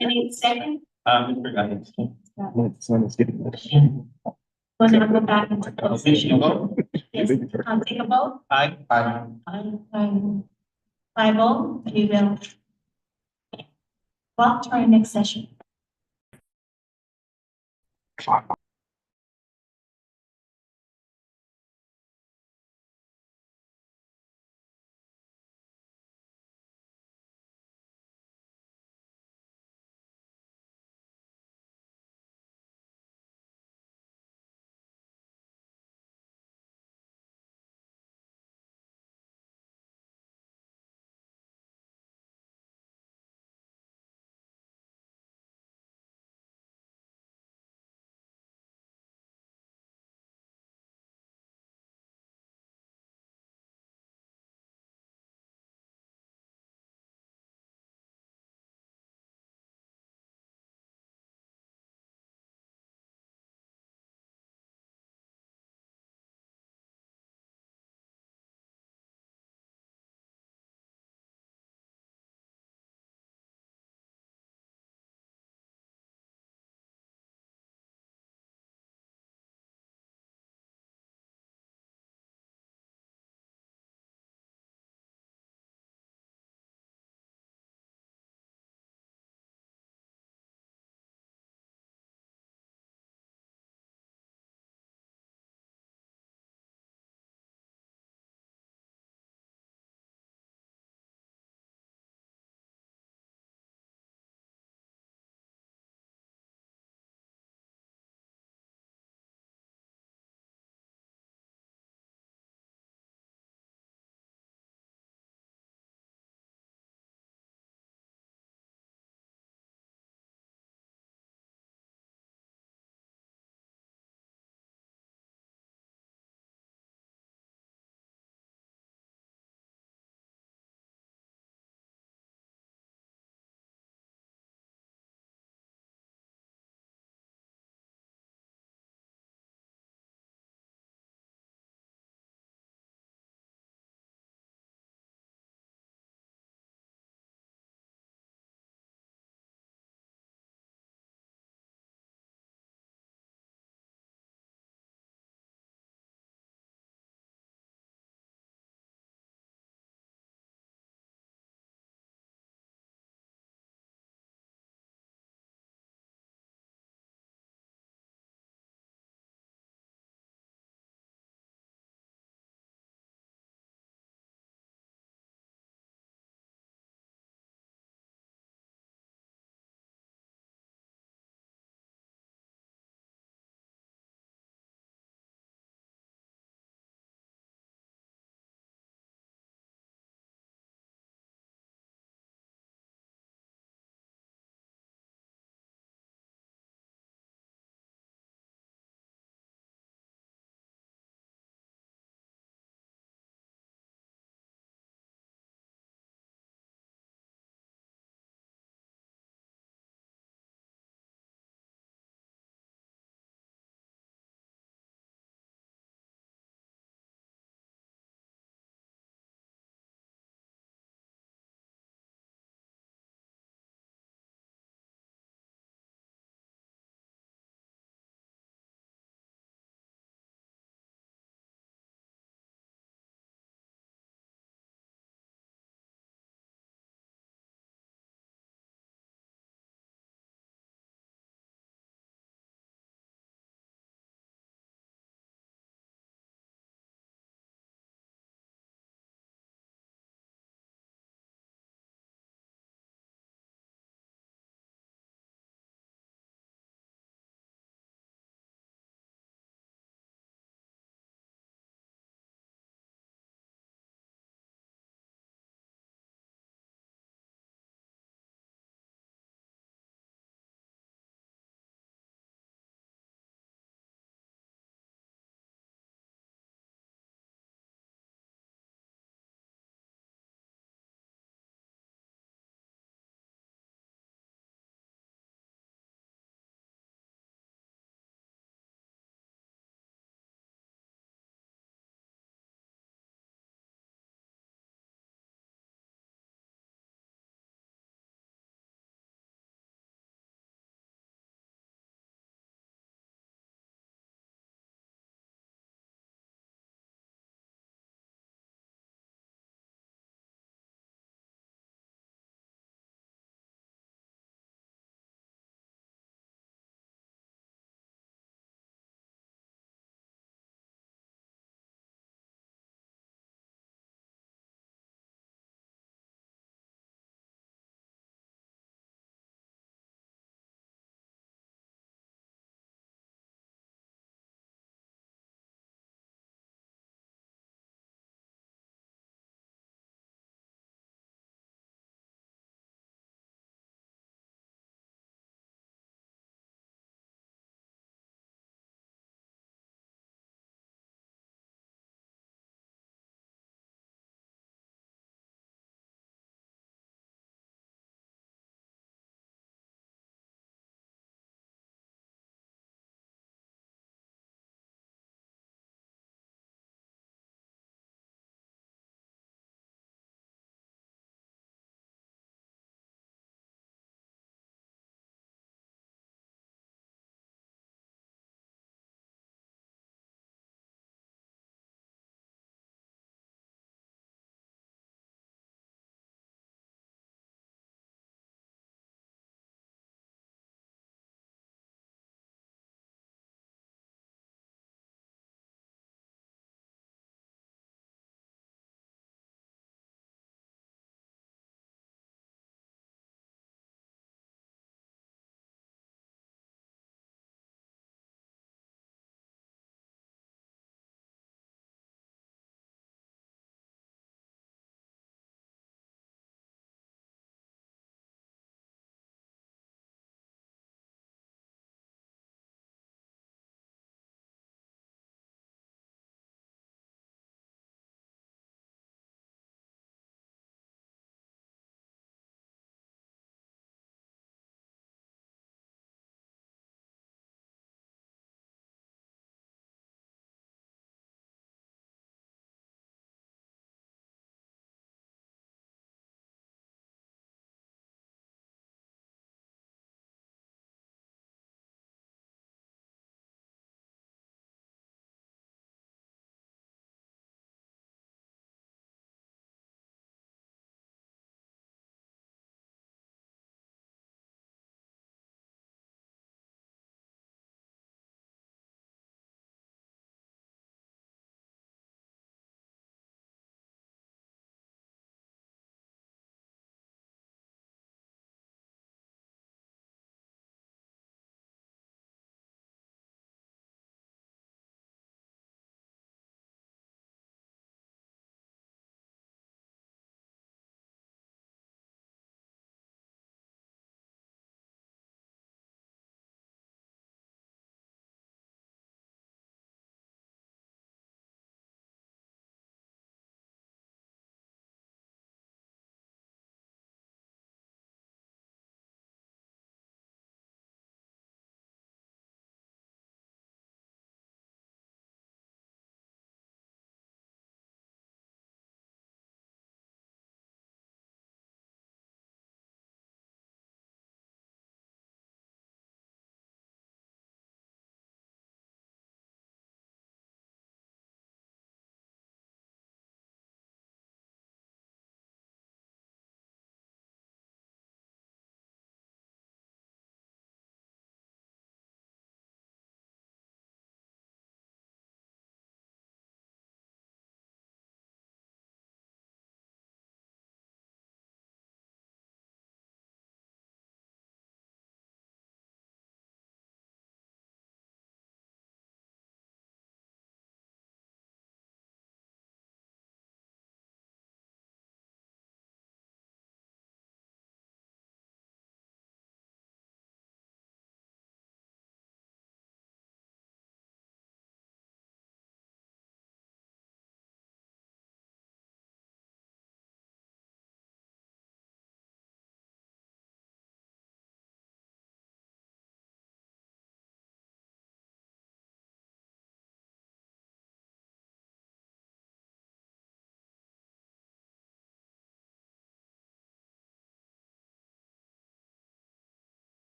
Any second? Mr. Guidance. We're gonna go back into Official vote. Yes, I'll take a vote. Aye. Aye. By vote, we will walk to our next session.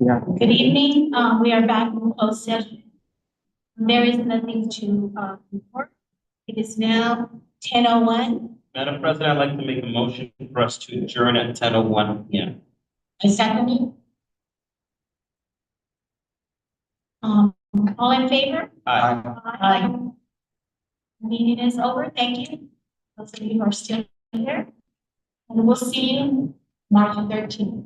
Good evening. We are back in closed session. There is nothing to, report. It is now 10:01. Madam President, I'd like to make a motion for us to adjourn at 10:01 p.m. I second it. All in favor? Aye. Aye. Meeting is over. Thank you. Those of you who are still here. And we'll see you March 13th.